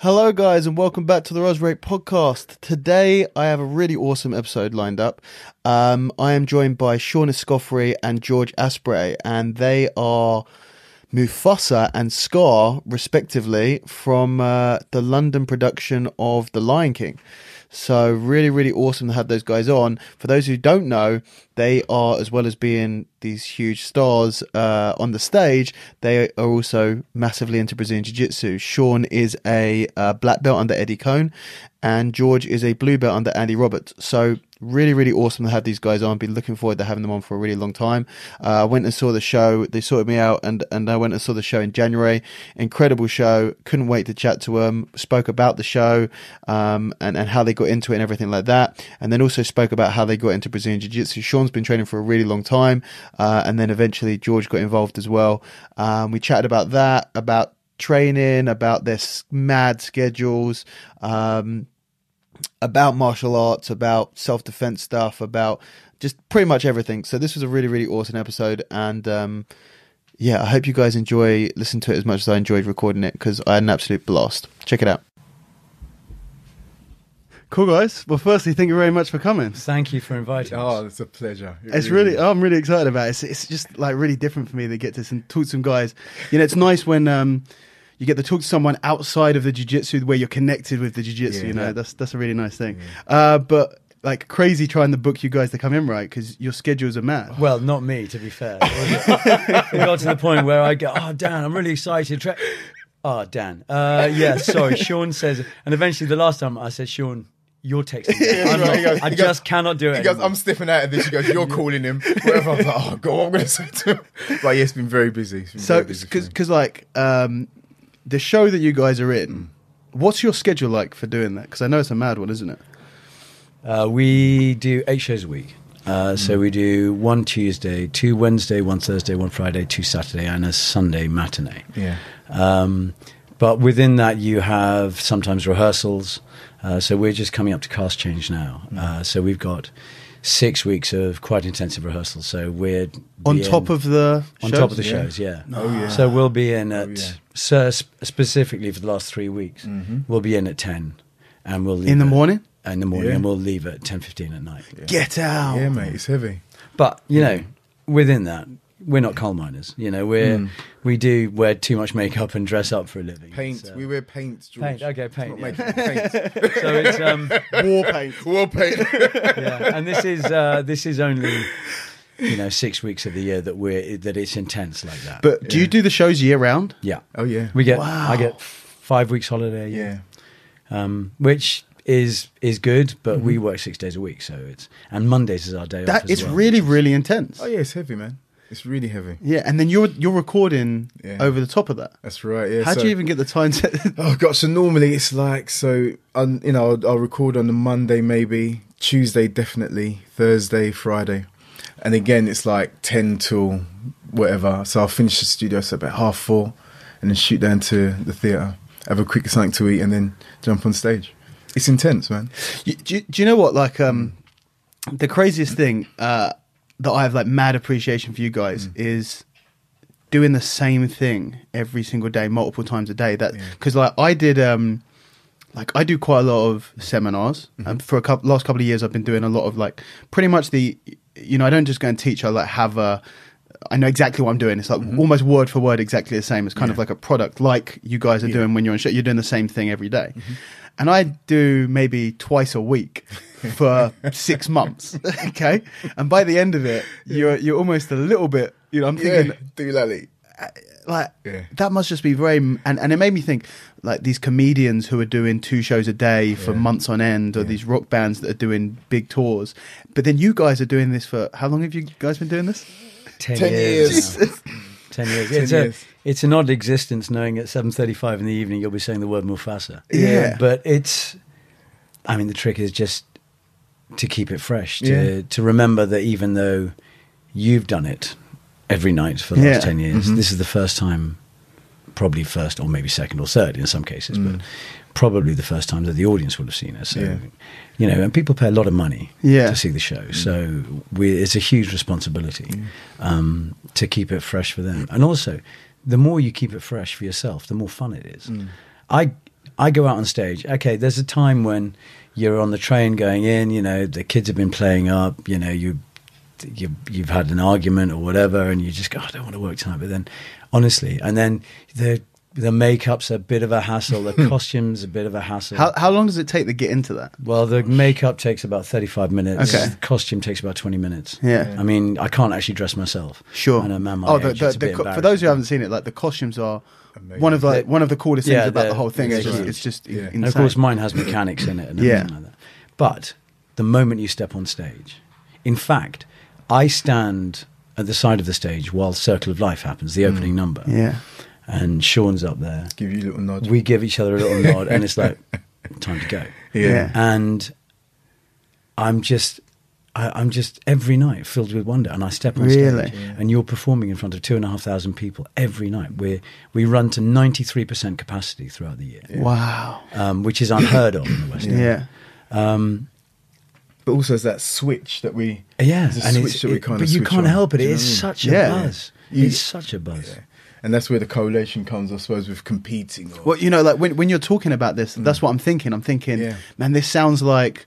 Hello guys and welcome back to the Rosberg podcast. Today I have a really awesome episode lined up. I am joined by Shaun Escoffery and George Asprey, and they are Mufasa and Scar respectively from the London production of The Lion King. So really awesome to have those guys on. For those who don't know, they are, as well as being these huge stars on the stage, they are also massively into Brazilian Jiu Jitsu. Shaun is a black belt under Eddie Cohn, and George is a blue belt under Andy Roberts. So really awesome to have these guys on. Been looking forward to having them on for a really long time. I went and saw the show. They sorted me out, and I went and saw the show in January. Incredible show. Couldn't wait to chat to them. Spoke about the show and how they got into it and everything like that. And then also spoke about how they got into Brazilian Jiu Jitsu. Shaun's been training for a really long time, and then eventually George got involved as well. We chatted about that, about training, about their mad schedules, about martial arts, about self-defense stuff, about just pretty much everything. So this was a really awesome episode, and I hope you guys enjoy listening to it as much as I enjoyed recording it, because I had an absolute blast. Check it out. Cool, guys. Well, firstly, thank you very much for coming. Thank you for inviting us. Oh, it's a pleasure. I'm really excited about it. It's just like really different for me to get to talk to some guys. You know, it's nice when you get to talk to someone outside of the jiu-jitsu where you're connected with the jiu-jitsu. You know, that's a really nice thing. But like crazy trying to book you guys to come in, right? Because your schedules are mad. Well, not me, to be fair. It got to the point where I go, oh, Dan, I'm really excited. Oh, Dan. Yeah, sorry. Shaun says, and eventually the last time I said, Shaun, you're texting me. I just cannot do it. He goes, I'm stepping out of this. He goes, you're calling him. Whatever. I was like, oh, God, what am I going to say to him? But yeah, it's been very busy. So, because like the show that you guys are in, what's your schedule like for doing that? Because I know it's a mad one, isn't it? We do 8 shows a week. So we do 1 Tuesday, 2 Wednesday, 1 Thursday, 1 Friday, 2 Saturday, and a Sunday matinee. Yeah. But within that, you have sometimes rehearsals. So we're just coming up to cast change now. So we've got 6 weeks of quite intensive rehearsals. So we're on top of the shows, yeah. Oh yeah. So we'll be in at specifically for the last 3 weeks. We'll be in at 10, and we'll leave in the morning. In the morning, and we'll leave at 10:15 at night. Yeah. Get out, yeah, mate. It's heavy. But you know, within that, we're not coal miners. You know, we do wear too much makeup and dress up for a living. Paint. So. We wear paint, George. Paint. Okay, paint. Not makeup, paint. So it's war paint. War paint. Yeah, and this is only 6 weeks of the year that it's intense like that. But do you do the shows year round? Yeah. Oh yeah. I get 5 weeks holiday. Yeah. Which is good, but we work 6 days a week, so and Mondays is our day off. It's really intense. Oh yeah, it's heavy, man. It's really heavy. Yeah, and then you're recording over the top of that. That's right. Yeah. How do you even get the time to? Oh God! So normally it's like I'll record on the Monday, maybe Tuesday, definitely Thursday, Friday, and again it's like 10 till whatever. So I'll finish the studio at about 4:30, and then shoot down to the theatre, have a quick something to eat, and then jump on stage. It's intense, man. Do you know what? Like the craziest thing that I have like mad appreciation for you guys is doing the same thing every single day, multiple times a day. That because like I did, I do quite a lot of seminars, and for last couple of years I've been doing a lot of like pretty much I don't just go and teach. I know exactly what I'm doing. It's like almost word for word exactly the same. It's kind of like a product, like you guys are doing when you're on show. You're doing the same thing every day. And I do maybe twice a week for 6 months. Okay. And by the end of it, you're almost a little bit, I'm thinking, that must just be very, and it made me think like these comedians who are doing 2 shows a day for months on end, or these rock bands that are doing big tours. But then you guys are doing this for, how long have you guys been doing this? 10 years. 10 years. It's an odd existence knowing at 7:35 in the evening you'll be saying the word Mufasa. Yeah. But the trick is just to keep it fresh, to remember that even though you've done it every night for the last 10 years, this is the first time, probably first or maybe second or third in some cases, but probably the first time that the audience would have seen us. So, and people pay a lot of money to see the show. So it's a huge responsibility to keep it fresh for them. And also, the more you keep it fresh for yourself, the more fun it is. I go out on stage. Okay, there's a time when you're on the train going in, you know, the kids have been playing up, you know, you've had an argument or whatever, and you just go, I don't want to work tonight. But then, honestly, and then the makeup's a bit of a hassle, the costume's a bit of a hassle. How long does it take to get into that? Well, the makeup takes about 35 minutes. Okay. The costume takes about 20 minutes. Yeah. I mean, I can't actually dress myself. Sure. I know, man, my age, it's a bit for those who haven't seen it, like the costumes are one of the coolest things about the whole thing. It's just insane. And of course, mine has mechanics in it and everything like that. But the moment you step on stage, in fact, I stand at the side of the stage while Circle of Life happens, the opening number. Yeah. And Shaun's up there. Give you a little nod. We give each other a little nod, and it's like, time to go. Yeah. And I'm just every night filled with wonder. And I step on stage, and you're performing in front of 2,500 people every night. We run to 93% capacity throughout the year. Yeah. Wow. Which is unheard of in the West End. Yeah. But also it's that switch that we... Yeah. And but you can't help it. It is such such a buzz. It's such a buzz. Yeah. And that's where the correlation comes, I suppose, with competing. Well, you know, like when you're talking about this, that's what I'm thinking. I'm thinking, man, this sounds like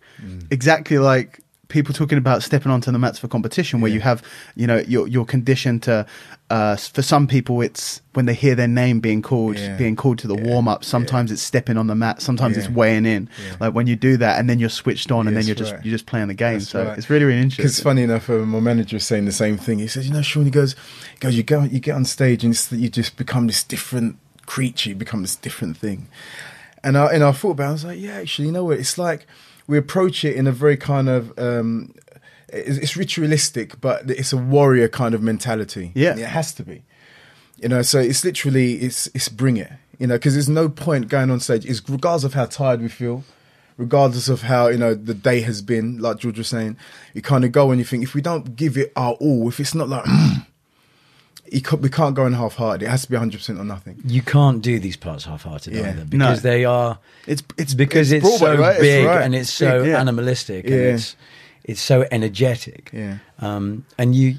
exactly like people talking about stepping onto the mats for competition, where you have, you know, you're conditioned to. For some people, it's when they hear their name being called to the warm up. Sometimes it's stepping on the mat. Sometimes it's weighing in. Like when you do that, and then you're switched on, and then you're just playing the game. So it's really, really interesting. Because funny enough, my manager was saying the same thing. He says, you know, Shaun, he goes, you get on stage, and you just become this different creature. You become this different thing. And I thought about it. I was like, yeah, actually, you know what? It's like we approach it in a very kind of. It's ritualistic, but it's a warrior kind of mentality. Yeah, and it has to be. You know, so it's literally it's bring it. You know, because there's no point going on stage. It's regardless of how tired we feel, regardless of how, you know, the day has been. Like George was saying, you kind of go and you think, if we don't give it our all, if it's not like we can't go in half-hearted. It has to be 100% or nothing. You can't do these parts half-hearted either, because they are. It's because it's Broadway, so right? big It's and it's so animalistic and it's so energetic. Yeah. And you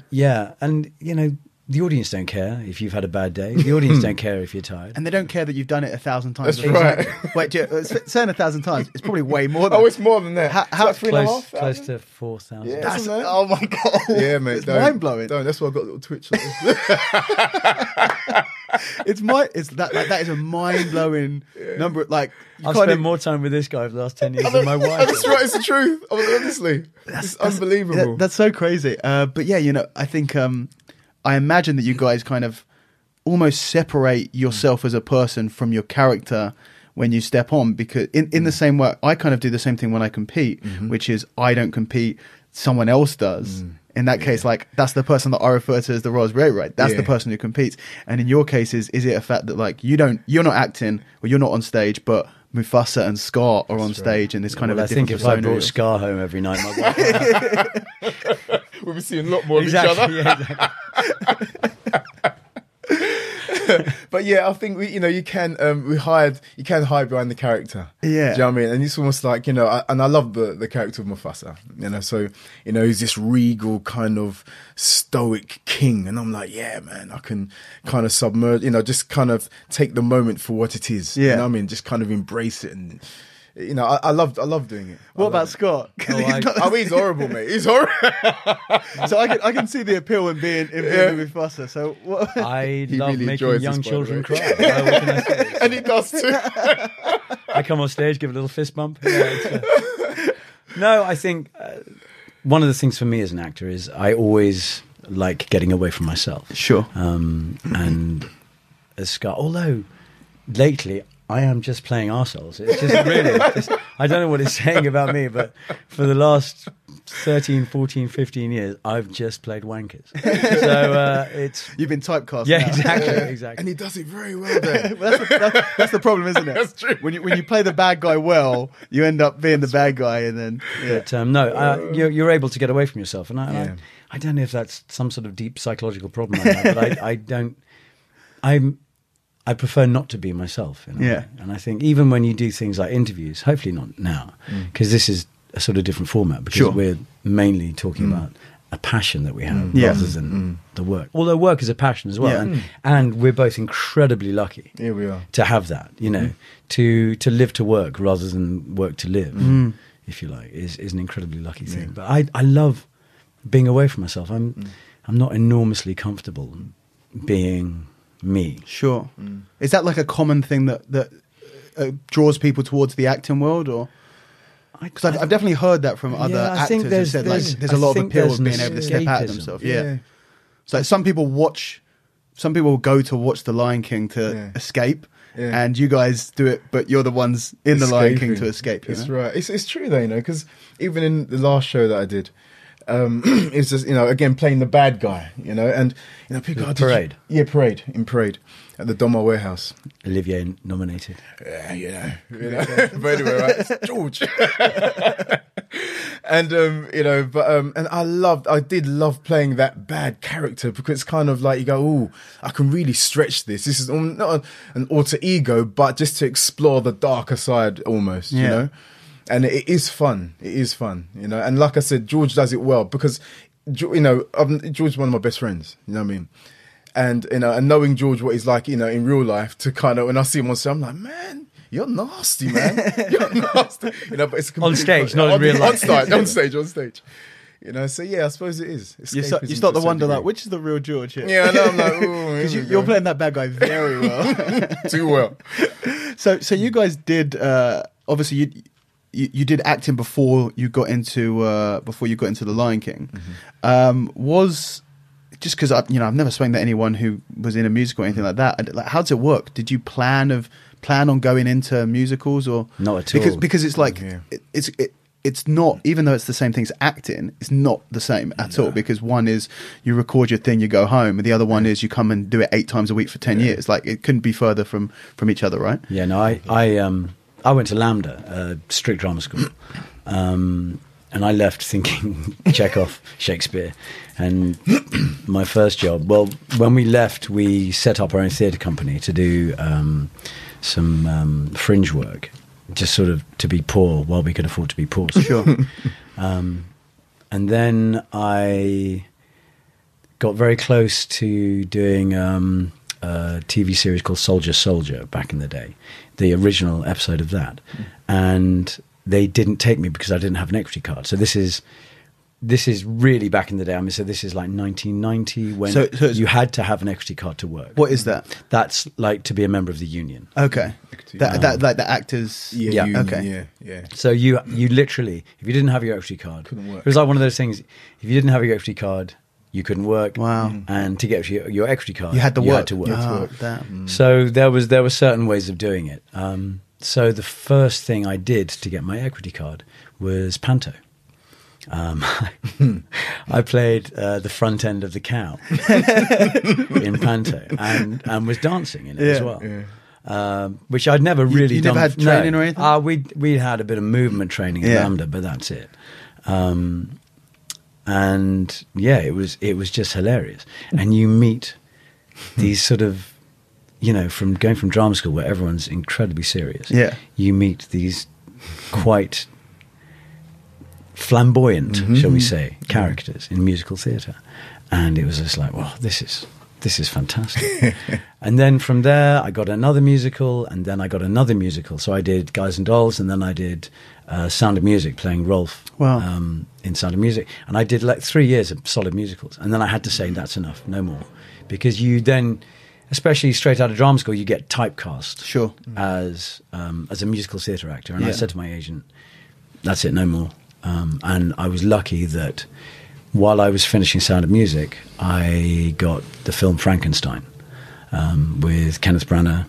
know, the audience don't care if you've had a bad day. The audience don't care if you're tired. And they don't care that you've done it 1,000 times. That's right. Wait, saying 1,000 times, it's probably way more than it's more than that. How close to 4,000. Yeah, oh my God. Yeah, mate. It's mind-blowing. That's why I got a little twitch like this. That is a mind-blowing number. Like, I've spent more time with this guy for the last 10 years than my wife. That's right, it's the truth. Honestly. It's unbelievable. That's so crazy. But yeah, you know, I think I imagine that you guys kind of almost separate yourself as a person from your character when you step on, because in the same way, I kind of do the same thing when I compete, which is I don't compete, someone else does. In that case, like, that's the person that I refer to as the Rolls Royce, right? That's the person who competes. And in your case, is it a fact that, like, you're not acting, or you're not on stage, but Mufasa and Scar are on stage, and it's kind of a different persona. I think if I brought Scar home every night, my wife we'll be seeing a lot more of each other. Yeah, exactly. But yeah, I think you can hide behind the character. Yeah, do you know what I mean? And it's almost like, you know, and I love the character of Mufasa. You know, so, you know, he's this regal kind of stoic king, and I'm like, yeah, man, I can kind of submerge. You know, just kind of take the moment for what it is. Yeah, you know what I mean, just kind of embrace it. And you know, I love doing it. What about Scott? He's horrible, mate. He's horrible. So I can see the appeal in being with Mufasa. So what? I love really making young children cry. What can I say? And he does too. I come on stage, give a little fist bump. No, I think one of the things for me as an actor is I always like getting away from myself. Sure. And as Scott, although lately I am just playing arseholes. It's just really, I don't know what it's saying about me, but for the last 13, 14, 15 years, I've just played wankers. So it's... You've been typecast. Yeah, now. exactly. And he does it very well then. That's the problem, isn't it? That's true. When you play the bad guy well, you end up being the bad guy, and then... Yeah. But you're able to get away from yourself. And I don't know if that's some sort of deep psychological problem I have, but I don't... I prefer not to be myself. You know? Yeah. And I think even when you do things like interviews, hopefully not now, because this is a sort of different format, because we're mainly talking about a passion that we have Yeah. rather than the work. Although work is a passion as well, and we're both incredibly lucky. Here we are. To have that, you know, to live to work rather than work to live, if you like, is an incredibly lucky thing. But I love being away from myself. I'm not enormously comfortable being me. Sure. Is that like a common thing that draws people towards the acting world, or? Because I've definitely heard that from other actors who said like there's a lot of appeal of being able to step out of themselves. Yeah. So some people go to watch The Lion King to escape, and you guys do it, but you're the ones in The Lion King to escape. That's right. It's true though, you know, because even in the last show that I did, it's just, you know, again playing the bad guy, you know, and you know people Parade. Parade at the Donmar Warehouse. Olivier nominated. Yeah, you know. But anyway, right, it's George. And you know, but and I did love playing that bad character, because it's kind of like you go, oh, I can really stretch this. This is not an alter ego, but just to explore the darker side almost, you know. And it is fun. It is fun, you know. And like I said, George does it well, because, you know, George is one of my best friends, you know what I mean? And, you know, and knowing George, what he's like, you know, in real life, to kind of, when I see him on stage, I'm like, man, you're nasty, man. You're nasty. You know, but it's on stage, not in real life. On stage. You know, so yeah, I suppose it is. You start to wonder, like, which is the real George here? Yeah, I know. I'm like, ooh. Because you're playing that bad guy very well. Too well. So you guys did, obviously, you did acting before you got into The Lion King. Was just because I've never spoken to anyone who was in a musical or anything like that. Like, how does it work? Did you plan on going into musicals, or not at all? Because it's like it's not, even though it's the same thing as acting, it's not the same at all, because one is you record your thing, you go home, and the other one is you come and do it 8 times a week for 10 years. Like, it couldn't be further from each other, right? Yeah, no, I went to LAMDA, a strict drama school, and I left thinking Chekhov, Shakespeare. And my first job, well, when we left, we set up our own theatre company to do some fringe work, just sort of to be poor while we could afford to be poor. Sure. And then I got very close to doing a TV series called Soldier back in the day, the original episode of that. And they didn't take me because I didn't have an equity card. So this is really back in the day. I mean, so this is like 1990 when you had to have an equity card to work. What is that? That's like to be a member of the union. Okay. That like the actors. Yeah. Union, okay. Yeah. So you literally, if you didn't have your equity card, couldn't work. It was like one of those things. If you didn't have your equity card, you couldn't work. Wow. And to get your equity card, you had to work. So there were certain ways of doing it. So the first thing I did to get my equity card was panto. I played the front end of the cow in panto and was dancing in it as well. Yeah. Which I'd never really done. You never had training or anything? We had a bit of movement training in LAMDA, but that's it. And yeah, it was just hilarious. And you meet these sort of, you know, from going from drama school where everyone's incredibly serious. Yeah. You meet these quite flamboyant, shall we say, characters in musical theatre. And it was just like, well, this is fantastic. And then from there, I got another musical, and then I got another musical. So I did Guys and Dolls, and then I did Sound of Music, playing Rolf in Sound of Music. And I did like 3 years of solid musicals. And then I had to say, that's enough, no more. Because you then, especially straight out of drama school, you get typecast as a musical theatre actor. And I said to my agent, that's it, no more. And I was lucky that while I was finishing Sound of Music, I got the film Frankenstein with Kenneth Branagh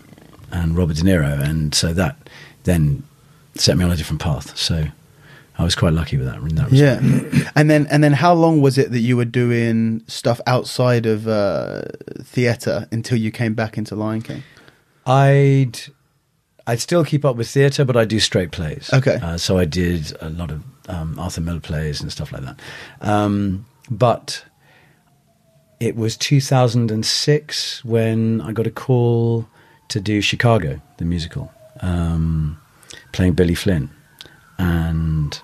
and Robert De Niro, and so that then set me on a different path. So I was quite lucky with that in that respect. Yeah. And then how long was it that you were doing stuff outside of theatre until you came back into Lion King? I'd still keep up with theatre, but I do straight plays. Okay. So I did a lot of Arthur Miller plays and stuff like that. But it was 2006 when I got a call to do Chicago, the musical, playing Billy Flynn. And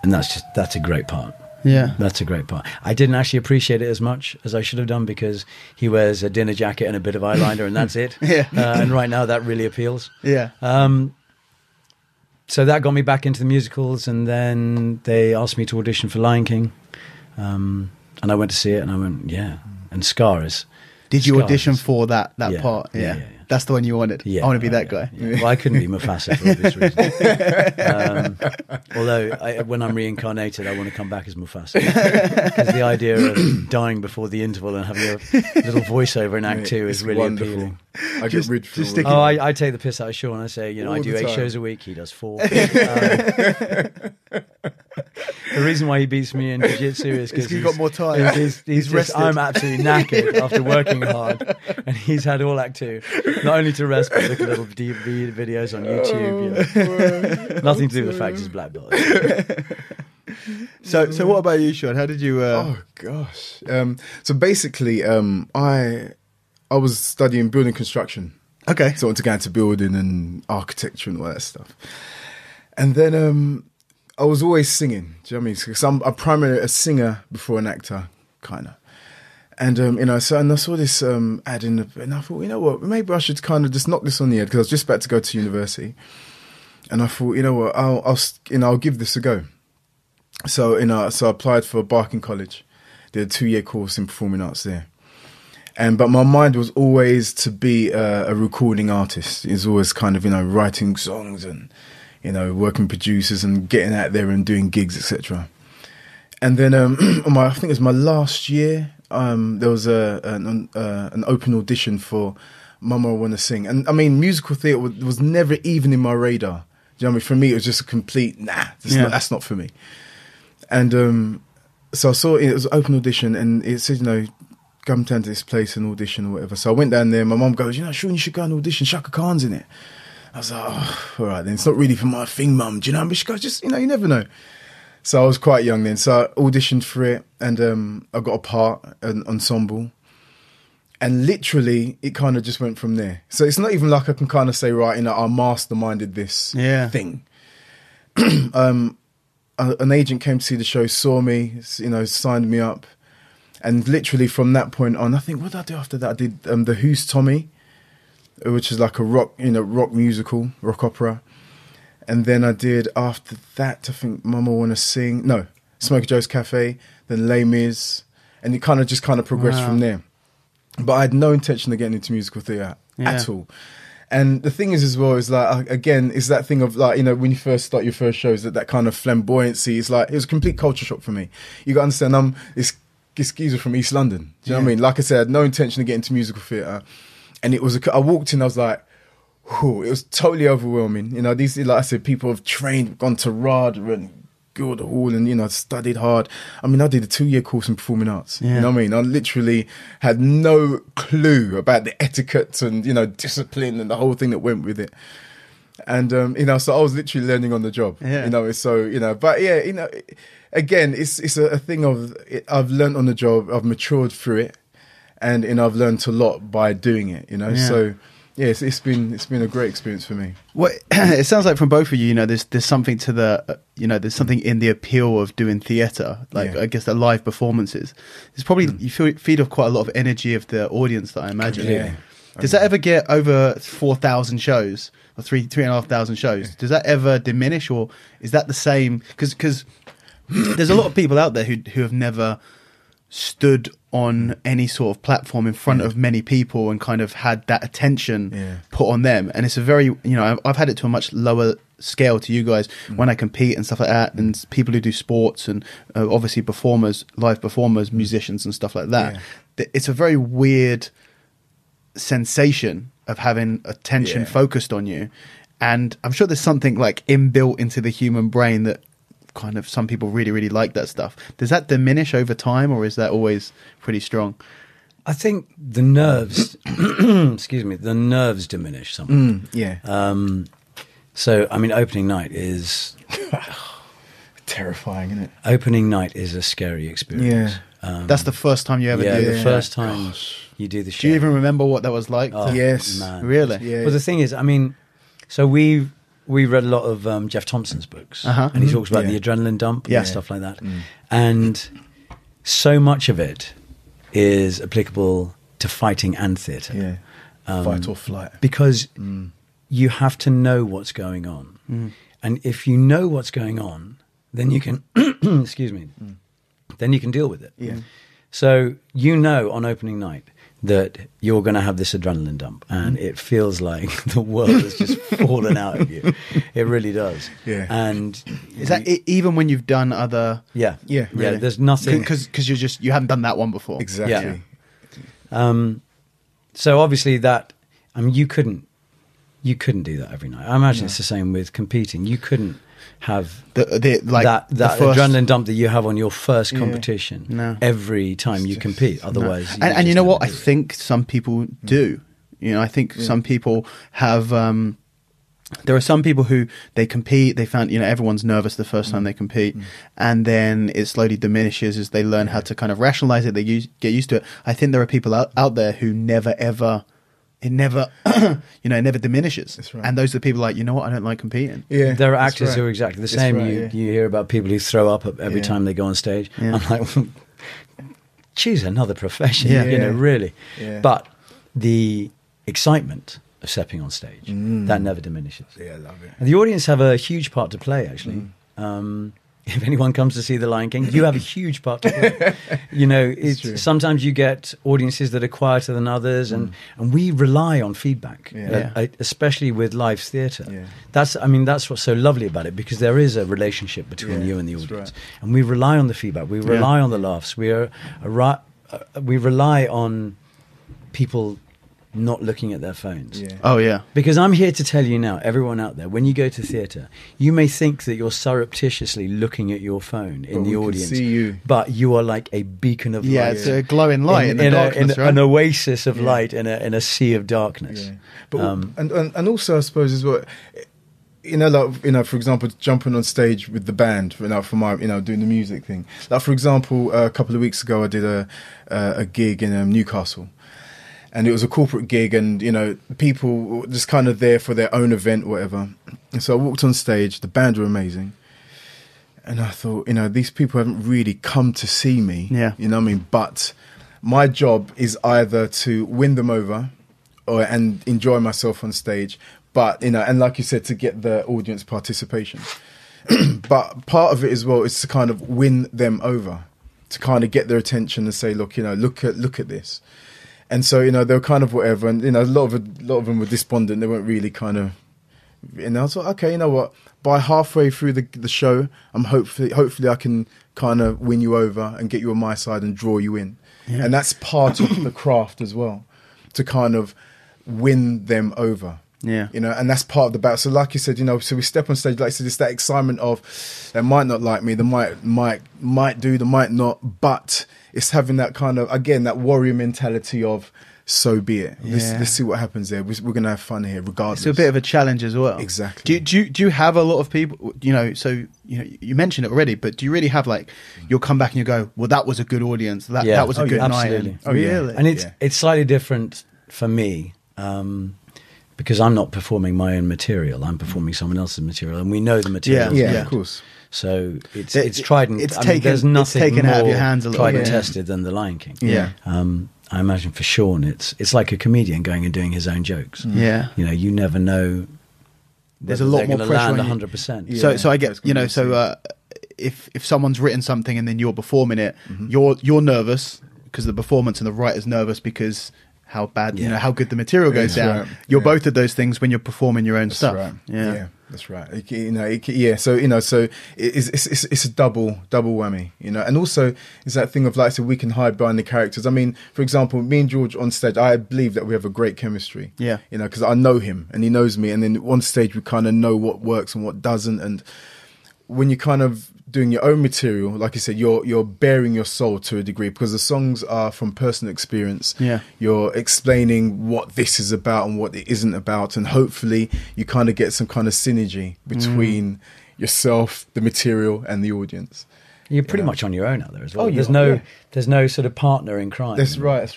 that's a great part. Yeah. That's a great part. I didn't actually appreciate it as much as I should have done because he wears a dinner jacket and a bit of eyeliner and that's it. Yeah. And right now that really appeals. Yeah. So that got me back into the musicals, and then they asked me to audition for Lion King. And I went to see it and I went, yeah. And Scar is... Did you Scar audition is- for that Yeah. part? Yeah, Yeah. yeah, yeah. That's the one you wanted. Yeah, I want to be oh, that yeah, guy. yeah. Well, I couldn't be Mufasa for obvious reasons. Although when I'm reincarnated, I want to come back as Mufasa. Because the idea of dying before the interval and having a little voiceover in Act 2 is It's really wonderful. appealing. I get rid for just stick Oh, I take the piss out of Shaun. I say, I All do the 8 time. shows a week. He does 4. The reason why he beats me in Jiu Jitsu is because he's got more time. He's rested. I'm absolutely knackered after working hard, and he's had all Act 2, not only to rest but look at little DVD videos on YouTube. Nothing to do with the fact he's black belt. So what about you, Shaun? How did you? Oh gosh. So basically, I was studying building construction. Okay. So I wanted to go into building and architecture and all that stuff. And then I was always singing. Do you know what I mean? Because I'm primarily a singer before an actor, kind of. And and I saw this ad in the, and I thought, you know what, maybe I should kind of just knock this on the head because I was just about to go to university. And I thought, you know what, I'll give this a go. So so I applied for Barking College, did a 2-year course in performing arts there. But my mind was always to be a recording artist. It's always kind of, writing songs and, working with producers and getting out there and doing gigs, etc. And then I think it was my last year, there was an open audition for Mama I Wanna Sing. And I mean, musical theatre was never even in my radar. Do you know what I mean? For me, it was just a complete, that's not for me. And so I saw it was an open audition and it said, come down to this place and audition or whatever. So I went down there. My mum goes, Shaun, you should go and audition. Shaka Khan's in it. I was like, all right, then it's not really for my thing, mum. Do you know? But she goes, just, you never know. So I was quite young then. So I auditioned for it and I got a part, an ensemble. And literally, it kind of just went from there. So it's not even like I can kind of say, right, I masterminded this thing. An agent came to see the show, saw me, signed me up. And literally from that point on, I think, what did I do after that? I did the Who's Tommy, which is like a rock musical, rock opera. And then I did, after that, I think Mama Wanna Sing. No, Smoky Joe's Cafe, then Les Mis. And it kind of progressed from there. But I had no intention of getting into musical theatre at all. And the thing is as well, is like, again, it's that thing of like, when you first start your first shows, that kind of flamboyancy is like, it was a complete culture shock for me. You got to understand, I'm this geezer from East London. Do you know what I mean? Like I said, I had no intention of getting into musical theatre. And it was, I walked in, I was like, whew, it was totally overwhelming. These, like I said, people have trained, gone to RADA and Guildhall and, studied hard. I mean, I did a 2-year course in performing arts. Yeah. You know what I mean? I literally had no clue about the etiquette and, discipline and the whole thing that went with it. And, so I was literally learning on the job. Yeah. But yeah, again, it's a thing of, I've learned on the job, I've matured through it, and I've learned a lot by doing it, Yeah. So yeah, it's been a great experience for me. Well, it sounds like from both of you, there's something to the, there's something in the appeal of doing theatre, like I guess the live performances. It's probably you feed off quite a lot of energy of the audience, that I imagine. Yeah. Does that ever get over 4,000 shows or 3,500 shows? Does that ever diminish, or is that the same? Because there's a lot of people out there who have never stood on any sort of platform in front of many people and kind of had that attention put on them. And it's a very, I've had it to a much lower scale to you guys when I compete and stuff like that, and people who do sports and obviously performers, live performers, musicians and stuff like that. It's a very weird sensation of having attention focused on you. And I'm sure there's something like inbuilt into the human brain that kind of some people really, really like that stuff. Does that diminish over time, or is that always pretty strong? I think the nerves, the nerves diminish somewhat. So, I mean, opening night is terrifying, isn't it? Opening night is a scary experience. That's the first time you ever did it. The first time you do the show. Do you even remember what that was like? Oh, yes. man. Really? Yeah. Well, the thing is, I mean, so we we read a lot of Jeff Thompson's books, and he talks about the adrenaline dump and stuff like that. And so much of it is applicable to fighting and theatre. Fight or flight. Because you have to know what's going on. And if you know what's going on, then you can, excuse me, then you can deal with it. So you know on opening night that you're going to have this adrenaline dump, and it feels like the world has just fallen out of you. It really does. And is that even when you've done other? Really. There's nothing because you haven't done that one before. Exactly. So obviously that, I mean, you couldn't do that every night. I imagine it's the same with competing. You couldn't have that adrenaline dump that you have on your first competition every time you compete. Otherwise, and you know what? I think some people do. You know, I think some people have. There are some people who they compete. They found, you know, everyone's nervous the first time they compete, and then it slowly diminishes as they learn how to kind of rationalize it. They get used to it. I think there are people out there who never ever. It never, you know, it never diminishes. That's right. And those are the people like, you know what, I don't like competing. There are actors who are exactly the same. You hear about people who throw up every time they go on stage. I'm like, choose another profession, you know, really. But the excitement of stepping on stage, that never diminishes. I love it. And the audience have a huge part to play, actually. If anyone comes to see The Lion King, you have a huge part to play. You know, sometimes you get audiences that are quieter than others, and we rely on feedback, especially with live theatre. That's what's so lovely about it, because there is a relationship between you and the audience, and we rely on the feedback. We rely on the laughs. We rely on people not looking at their phones. Because I'm here to tell you now, everyone out there, when you go to theatre, you may think that you're surreptitiously looking at your phone in the audience, see you. But you are like a beacon of light. It's a glowing light in the darkness, right? An oasis of light in a sea of darkness. But and also, I suppose, as well, you know, like, you know, for example, jumping on stage with the band, for my, you know, doing the music thing. Like, for example, a couple of weeks ago, I did a gig in Newcastle. And it was a corporate gig, and, you know, people were just kind of there for their own event, whatever. And so I walked on stage, the band were amazing. And I thought, you know, these people haven't really come to see me. You know what I mean? But my job is either to win them over and enjoy myself on stage. But, you know, and like you said, to get the audience participation. But part of it as well is to kind of win them over, to kind of get their attention and say, look, you know, look at this. And so, you know, they were kind of whatever, and, you know, a lot of them were despondent. They weren't really kind of, and I was like, okay, you know what? By halfway through the show, I'm hopefully I can kind of win you over and get you on my side and draw you in. And that's part of the craft as well, to kind of win them over. You know, and that's part of the battle. So like you said, you know, so we step on stage, like I said, it's that excitement of, they might not like me, they might do, they might not, but it's having that kind of, again, that warrior mentality of, so be it. Let's see what happens there. We're going to have fun here, regardless. It's a bit of a challenge as well. Exactly. Do you have a lot of people, you know, so, you know, you mentioned it already, but do you really have, like, you'll come back and you go, well, that was a good audience. That was a good absolutely. night. Oh, really? And it's slightly different for me, because I'm not performing my own material. I'm performing someone else's material, and we know the material. Of course. So it's tried and there's nothing more out of your hands a little tried and tested than The Lion King. I imagine for Shaun, it's like a comedian going and doing his own jokes. You know, you never know. There's a lot more pressure land on you. 100%. So I get, you know, so if someone's written something and then you're performing it, you're nervous because the performance, and the writer's nervous because how bad, you know, how good the material goes down. Right. You're both of those things when you're performing your own stuff. Right. Yeah, that's right. You know, so, you know, so it's a double whammy, you know, and also it's that thing of, like, so we can hide behind the characters. I mean, for example, me and George on stage, I believe that we have a great chemistry. You know, because I know him and he knows me, and then on stage we kind of know what works and what doesn't. And when you kind of doing your own material, like you said, you're bearing your soul to a degree, because the songs are from personal experience. You're explaining what this is about and what it isn't about, and hopefully you kind of get some kind of synergy between yourself, the material, and the audience. You're pretty much on your own out there as well. There's no sort of partner in crime. That's right.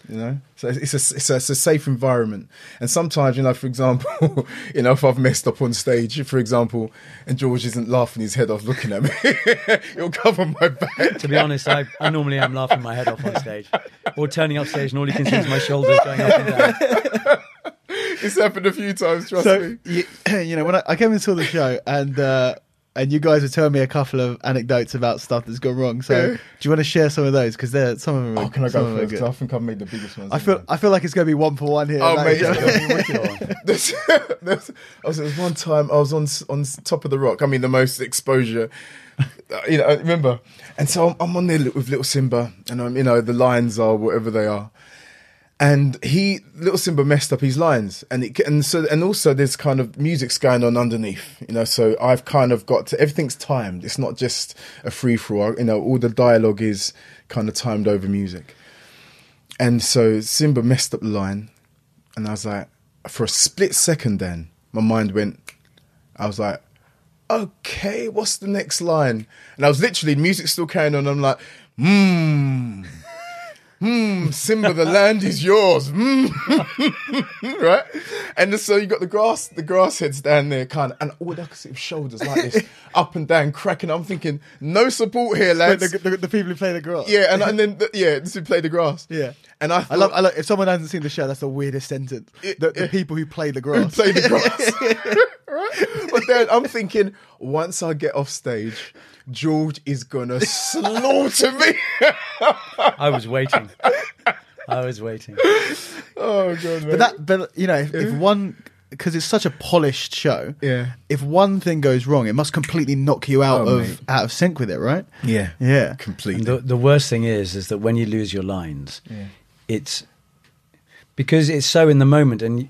you know. So it's a safe environment. And sometimes, you know, for example, you know, if I've messed up on stage, for example, and George isn't laughing his head off looking at me, he'll cover my back. To be honest, I normally am laughing my head off on stage, or turning up stage, and all you can see is my shoulders going up and down. It's happened a few times, trust me. You know, when I came and saw the show, and you guys were telling me a couple of anecdotes about stuff that's gone wrong. So, do you want to share some of those? Because some of them are. Oh, can I go first? 'Cause I think I've made the biggest ones. I feel like it's going to be 1-for-1 here. Oh, mate, there's one time I was on top of the rock. I mean, the most exposure. You know, I remember. And so I'm on there with little Simba, and I'm, you know, the lines are whatever they are. And little Simba messed up his lines, and also there's kind of music's going on underneath, you know. So I've kind of everything's timed. It's not just a free for all, you know. All the dialogue is kind of timed over music. And so Simba messed up the line, and I was like, for a split second, then my mind went. I was like, okay, what's the next line? And I was literally, music's still carrying on. I'm like, Simba, the land is yours. Right? And so you got the grass heads down there, kind of, and all I could see was shoulders like this, up and down, cracking. I'm thinking, no support here, lads. The people who play the grass. Yeah, and then this who play the grass. Yeah. And I love, if someone hasn't seen the show, that's the weirdest sentence. The people who play the grass. Who play the grass. Right? But then I'm thinking, once I get off stage, George is gonna slaughter me. I was waiting. Oh god, man. But you know, if one, because it's such a polished show, yeah. If one thing goes wrong, it must completely knock you out of sync with it, right? Yeah, completely. And the worst thing is that when you lose your lines, it's because it's so in the moment, and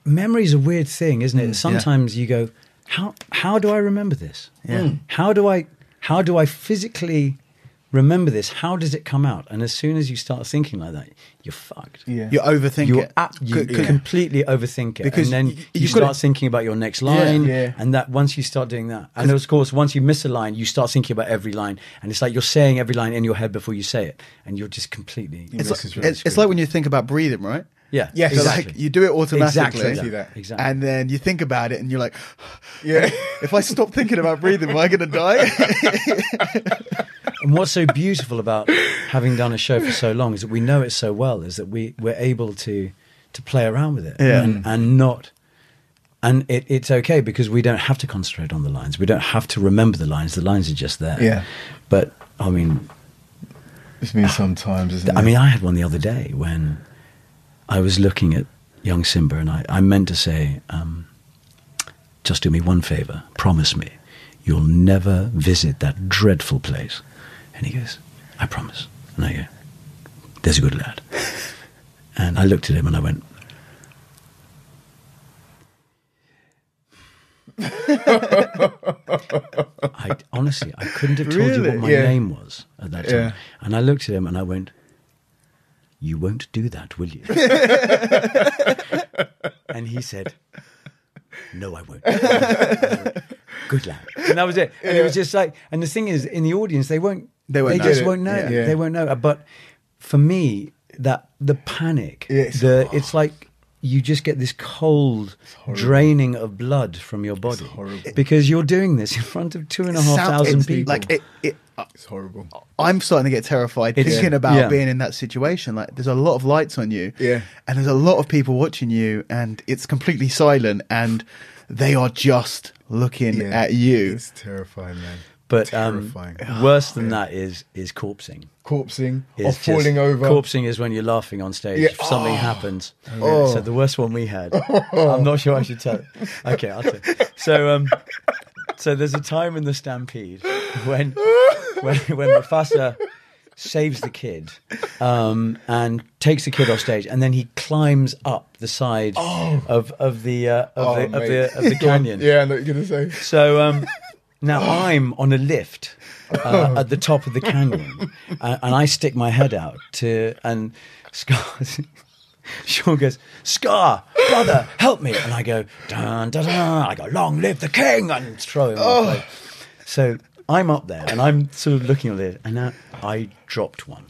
memory is a weird thing, isn't it? Sometimes you go, how do I remember this? Yeah. How do I physically remember this? How does it come out? And as soon as you start thinking like that, you're fucked. Yeah. You overthink it. You completely overthink it. Because and then you start thinking about your next line. And that once you start doing that, and of course, once you miss a line, you start thinking about every line. And it's like you're saying every line in your head before you say it. And you're just completely... It's like when you think about breathing, right? Yeah, yes, so exactly. Like you do it automatically, exactly. And then you think about it, and you're like, "Yeah, if I stop thinking about breathing, am I going to die?" And what's so beautiful about having done a show for so long is that we know it so well. Is that we're able to play around with it, and not, and it's okay because we don't have to concentrate on the lines. We don't have to remember the lines. The lines are just there. Yeah, but I mean, it's been sometimes, isn't it? I mean, I had one the other day when I was looking at young Simba, and I meant to say, just do me one favour, promise me you'll never visit that dreadful place. And he goes, I promise. And I go, there's a good lad. And I looked at him and I went, honestly, I couldn't have told you what my name was at that time. And I looked at him and I went, you won't do that, will you? And he said, no, I won't. Good lad. And that was it. And it was just like, and the thing is, in the audience, they just won't know. They won't know. But for me, the panic, it's like you just get this cold draining of blood from your body because you're doing this in front of 2,500 people. Like it's horrible. I'm starting to get terrified thinking about being in that situation. Like, there's a lot of lights on you, and there's a lot of people watching you, and it's completely silent, and they are just looking at you. It's terrifying, man. But worse than that is corpsing. Corpsing or falling over. Corpsing is when you're laughing on stage. If something happens. So the worst one we had. I'm not sure I should tell it. Okay, I'll tell it. So there's a time in the Stampede when Mufasa saves the kid and takes the kid off stage, and then he climbs up the side of the canyon. Yeah, I know what you're going to say. So now I'm on a lift at the top of the canyon, and I stick my head out and Scar. Shaun goes, Scar, brother, help me. And I go, dun, dun, dun. I go, long live the king, and throw him off. So I'm up there, and I'm sort of looking at it, and now I dropped one.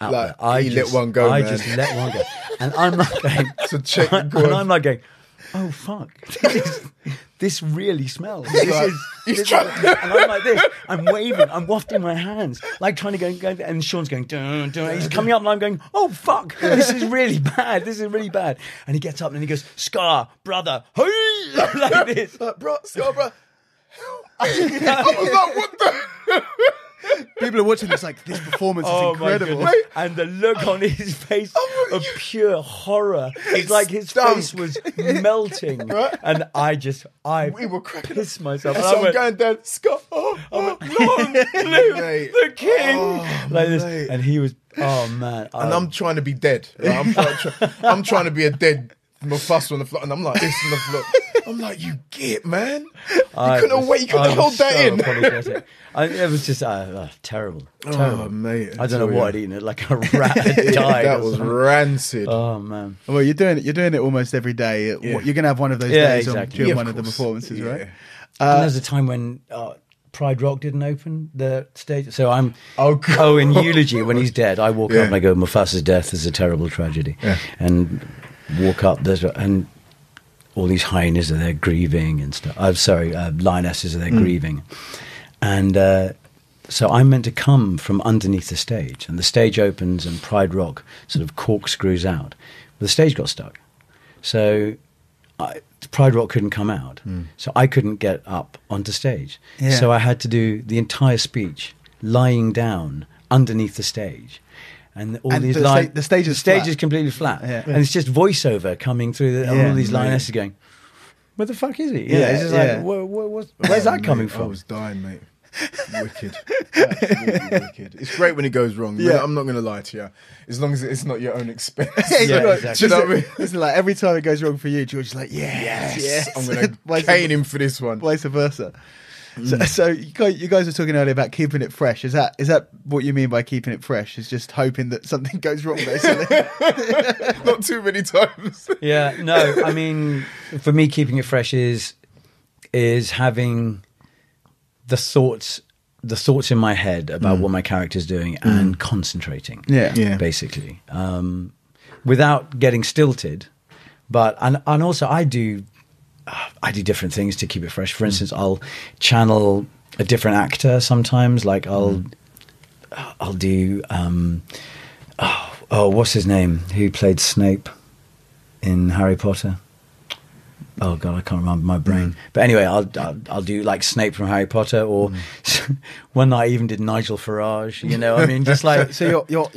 out Like, there. you let one go, man. just let one go. And I'm like going, So check the and good. I'm like going, oh fuck, this really smells. And I'm like this, I'm waving, I'm wafting my hands, like trying to go, and Shaun's going, dun, dun. He's coming up, and I'm going, oh fuck, this is really bad. This is really bad. And he gets up and he goes, Scar, brother, hey, like this, bro, Scar, bro. I was like, what the? People are watching this like, this performance is incredible. And the look on his face of pure horror. It's like his stunk. face was melting. Right? And We were cracking pissed myself. And And so I I'm went, going down, Scar. long live Mate. the king. Like this. mate. And he was, oh man. And I'm trying to be dead. Right? I'm trying to be a dead Mufasa on the floor, and I'm like this on the floor. I'm like, you get, man. You couldn't hold that in. Apologetic. It was just terrible. Terrible. Oh, mate. I don't know what I'd eaten. It like a rat had died. That or was something. rancid. Oh man. Well, you're doing it almost every day. Yeah. You're going to have one of those Yeah, days exactly. during Yeah, of one of the course. performances, Yeah. right? And there was a time when Pride Rock didn't open the stage. So I'm Oh, God. in Eulogy when he's dead. I walk Yeah. up and I go, Mufasa's death is a terrible tragedy. Yeah. And walk up and all these hyenas are there grieving and stuff. I'm sorry, lionesses are there grieving, and so I'm meant to come from underneath the stage, and the stage opens and Pride Rock sort of corkscrews out, but the stage got stuck, so Pride Rock couldn't come out, so I couldn't get up onto stage, Yeah. so I had to do the entire speech lying down underneath the stage. And all And these the stage is flat. completely flat, Yeah. and it's just voiceover coming through. Yeah. All these Mate. lionesses going, "Where the fuck is he?" Yeah, It's just yeah. like, where's that coming Mate, I from? was dying, mate. Wicked. Absolutely wicked. It's great when it goes wrong. Yeah. I'm not going to lie to you. As long as it's not your own expense. Yeah, Do exactly. you know what I mean? It's like every time it goes wrong for you, George is like, yes. I'm going to Vice cane him for this one. Vice versa. So you guys were talking earlier about keeping it fresh. Is that what you mean by keeping it fresh? Is just hoping that something goes wrong, basically? Not too many times. Yeah, no. I mean, for me, keeping it fresh is having the thoughts in my head about what my character's doing and concentrating. Yeah. Basically, without getting stilted. But and also I do different things to keep it fresh. For instance, I'll channel a different actor sometimes. Like I'll do what's his name? Who played Snape in Harry Potter? Oh God, I can't remember my brain. But anyway, I'll do like Snape from Harry Potter, or one night I even did Nigel Farage. You know, I mean, just like So you're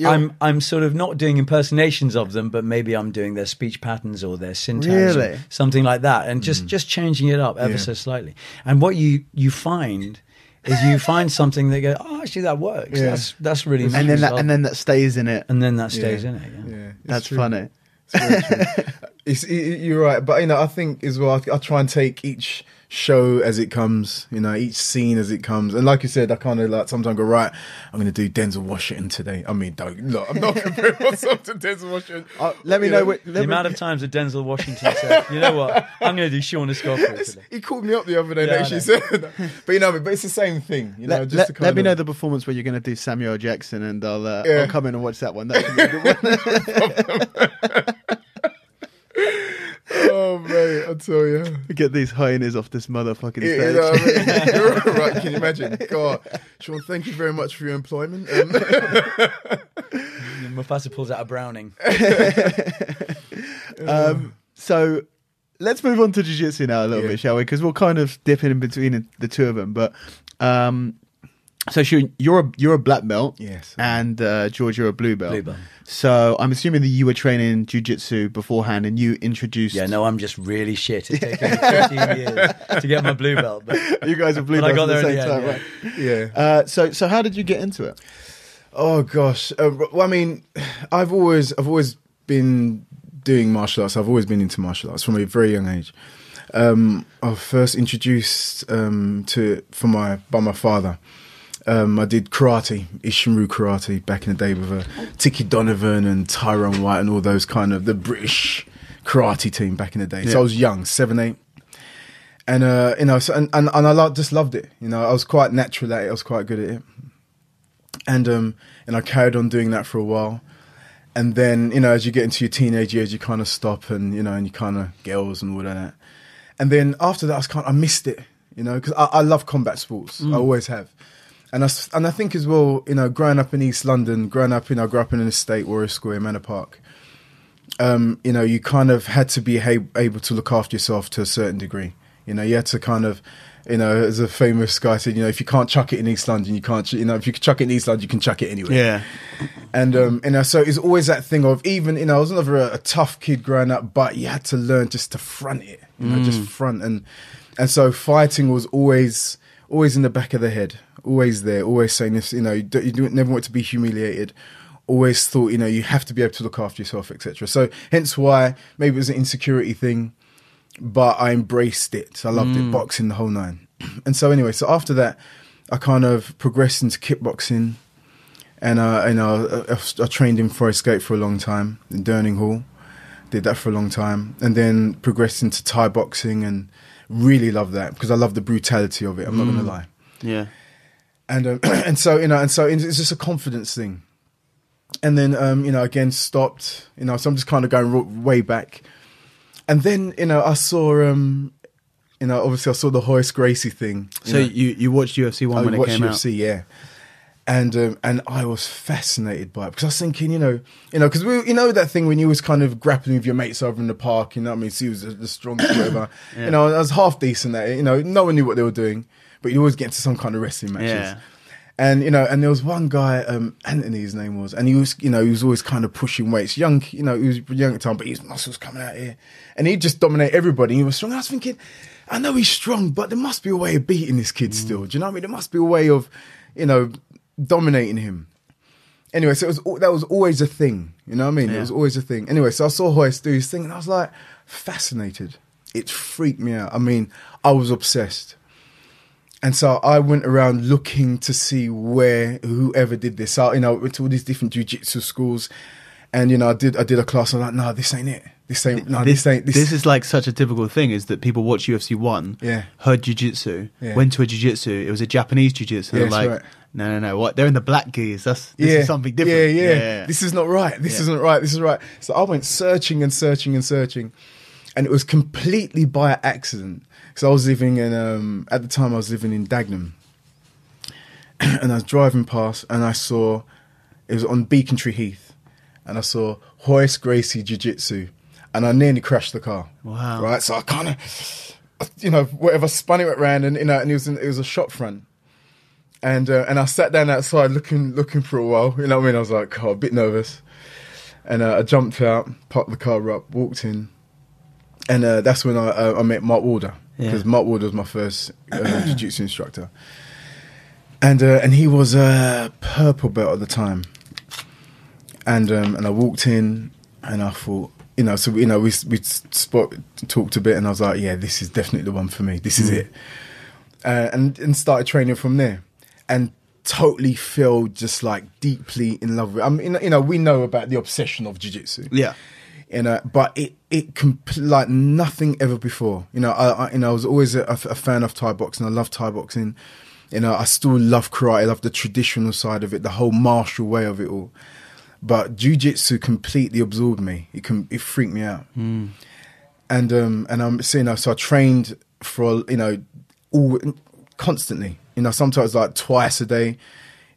I'm sort of not doing impersonations of them, but maybe I'm doing their speech patterns or their syntax, Really? or something like that, and just changing it up ever Yeah. so slightly. And what you find is you find something that go, oh, actually that works. Yeah. That's really nice. and then that stays in it. and then that stays in it. Yeah. Yeah, it's That's true. funny. It's very true. You're right, but I think as well, I try and take each show as it comes, each scene as it comes, and like you said, I kind of like sometimes go, right, I'm going to do Denzel Washington today. I mean, I'm not comparing myself to Denzel Washington. Let me know. The amount of times that Denzel Washington said, you know what, I'm going to do Shaun Escoffery today. He called me up the other day Yeah, and I actually said that. But it's the same thing, Let, just to kind let me of, know the performance where you're going to do Samuel L. Jackson, and I'll Yeah. come in and watch that one. That can be a good one. Oh mate, I tell you. Get these hyenas off this motherfucking Yeah, stage. you know what I mean? You're all right, can you imagine? God, Shaun, thank you very much for your employment. Mufasa pulls out a Browning. So let's move on to jiu-jitsu now a little Yeah. bit, shall we? Because we'll kind of dip in between the two of them. But so Shaun, you're a black belt, Yes. and George, you're a blue belt. Blue belt. So I'm assuming that you were training jiu-jitsu beforehand, and you introduced. Yeah, no, I'm just really shit. It's taken me 15 years to get my blue belt. But You guys are blue But I belts got at the there in same the time, end, right? Yeah. So how did you get into it? Oh gosh. Well, I mean, I've always been doing martial arts. I've always been into martial arts from a very young age. I was first introduced by my father. I did karate, Ishinryu karate, back in the day with Tiki Donovan and Tyrone White and all those kind of the British karate team back in the day. So Yeah. I was young, 7, 8. And and I just loved it. I was quite natural at it. I was quite good at it. And I carried on doing that for a while. And then, as you get into your teenage years, you kind of stop and you kind of girls and all of that. And then after that, I missed it, because I love combat sports. I always have. And I think as well, growing up in East London, I grew up in an estate, Warrior Square, Manor Park. You kind of had to be able to look after yourself to a certain degree. You had to kind of, as a famous guy said, if you can't chuck it in East London, you can't, if you can chuck it in East London, you can chuck it anywhere. Yeah. And, so it's always that thing of even, I was never a tough kid growing up, but you had to learn just to front it, just front. And so fighting was always in the back of the head, always there, always saying this, you never want to be humiliated. Always thought, you have to be able to look after yourself, etc. So hence why maybe it was an insecurity thing, but I embraced it. I loved it, boxing the whole nine. And so anyway, so after that, I kind of progressed into kickboxing, and I trained in Forest Gate for a long time in Durning Hall, did that for a long time, and then progressed into Thai boxing and really loved that because I love the brutality of it. I'm not going to lie. Yeah. And so it's just a confidence thing. And then, again, stopped, so I'm just kind of going way back. And then, I saw, obviously I saw the Horace Gracie thing. So you watched UFC 1 when it came out? I watched UFC, yeah. And I was fascinated by it because I was thinking, because that thing when you was kind of grappling with your mates over in the park, so he was the strongest, whatever. Yeah. I was half decent at it, no one knew what they were doing, but you always get into some kind of wrestling matches. Yeah. And, and there was one guy, Anthony, his name was, and he was always kind of pushing weights. Young, he was young at the time, but his muscles coming out here. And he'd just dominate everybody. He was strong. I was thinking, I know he's strong, but there must be a way of beating this kid still. Do you know what I mean? There must be a way of, dominating him. Anyway, so that was always a thing. You know what I mean? Yeah. It was always a thing. Anyway, so I saw Horace do his thing, and I was like, fascinated. It freaked me out. I mean, I was obsessed. And so I went around looking to see whoever did this. So, went to all these different jiu-jitsu schools, and I did a class. I'm like, no, this ain't it. This ain't. This is like such a typical thing is that people watch UFC 1, heard jiu-jitsu, went to a jiu-jitsu. It was a Japanese jiu-jitsu. They're like, right. No, what? They're in the black gears. This is something different. Yeah. This is not right. This isn't right. This is right. So I went searching and searching and searching, and it was completely by accident. So I was living in, at the time I was living in Dagenham, and I was driving past and I saw, it was on Beacon-Tree Heath, and I saw Horace Gracie Jiu-Jitsu, and I nearly crashed the car. Wow. Right, so I kind of, whatever, spun it around, and and it was a shop front, and I sat down outside looking for a while. You know what I mean? I was like, a bit nervous, and I jumped out, parked the car up, walked in, and that's when I met Mark Warder. Because Mark Ward was my first jiu-jitsu instructor, and he was a purple belt at the time, and I walked in and I thought, so we talked a bit, and I was like, yeah, this is definitely the one for me. This is it, and started training from there, and totally fell just like deeply in love with it. I mean, we know about the obsession of jiu-jitsu. Yeah. But it like nothing ever before. I was always a fan of Thai boxing. I love Thai boxing. I still love karate. I love the traditional side of it, the whole martial way of it all. But jiu-jitsu completely absorbed me. It freaked me out. And I'm saying, so I trained for constantly. Sometimes like twice a day,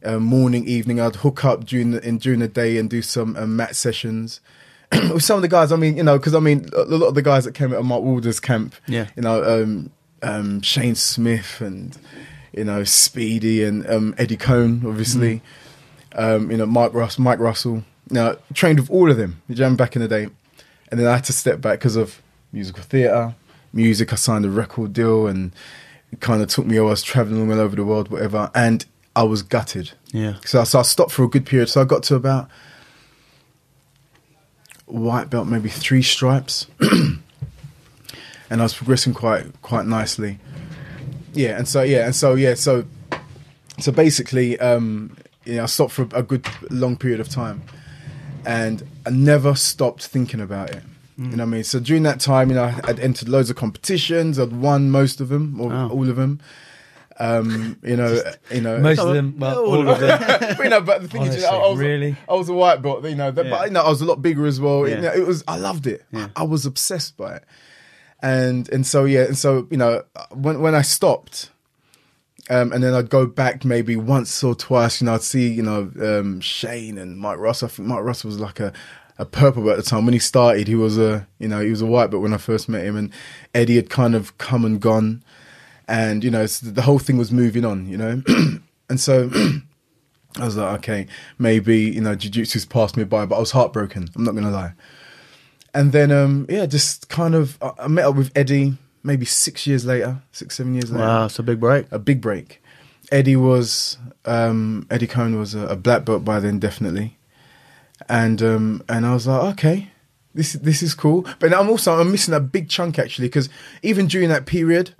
morning, evening. I'd hook up during the day and do some mat sessions. With some of the guys, because a lot of the guys that came out of Mark Warder's camp, Shane Smith and, Speedy and Eddie Cohn, obviously, Mike Russell. Trained with all of them, back in the day. And then I had to step back because of musical theatre, music. I signed a record deal, and it kind of took me, I was travelling all over the world, whatever, and I was gutted. Yeah. So I stopped for a good period. So I got to about white belt, maybe 3 stripes, and I was progressing quite nicely. So basically, I stopped for a good long period of time, and I never stopped thinking about it. You know what I mean? So during that time, I'd entered loads of competitions. I'd won most of them, or all of them. Most of them, well, all of them. But the thing is, I was a white belt, but I was a lot bigger as well. Yeah. I loved it. Yeah. I was obsessed by it, and so when I stopped, and then I'd go back maybe once or twice. I'd see Shane and Mike Ross. I think Mike Ross was like a purple belt at the time. When he started, he was a white belt when I first met him, and Eddie had kind of come and gone. And, so the whole thing was moving on, and so I was like, okay, maybe, jiu-jitsu's passed me by, but I was heartbroken. I'm not going to lie. And then, just kind of, I met up with Eddie maybe 7 years later. Wow, it's a big break. A big break. Eddie Cohn was a black belt by then, definitely. And I was like, okay, this is cool. But I'm missing a big chunk, actually, because even during that period,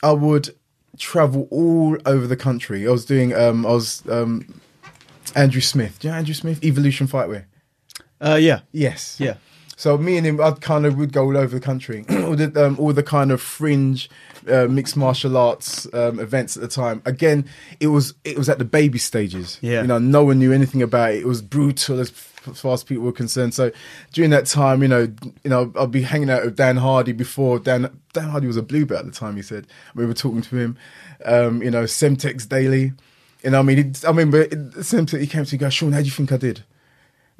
I would travel all over the country. I was doing, Andrew Smith. Do you know Andrew Smith? Evolution Fightwear. Yeah. Yes. Yeah. So me and him, would go all over the country. all the kind of fringe mixed martial arts events at the time. Again, it was at the baby stages. Yeah. No one knew anything about it. It was brutal as far as people were concerned. So during that time, I'd be hanging out with Dan Hardy before. Dan Hardy was a blue belt at the time, he said. We were talking to him. Semtex daily. I remember Semtex, he came to me and goes, Shaun, how do you think I did?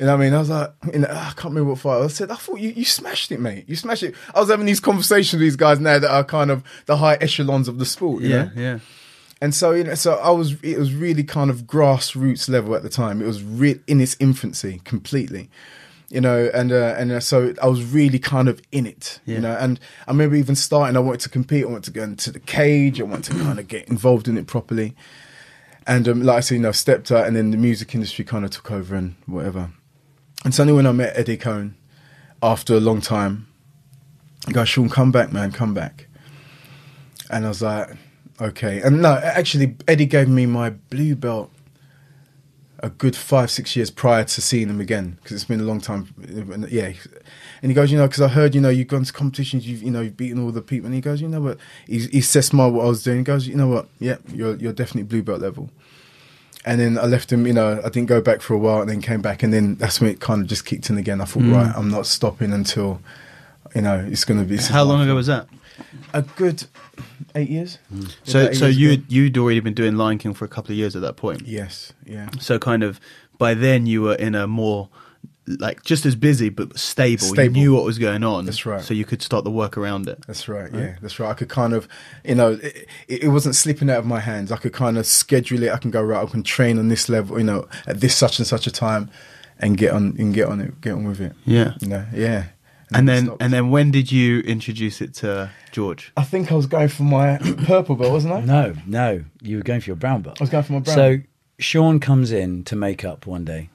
I was like, I can't remember what fight. I said, I thought you smashed it, mate. You smashed it. I was having these conversations with these guys now that are kind of the high echelons of the sport, you know? Yeah. And so, it was really kind of grassroots level at the time. It was in its infancy completely, and so I was really kind of in it, and I remember even starting, I wanted to compete. I wanted to go into the cage. I wanted to kind of get involved in it properly. And like I said, stepped out, and then the music industry kind of took over and whatever. And suddenly when I met Eddie Cohn, after a long time, he goes, Shaun, come back, man, come back. And I was like, okay. And no, actually, Eddie gave me my blue belt a good 5-6 years prior to seeing him again, because it's been a long time. Yeah. And he goes, because I heard, you've gone to competitions, you've beaten all the people. And he goes, what? He assessed what I was doing. He goes, what? Yeah, you're definitely blue belt level. And then I left him, I didn't go back for a while, and then came back, and then that's when it kind of just kicked in again. I thought, right, I'm not stopping until, it's going to be. How long ago was that? A good 8 years. So you'd already been doing Lion King for a couple of years at that point. Yes, yeah. So kind of by then you were in a more just as busy but stable. You knew what was going on. That's right. So you could start the work around it. That's right. Yeah, that's right. I could kind of, it wasn't slipping out of my hands. I could kind of schedule it. I can go right. I can train on this level. At this such and such a time, and get on with it. Yeah. Yeah. And then when did you introduce it to George? I think I was going for my purple belt, wasn't I? No, you were going for your brown belt. I was going for my brown. So Shaun comes in to make up one day.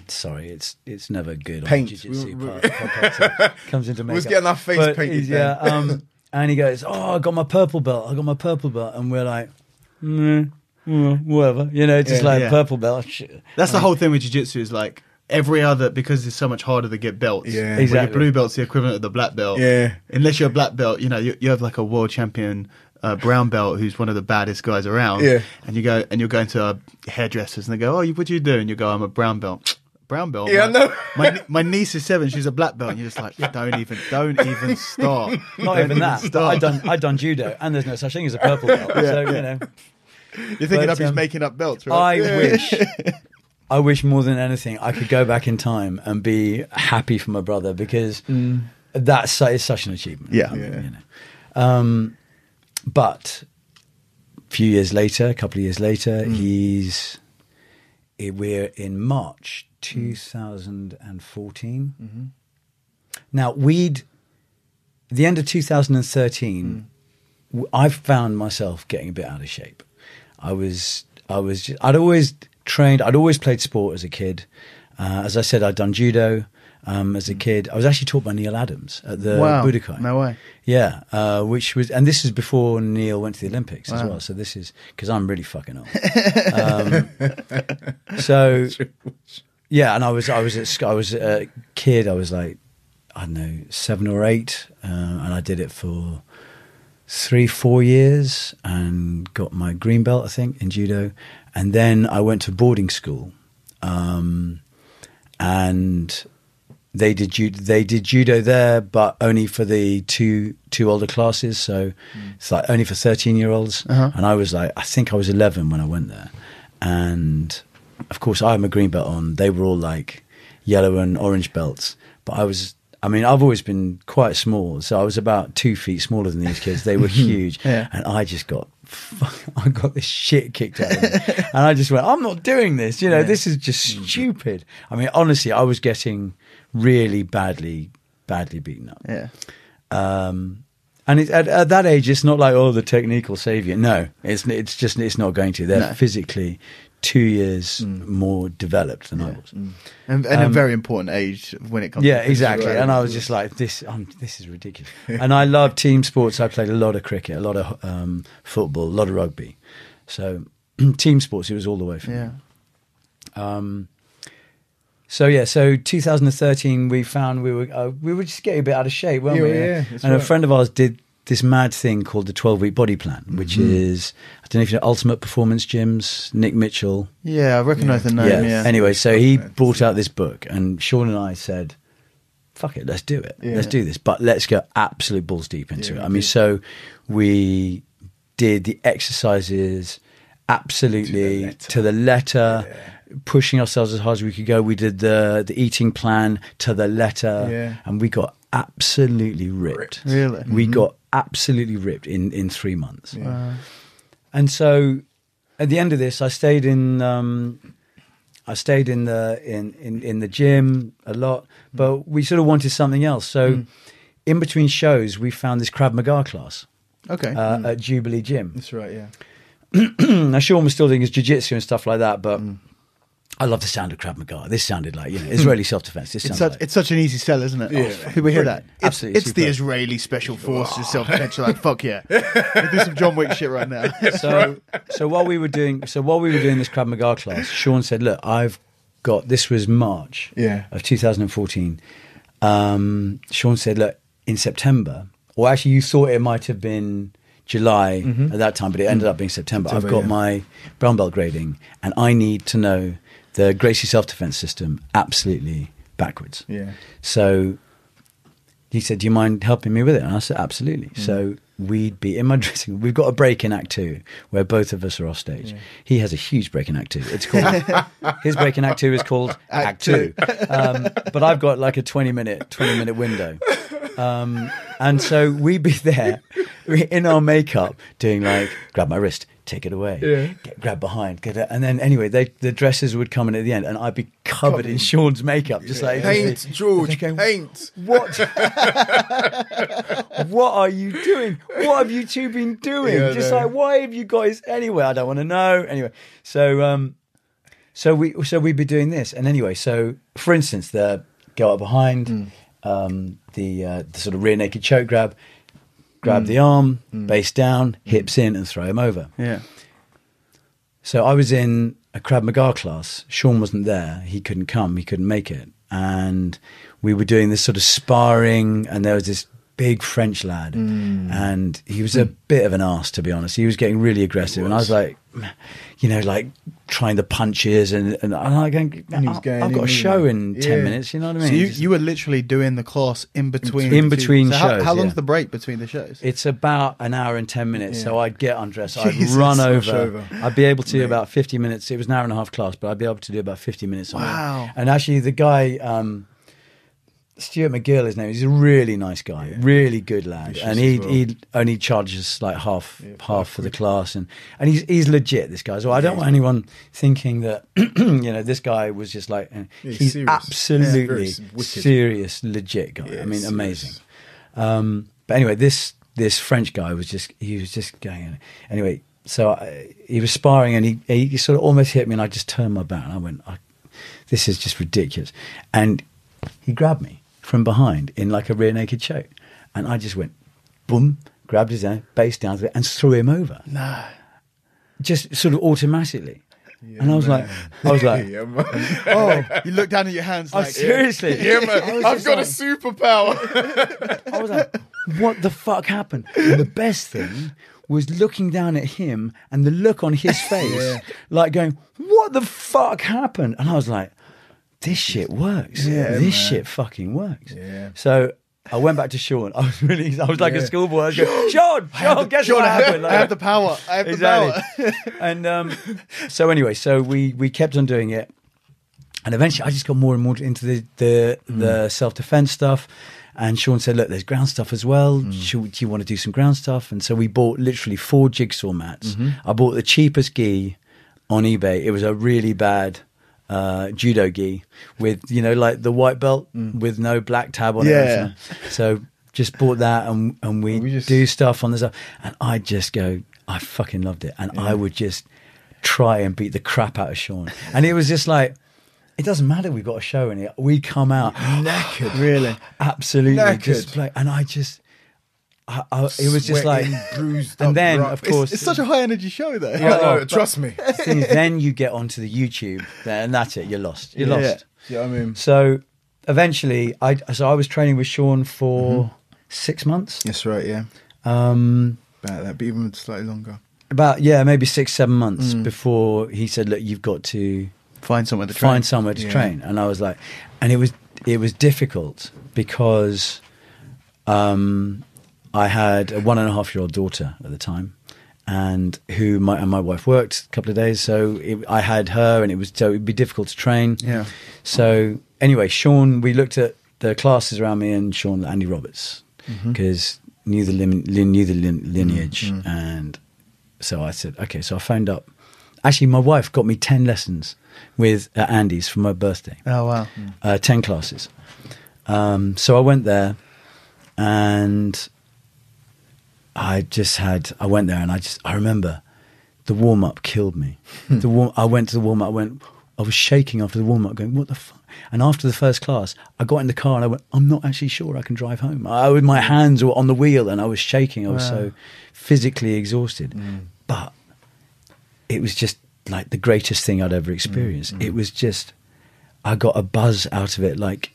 Sorry, it's never good. Paint. On Jiu-Jitsu podcast. Comes into make up. We're getting our face painted. Yeah. And he goes, I got my purple belt. And we're like, whatever. Purple belt. That's the whole thing with Jiu-Jitsu is like, every other, because it's so much harder to get belts. Yeah, exactly. Your blue belt's the equivalent of the black belt. Yeah. Unless you're a black belt, you have like a world champion brown belt who's one of the baddest guys around. Yeah. And you're going to hairdressers and they go, what do you do? And you go, I'm a brown belt. Brown belt. Yeah, no. My niece is 7. She's a black belt. And you're just like, don't even start. Not even that. I've done judo, and there's no such thing as a purple belt. Yeah. So You're thinking he's making up belts, right? I wish more than anything I could go back in time and be happy for my brother, because it's such an achievement. Yeah. But a couple of years later, we're in March 2014. Mm-hmm. Now the end of 2013, I found myself getting a bit out of shape. I'd always trained. I'd always played sport as a kid. As I said, I'd done judo as a kid. I was actually taught by Neil Adams at the Budokai. No way. Yeah, and this is before Neil went to the Olympics as well. So this is because I'm really fucking old. So yeah, and I was a kid. I was like, I don't know, 7 or 8, and I did it for 3-4 years and got my green belt, I think, in judo. And then I went to boarding school, and they did judo there, but only for the two older classes. So it's like only for 13-year-olds. And I was like, I think I was 11 when I went there. And of course, I had my green belt on. They were all like yellow and orange belts, but I've always been quite small, so I was about 2 feet smaller than these kids. They were huge, and I just got this shit kicked out of me. And I just went, I'm not doing this. This is just stupid. I mean, honestly, I was getting really badly beaten up. Yeah. And at that age, it's not like, the technique will save you. No, it's not going to. They're physically 2 years more developed than I was. And a very important age when it comes to exactly. Right. And I was just like, this is ridiculous. And I love team sports. I played a lot of cricket, a lot of football, a lot of rugby. So team sports, it was all the way for me. So 2013, we found we were just getting a bit out of shape, weren't we? Yeah, and a friend of ours did this mad thing called the 12-week body plan, which is, I don't know if you know, Ultimate Performance Gyms, Nick Mitchell. Yeah, I recognise the name, yeah. Anyway, so he brought out this book, and Shaun and I said, fuck it, let's do it. Yeah. Let's do this, but let's go absolute balls deep into it. I mean, so we did the exercises absolutely to the letter, pushing ourselves as hard as we could go. We did the eating plan to the letter, and we got absolutely ripped. Really? We got absolutely ripped in 3 months. Yeah. And so at the end of this, I stayed in the gym a lot, but we sort of wanted something else. So in between shows, we found this Krav Maga class. Okay. At Jubilee Gym. That's right, yeah. Now Shaun was still doing his Jiu Jitsu and stuff like that, but I love the sound of Krav Maga. This sounded like, Israeli self-defense. It's such an ezy sell, isn't it? Yeah. People hear that. Absolutely. It's the Israeli Special Forces self-defense. You're like, fuck yeah. We'll do some John Wick shit right now. So while we were doing this Krav Maga class, Shaun said, look, this was March of 2014. Shaun said, look, in September, or actually you thought it might have been July at that time, but it ended up being September. I've got my brown belt grading, and I need to know the Gracie self-defense system absolutely backwards. Yeah. So he said, do you mind helping me with it? And I said, absolutely. So we'd be in my dressing room. We've got a break in Act 2 where both of us are off stage. He has a huge break in Act 2. It's called his break in Act 2 is called Act 2. But I've got like a 20-minute window. And so we'd be there in our makeup doing like, grab my wrist, take it away, grab behind, and then anyway, the dressers would come in at the end, and I'd be covered in Shaun's makeup, just like paint, George, going, paint. What? What are you doing? What have you two been doing? Like, why have you guys? Anyway, I don't want to know. Anyway, so we'd be doing this, and anyway, so for instance, the go up behind, the sort of rear naked choke grab the arm, base down, hips in, and throw him over. Yeah. So I was in a Krav Maga class. Shaun wasn't there. He couldn't come. He couldn't make it. And we were doing this sort of sparring, and there was this big French lad, and he was a bit of an arse, to be honest. He was getting really aggressive, and I was like, like trying the punches, and I'm going, I've got a show in 10 minutes, you know what I mean? So you were literally doing the class in between shows. How long's the break between the shows? It's about an hour and 10 minutes. So I'd get undressed, I'd run over. I'd be able to do about 50 minutes. It was an hour and a half class, but I'd be able to do about 50 minutes. Wow. And actually the guy, Stuart McGill, his name. He's a really nice guy, really good lad, and he only charges like half for the class, and he's legit. This guy, so I don't want anyone thinking that this guy was just like he's serious. Absolutely serious, legit guy. I mean, amazing. But anyway, this French guy was just going. Anyway, so he was sparring, and he sort of almost hit me, and I just turned my back, and I went, "This is just ridiculous," and he grabbed me from behind in like a rear naked choke, and I just went boom, grabbed his hand, base down and threw him over. No, just sort of automatically. And I was like, oh, you look down at your hands like, seriously, I've got a superpower. I was like, what the fuck happened? And the best thing was looking down at him and the look on his face, like going, what the fuck happened? And I was like, this shit works. This shit fucking works. Yeah. So I went back to Shaun. I was like a schoolboy. I was going, Shaun, guess what happened? Like, I have the power. I have the power. And so anyway, we kept on doing it. And eventually I just got more and more into the self-defense stuff. And Shaun said, look, there's ground stuff as well. Do you want to do some ground stuff? And so we bought literally 4 jigsaw mats. I bought the cheapest gi on eBay. It was a really bad judo gi with, like the white belt with no black tab on it. So just bought that and we do stuff on the stuff. And I just go, I fucking loved it. And I would just try and beat the crap out of Shaun. And it was just like, it doesn't matter. We've got a show in it. We come out knackered, really, absolutely knackered. Just play. And I just, it was just like bruised. And then, of course, it's such a high energy show, though. No, trust me. The thing is, then you get onto the YouTube, and that's it. You're lost. You're lost. Yeah, I mean. So eventually, I was training with Shaun for 6 months. That's right. Yeah. About that, but even slightly longer. Maybe 6-7 months before he said, "Look, you've got to." Find somewhere to train. And I was like, and it was difficult because I had a 1.5-year-old daughter at the time, and my wife worked a couple of days, so I had her, and it'd be difficult to train. Yeah. So anyway, Shaun, we looked at the classes around me, and Shaun, Andy Roberts, because knew the lineage, and so I said, okay. So I phoned up. Actually, my wife got me 10 lessons with Andy's for my birthday. Oh, wow. 10 classes. So I went there and I went there and I remember the warm-up killed me. I went to the warm-up, I was shaking after the warm-up going, what the fuck? And after the first class, I got in the car and I went, I'm not actually sure I can drive home. My hands were on the wheel and I was shaking. I was so physically exhausted. But it was just like the greatest thing I'd ever experienced. It was just, I got a buzz out of it like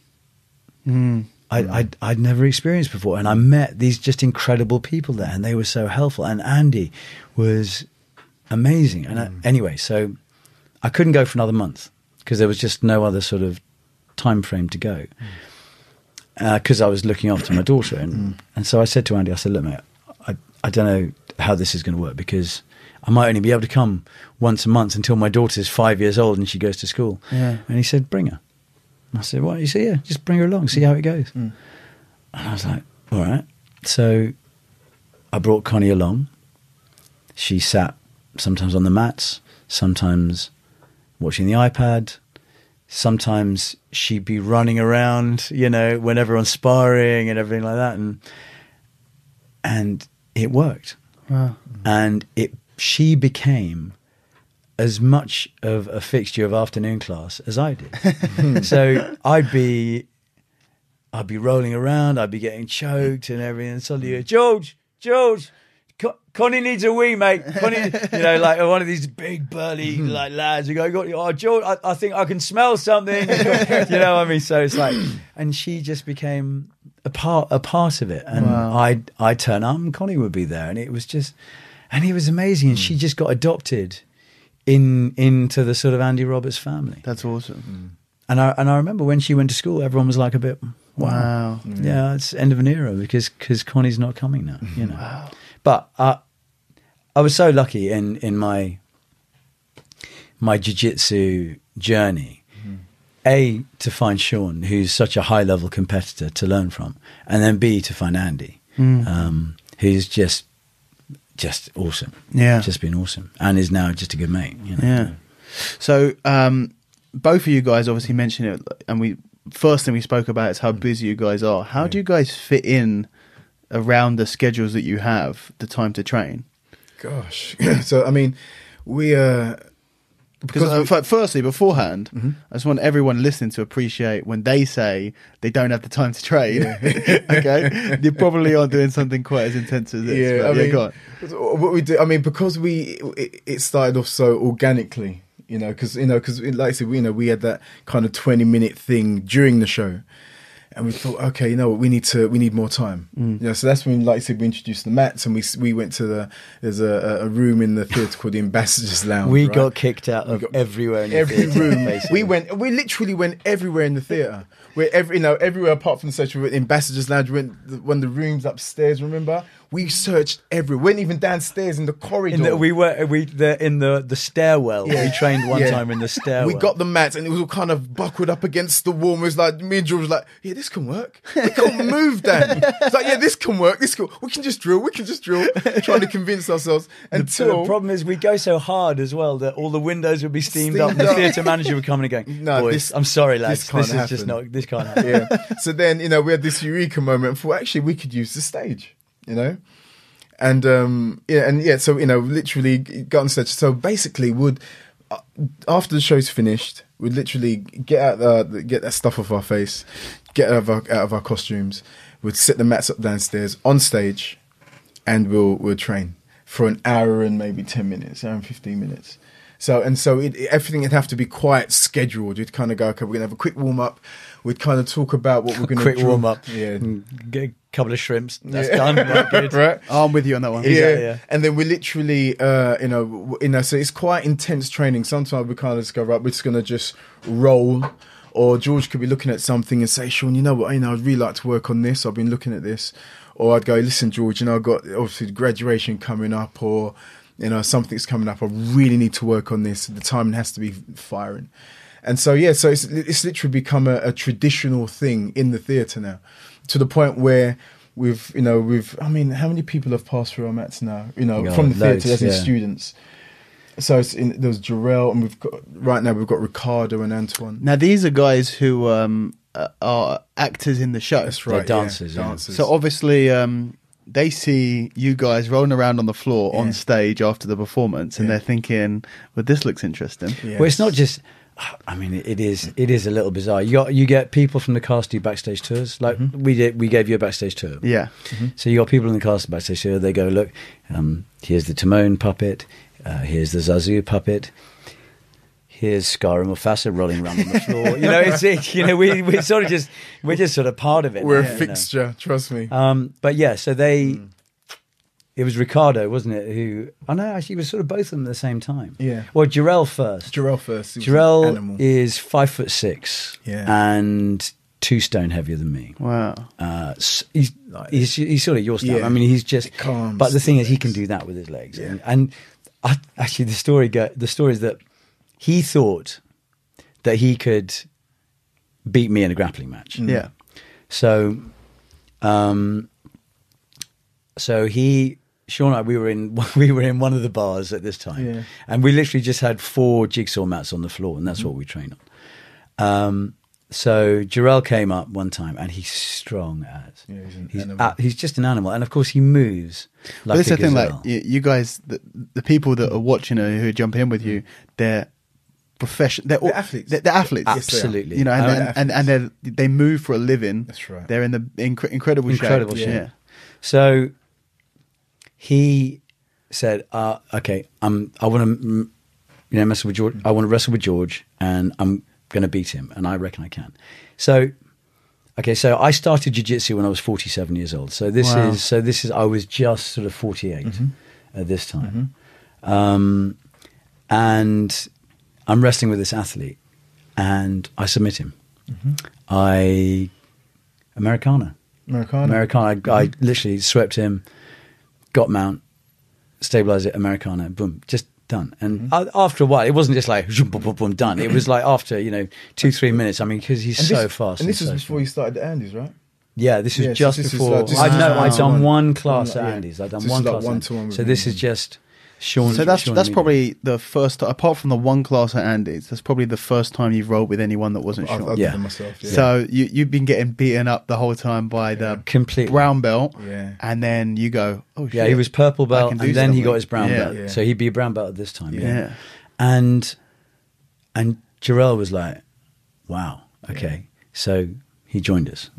I'd never experienced before. And I met these just incredible people there and they were so helpful. And Andy was amazing. And anyway, so I couldn't go for another month because there was just no other sort of time frame to go because I was looking after my daughter. And so I said to Andy, I said, look, mate, I don't know how this is going to work because I might only be able to come once a month until my daughter's 5 years old and she goes to school. Yeah. And he said, bring her. And I said, what? He said, yeah, just bring her along, see how it goes. And I was like, all right. So I brought Connie along. She sat sometimes on the mats, sometimes watching the iPad. Sometimes she'd be running around, when everyone's sparring and everything like that. And it worked. Wow. And she became as much of a fixture of afternoon class as I did. So I'd be rolling around, I'd be getting choked and everything. And suddenly, George, Connie needs a wee, mate. Connie, like one of these big burly like lads who go, George, I think I can smell something. You know what I mean? So it's like, and she just became a part of it. And I'd turn up and Connie would be there. And it was amazing. And she just got adopted into the sort of Andy Roberts family. That's awesome. And I remember when she went to school, everyone was like a bit, wow. Yeah, it's end of an era because Connie's not coming now, Wow. But I was so lucky in my jiu-jitsu journey, A, to find Shaun, who's such a high-level competitor to learn from, and then B, to find Andy, who's just awesome. Yeah. Just been awesome. And is now just a good mate. Yeah. So both of you guys obviously mentioned it, and first thing we spoke about is how busy you guys are. How do you guys fit in around the schedules that you have, the time to train? Gosh. So, I mean, firstly, beforehand, I just want everyone listening to appreciate when they say they don't have the time to train. Okay, you probably aren't doing something quite as intense as this. Yeah, I mean, go on. What we do, I mean, because it started off so organically, because like I said, we had that kind of 20-minute thing during the show, And we thought, okay, you know what, we need more time. You know, so that's when, like I said, we introduced the mats, and we went to there's a room in the theatre called the Ambassador's Lounge. We right? got kicked out of everywhere in the every theatre, room. basically. We literally went everywhere in the theatre. Everywhere apart from the stage. We went Ambassador's Lounge. We went one of the rooms upstairs. Remember, we searched everywhere. We went even downstairs in the corridor. We were in the stairwell. Yeah. We trained one Yeah. time in the stairwell. We got the mats, and it was all kind of buckled up against the wall. It was like, me and George was like, yeah, this can work. We can't move, Dan. It's like, yeah, this can work. We can just drill. Trying to convince ourselves. Until the problem is we go so hard as well that all the windows would be steamed up. Steamed The up. theatre manager would come in and go, No, boys, I'm sorry, lads. this can't This is just happen." not. This can't happen. Yeah. So then, you know, we had this eureka moment and thought, actually, we could use the stage, you know? And, so, you know, literally got on stage. So basically after the show's finished, we'd literally get that stuff off our face, get out of our costumes. We'd set the mats up downstairs on stage, and we'll train for an hour and maybe 10 minutes, hour and 15 minutes. So everything would have to be quite scheduled. You'd kind of go, okay, we're going to have a quick warm up. We'd kind of talk about what we're going to Quick warm up. Yeah. Get a couple of shrimps. That's done. Right, good. Right. I'm with you on that one. Exactly, yeah. And then we literally, so it's quite intense training. Sometimes we kind of just go, right, we're just going to just roll. Or George could be looking at something and say, Shaun, you know what, I'd really like to work on this. I've been looking at this. Or I'd go, listen, George, I've got obviously graduation coming up, or, something's coming up. I really need to work on this. The timing has to be firing. And so, so it's literally become a traditional thing in the theatre now, to the point where how many people have passed through our mats now, from the theatre, as in students. So there was Jarrell, and right now we've got Ricardo and Antoine. Now these are guys who are actors in the show. That's right. They're dancers. Yeah. So obviously they see you guys rolling around on the floor on stage after the performance, and they're thinking, well, this looks interesting. Yes. Well, it's not just. I mean, it is a little bizarre. You get people from the cast do backstage tours, like we did. We gave you a backstage tour. Yeah. So you got people in the cast backstage tour. They go, look, here's the Timon puppet. Here's the Zazu puppet. Here's Scar and Mufasa rolling around on the floor. We're just sort of part of it. We're now, a fixture, trust me. But yeah, so it was Ricardo, wasn't it? Who actually it was sort of both of them at the same time. Yeah. Well, Jarrell first. Jarrell first. Jarrell is 5'6", and 2 stone heavier than me. Wow. He's sort of your style. Yeah. I mean, he's just. Calms But the thing is, he legs. can do that with his legs. Yeah. And actually, the story is that he thought that he could beat me in a grappling match. Yeah. So, Shaun and I, we were in one of the bars at this time, and we literally just had 4 jigsaw mats on the floor, and that's what we trained on. So Jarrell came up one time, and he's strong as. Yeah, he's just an animal, and of course he moves like But this a is the thing, gazelle. like you guys, the people that are watching or who are jumping in with you, they're professional. They're athletes. They're athletes. Yes, they are. Absolutely, and they move for a living. That's right. They're in the incredible shape. shape. Yeah. So he said, "Okay, I want to, mess with George. I want to wrestle with George, and I'm going to beat him, and I reckon I can." So I started jiu-jitsu when I was 47 years old. So this is I was just sort of 48 at this time, and I'm wrestling with this athlete, and I submit him. Americana. I literally swept him, got mount, stabilized it, Americana, boom, just done. And after a while, it wasn't just like boom, boom, boom, done. It was like after 2-3 minutes. I mean, because he's so fast. And this so was before you started the Andes, right? Yeah, this was Yeah, so just this is before. like- this is I'd just done one-to-one. one class at Yeah. Andy's. I'd done So this one is like class. at one-to-one Andy's. with So this him. is just Shaun. So that's and me. probably the first. Apart from the one class at Andy's, that's probably the first time you've rolled with anyone that wasn't I've Shaun. done Yeah. it myself. Yeah. So you've been getting beaten up the whole time by the Completely. brown belt, Yeah. and then you go, oh shit. Yeah, he was purple I belt, can and do then he something. got his brown Yeah. belt. Yeah. So he'd be a brown belt at this time. Yeah. And Jarrell was like, "Wow, okay." So he joined us.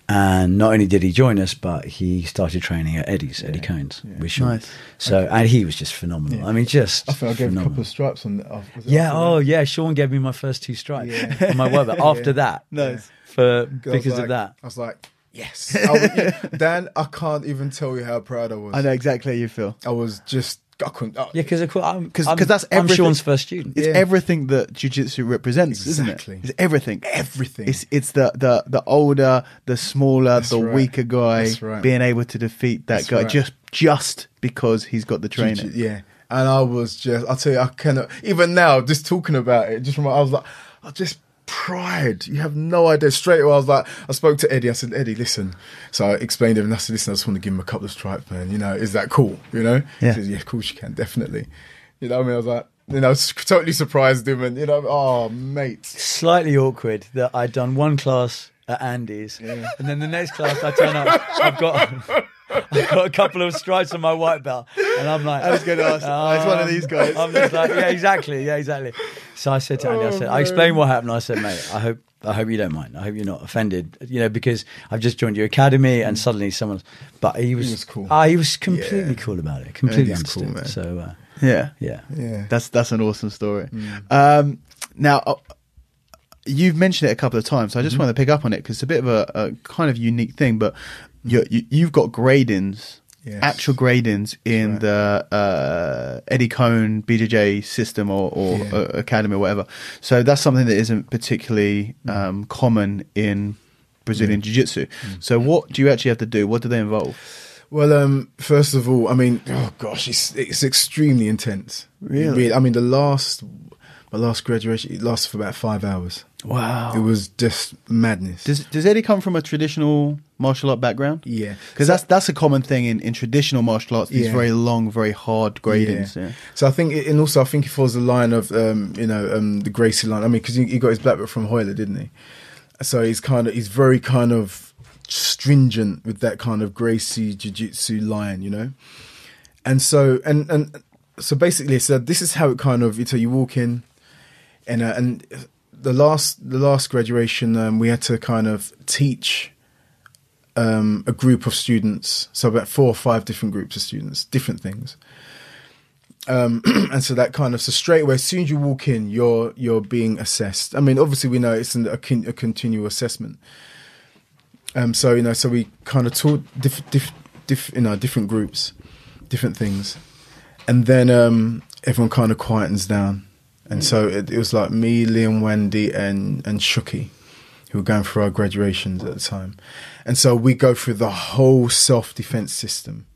And not only did he join us, but he started training at Eddie Cohn's with Shaun. Nice. So, and he was just phenomenal. Yeah. I mean, just I think I gave phenomenal. a couple of stripes on that. Yeah, Shaun gave me my first 2 stripes on my work. But after that, Nice. because of that. I was like, yes. Dan, I can't even tell you how proud I was. I know exactly how you feel. I was just, I couldn't. Yeah, because that's I'm everything. Shaun's first student. It's Yeah. everything that jiu-jitsu represents, Exactly. isn't it? It's everything. Everything. It's the older, the smaller, That's the right. weaker guy That's right. being able to defeat that That's guy right. just because he's got the training. Yeah. And I was just, I'll tell you, I cannot, even now, just talking about it, I was like, I just pride. You have no idea. Straight away, I was like, I spoke to Eddie. I said, Eddie, listen. So I explained to him, I said, listen, I just want to give him a couple of stripes, man. You know, is that cool? You know? Yeah. He said, yeah, of course you can, definitely. You know what I mean? I was like, you know, totally surprised him and, you know, oh, mate. Slightly awkward that I'd done one class at Andy's, and then the next class I turn up, I've got a couple of stripes on my white belt, and I'm like, I was going to ask, it's one of these guys. I'm just like, yeah, exactly. So I said to Andy, I explained what happened. I said, mate, I hope you don't mind. I hope you're not offended, you know, because I've just joined your academy and suddenly but he was cool. He was completely cool about it. Completely understood. Cool, man. So Yeah. That's an awesome story. Now, you've mentioned it a couple of times, so I just want to pick up on it because it's a bit of a kind of unique thing, but you've got gradings, actual gradings in the Eddie Cohn BJJ system or academy or whatever. So that's something that isn't particularly common in Brazilian Jiu-Jitsu. So what do you actually have to do? What do they involve? Well, first of all, I mean, oh gosh, it's extremely intense. Really? I mean, my last graduation, it lasted for about 5 hours. Wow. It was just madness. Does Eddie come from a traditional martial art background? Yeah. Because that's a common thing in traditional martial arts, these very long, very hard gradings. Yeah. So I think, and also I think he follows the line of, the Gracie line. I mean, because he got his black belt from Hoyler, didn't he? So he's very kind of stringent with that kind of Gracie Jiu-Jitsu line, you know? And so, so basically, so this is how it kind of, so you walk in and the last graduation, we had to kind of teach a group of students, so about 4 or 5 different groups of students, different things. And so that kind of, so straight away, as soon as you walk in, you're being assessed. I mean, obviously we know it's a continual assessment. So, you know, so we kind of taught different groups, different things. And then everyone kind of quietens down. And so it was like me, Liam Wendy, and Shuki, who were going through our graduations at the time. And so we go through the whole self-defense system,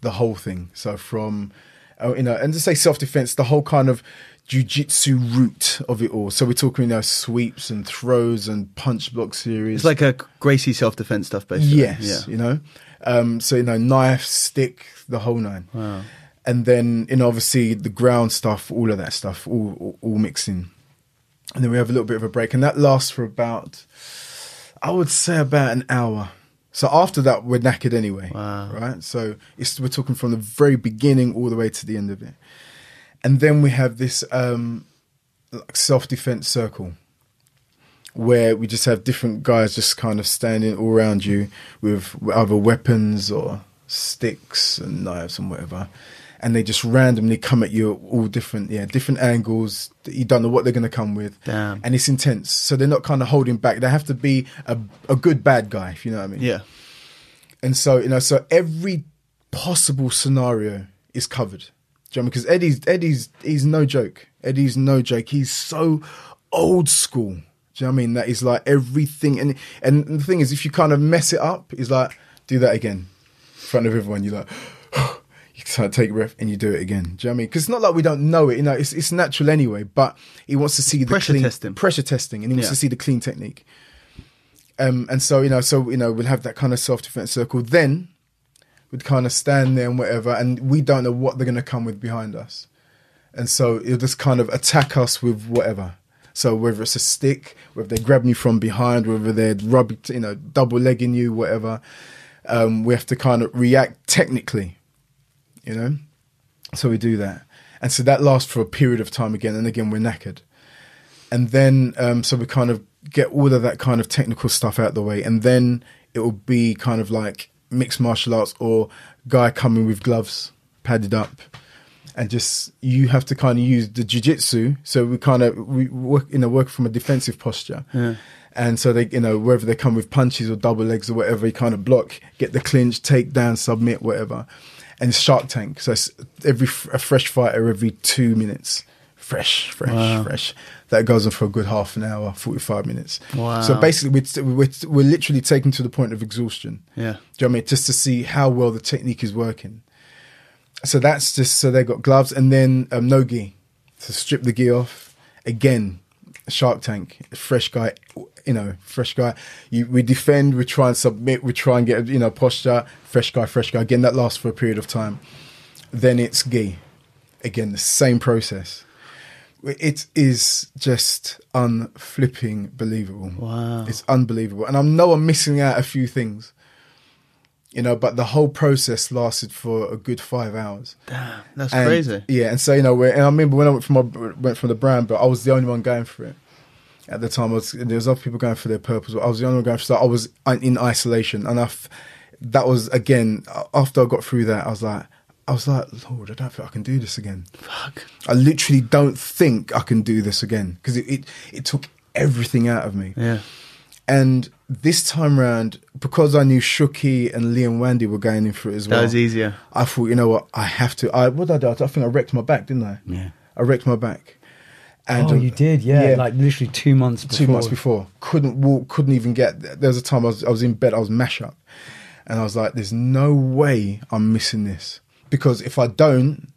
the whole thing. So from, and to say self-defense, the whole kind of jiu-jitsu route of it all. So we're talking, sweeps and throws and punch block series. It's like a Gracie self-defense stuff, basically. Yes, so, knife, stick, the whole nine. Wow. And then, obviously the ground stuff, all of that stuff, all mixed in. And then we have a little bit of a break. And that lasts for about, I would say about an hour. So after that, we're knackered anyway. Wow. Right? So we're talking from the very beginning all the way to the end of it. And then we have this self-defense circle where we just have different guys just kind of standing all around you with either weapons or sticks and knives and whatever. And they just randomly come at you at all different angles. You don't know what they're going to come with. Damn. And it's intense. So they're not kind of holding back. They have to be a good bad guy, if you know what I mean. Yeah. And so, so every possible scenario is covered. Do you know what I mean? Because he's no joke. Eddie's no joke. He's so old school. Do you know what I mean? That is like everything. And the thing is, if you kind of mess it up, he's like, do that again. In front of everyone, you're like, you kind of take a breath and you do it again. Do you know what I mean? Because it's not like we don't know it. It's natural anyway. But he wants to see the pressure testing, and he wants to see the clean technique. And so we'll have that kind of self-defense circle. Then we'd kind of stand there and whatever, and we don't know what they're going to come with behind us. And so it'll just kind of attack us with whatever. So whether it's a stick, whether they're grabbing you from behind, whether they're double legging you, whatever, we have to kind of react technically, So we do that. And so that lasts for a period of time again, and again we're knackered. And then, so we kind of get all of that kind of technical stuff out the way, and then it will be kind of like mixed martial arts or guy coming with gloves padded up, and just you have to kind of use the jiu-jitsu. So we work from a defensive posture. Yeah. And so they, whether they come with punches or double legs or whatever, you kind of block, get the clinch, take down, submit, whatever. And it's Shark Tank. So it's a fresh fighter every 2 minutes. Fresh. That goes on for a good half an hour, 45 minutes. Wow. So basically, we're literally taken to the point of exhaustion. Yeah. Do you know what I mean? Just to see how well the technique is working. So that's just, so they got gloves and then no gi. So strip the gi off. Again, Shark Tank, fresh guy. We defend, we try and submit, we try and get, posture, fresh guy. Again, that lasts for a period of time. Then it's gi. Again, the same process. It is just unflipping believable. Wow. It's unbelievable. And I know I'm missing out a few things, but the whole process lasted for a good 5 hours. Damn, that's crazy. Yeah. And so, and I remember when I went from the brown belt, I was the only one going for it. At the time, there was other people going for their purples, but I was the only one going for it. So I was in isolation. And that was, again, after I got through that, I was like, Lord, I don't think I can do this again. Fuck. I literally don't think I can do this again, because it took everything out of me. Yeah. And this time round, because I knew Shuki and Lee and Wandy were going in for it as well. That was easier. I thought, you know what, I have to. What did I do? I think I wrecked my back, didn't I? Yeah. I wrecked my back. And, you did, yeah. Like literally 2 months before. 2 months before. Couldn't walk, couldn't even get. There was a time I was in bed, I was mash up. And I was like, there's no way I'm missing this. Because if I don't,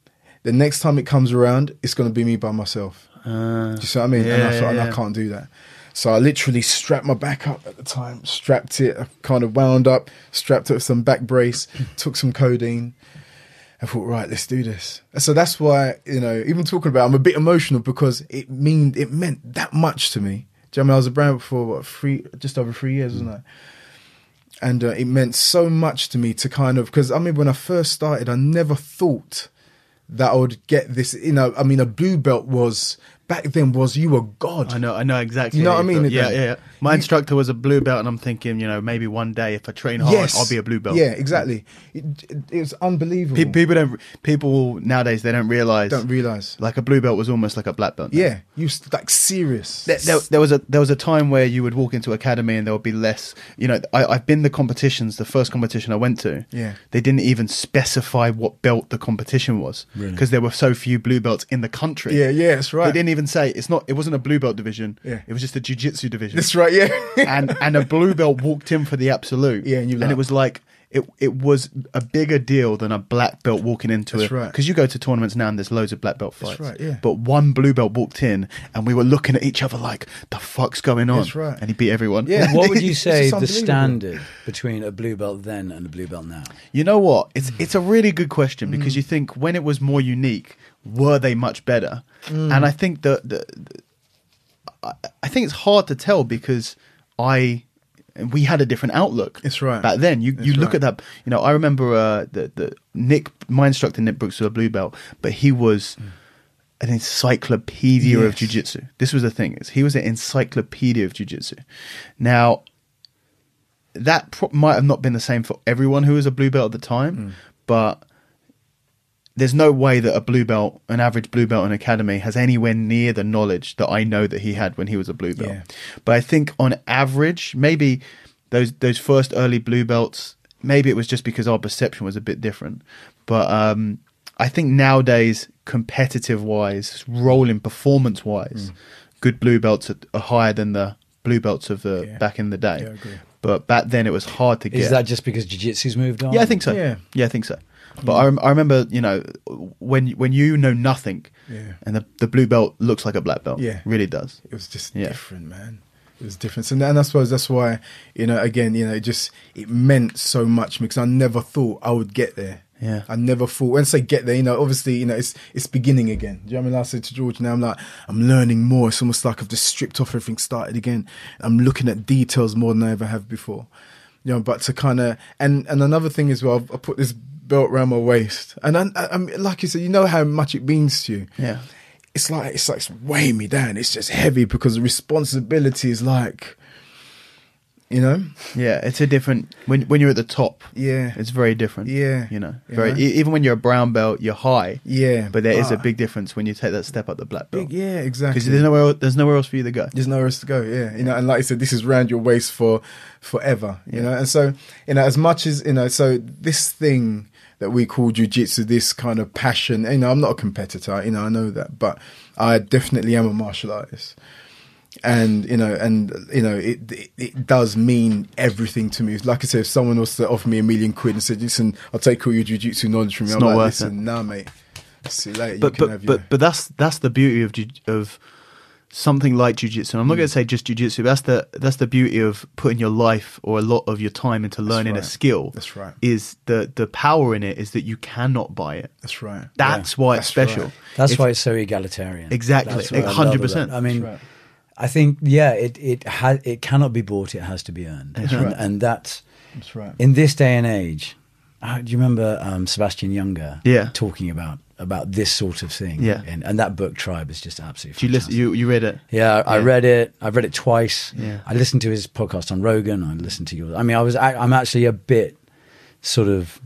the next time it comes around, it's going to be me by myself. Do you see what I mean? Yeah, and I thought, I can't do that. So I literally strapped my back up at the time, strapped it, I kind of wound up, strapped it with some back brace, took some codeine. I thought, right, let's do this. So that's why, even talking about it, I'm a bit emotional because it meant that much to me. Do you know what I mean? I was a brand for just over 3 years, wasn't I? And it meant so much to me to kind of, because I mean, when I first started, I never thought that I would get this. A blue belt back then was you were God. I know exactly. You know what I mean? Yeah. My instructor was a blue belt, and I'm thinking, maybe one day if I train hard, I'll be a blue belt. Yeah, exactly. It was unbelievable. People nowadays, they don't realize. Like a blue belt was almost like a black belt. Yeah, you like serious. There was a time where you would walk into academy and there would be less. I've been the competitions. The first competition I went to, they didn't even specify what belt the competition was because there were so few blue belts in the country. Yeah, that's right. They didn't even say it wasn't a blue belt division. Yeah. It was just a jiu-jitsu division. That's right. Yeah. and a blue belt walked in for the absolute. Yeah, and it was like it was a bigger deal than a black belt walking into it. That's right. Because you go to tournaments now and there's loads of black belt fights. That's right. Yeah. But one blue belt walked in and we were looking at each other like, the fuck's going on? That's right. And he beat everyone. Yeah. What would you say the standard between a blue belt then and a blue belt now? You know what? It's a really good question because you think when it was more unique, were they much better? And I think I think it's hard to tell because we had a different outlook. That's right. Back then, you look at that. I remember my instructor Nick Brooks was a blue belt, but he was an encyclopedia of jiu-jitsu. This was the thing: he was an encyclopedia of jiu-jitsu. Now, that might have not been the same for everyone who was a blue belt at the time, but there's no way that an average blue belt in academy has anywhere near the knowledge that I know that he had when he was a blue belt. Yeah. But I think on average, maybe those first early blue belts, maybe it was just because our perception was a bit different. But I think nowadays, competitive wise, rolling performance wise, good blue belts are higher than the blue belts of back in the day. Yeah, I agree. But back then it was hard to get. Is that just because jiu-jitsu's moved on? Yeah, I think so. Yeah, I think so. But I remember, when you know nothing, and the blue belt looks like a black belt. Yeah, really does. It was just different, man. It was different, and I suppose that's why it meant so much because I never thought I would get there. Yeah, I never thought. When I say get there, obviously, it's beginning again. Do you know what I mean? I said to George, now I'm learning more. It's almost like I've just stripped off everything, started again. I'm looking at details more than I ever have before. But to kind of and another thing as well, I put this belt around my waist, and I'm like you said, how much it means to you. Yeah, it's weighing me down. It's just heavy because the responsibility is like, you know. Yeah, it's a different when you're at the top. Yeah, it's very different. Yeah, you know, even when you're a brown belt, you're high. Yeah, but there is a big difference when you take that step up the black belt. Yeah, exactly. Because there's nowhere else for you to go. There's nowhere else to go. Yeah, you know, and like I said, this is round your waist for forever. You know, and so you know, as much as you know, so this thing that we call jiu-jitsu, this kind of passion. You know, I'm not a competitor. You know, I know that, but I definitely am a martial artist. And you know, it does mean everything to me. Like I said, if someone was to offer me £1 million and said, "Listen, I'll take all your jiu-jitsu knowledge from you," I'm like, "Listen, nah, mate. See you later." But that's the beauty of something like jiu-jitsu. I'm not going to say just jiu-jitsu. That's the beauty of putting your life or a lot of your time into learning a skill. That's right. Is the power in it is that you cannot buy it. That's right. That's why it's special. Right. That's why it's so egalitarian. Exactly, 100%. I mean, I think it cannot be bought. It has to be earned. That's right. And that's right. In this day and age. Do you remember Sebastian Younger? Talking about this sort of thing. Yeah. And that book Tribe is just absolutely fantastic. You read it? Yeah, I read it. I've read it twice. Yeah. I listened to his podcast on Rogan. I listened to yours. I mean, I'm actually a bit sort of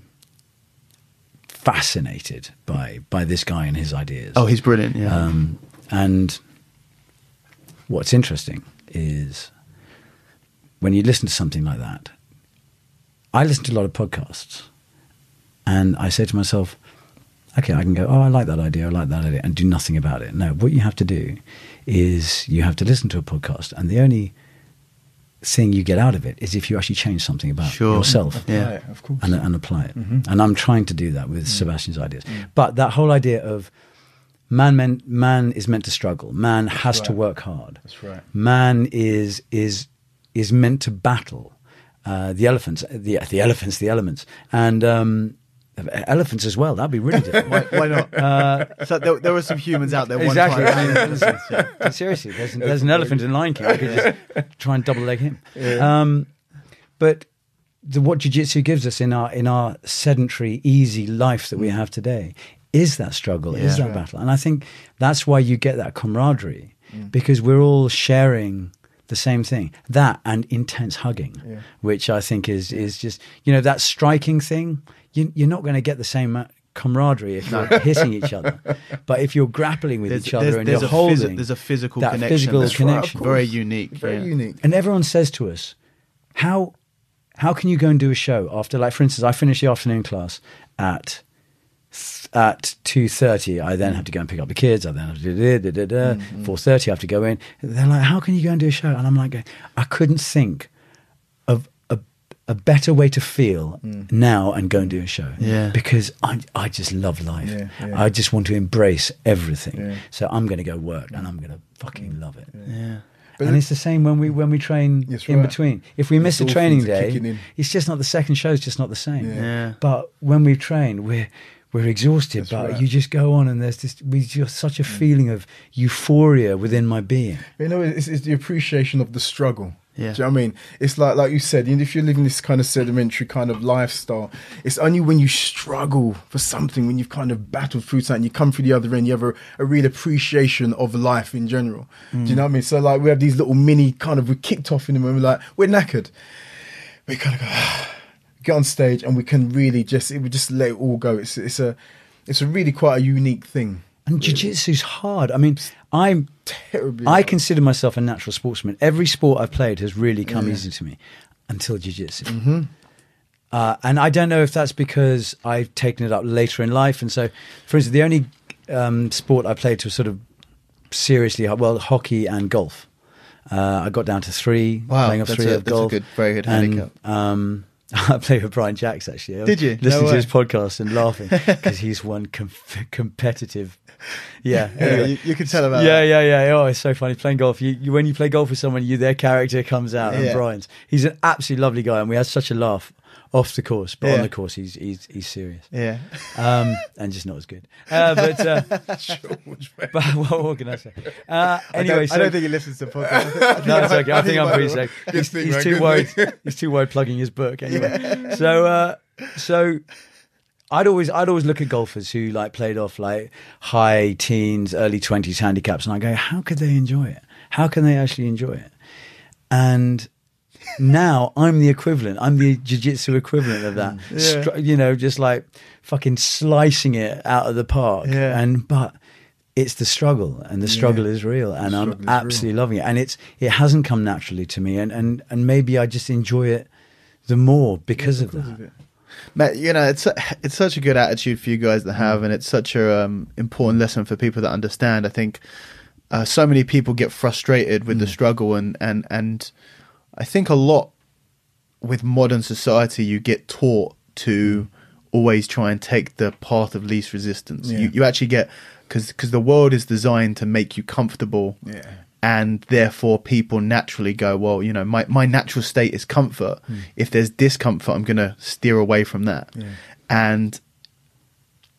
fascinated by this guy and his ideas. Oh, he's brilliant. Yeah. And what's interesting is when you listen to something like that, I listen to a lot of podcasts and I say to myself, okay, I can go, oh, I like that idea, and do nothing about it. No, what you have to do is you have to listen to a podcast, and the only thing you get out of it is if you actually change something about yourself. Apply it, of course. And apply it. Mm-hmm. And I'm trying to do that with Sebastian's ideas. But that whole idea of man is meant to struggle. Man has to work hard. That's right. Man is meant to battle the elements, and elephants as well. That'd be really different. Why not? So there were some humans out there. Exactly. One time. Seriously, there's an elephant in Lion King. I could just try and double leg him. Yeah. But what jiu-jitsu gives us in our sedentary, easy life that we have today is that struggle, is that battle. And I think that's why you get that camaraderie, because we're all sharing the same thing. That and intense hugging, which I think is just, you know, that striking thing. You're not going to get the same camaraderie if you're hitting each other. But if you're grappling with each other and you're holding, there's a physical that connection. Physical connection. Right, very unique. Very unique. And everyone says to us, how can you go and do a show after, like, for instance, I finish the afternoon class at 2:30. I then have to go and pick up the kids. I then have to do 4:30. I have to go in. They're like, how can you go and do a show? And I'm like, I couldn't think of a better way to feel now and go and do a show. Yeah. Because I just love life. Yeah. I just want to embrace everything. Yeah. So I'm going to go work and I'm going to fucking love it. Yeah. And it's the same when we train in between. If we miss a training day, it's just not the second show's just not the same. Yeah. But when we train, we're exhausted, you just go on, and there's just such a feeling of euphoria within my being. You know, it's the appreciation of the struggle. Yeah. Do you know what I mean? It's like you said, if you're living this kind of sedimentary kind of lifestyle, it's only when you struggle for something, when you've kind of battled through something, you come through the other end, you have a real appreciation of life in general. Do you know what I mean? So like we have these little mini we kicked off in them and we're like, we're knackered. We kind of go, get on stage and we can really just let it all go. It's a really quite a unique thing. And jiu-jitsu's hard. I mean, I consider myself a natural sportsman. Every sport I've played has really come easy to me until jiu-jitsu. Mm-hmm. And I don't know if that's because I've taken it up later in life. And so, for instance, the only sport I played to sort of seriously, hockey and golf. I got down to 3, playing off 3 of golf. That's a very good handicap. I played with Brian Jacks, actually. Did you? Listening to his podcast and laughing because he's one competitive. Yeah. Anyway. You can tell about that. Yeah. Oh, it's so funny. Playing golf. When you play golf with someone, their character comes out. And Brian's. He's an absolutely lovely guy, and we had such a laugh off the course. But on the course, he's serious. Yeah. And just not as good. But what can I say? Anyway, I don't think he listens to podcasts. No, it's okay. I think I'm pretty safe. He's too worried. He's too worried plugging his book anyway. So I'd always look at golfers who like played off like high teens, early 20s handicaps, and I go, how could they enjoy it? How can they actually enjoy it? And now I'm the equivalent. I'm the jiu-jitsu equivalent of that. Just like fucking slicing it out of the park. Yeah. But it's the struggle, and the struggle is real, and I'm absolutely loving it. And it hasn't come naturally to me, and maybe I just enjoy it the more because of that. Matt, it's such a good attitude for you guys to have, and it's such a important lesson for people to understand. I think so many people get frustrated with the struggle, and I think a lot with modern society, you get taught to always try and take the path of least resistance. You actually get, because the world is designed to make you comfortable, and therefore people naturally go, well, my natural state is comfort. If there's discomfort, I'm going to steer away from that. And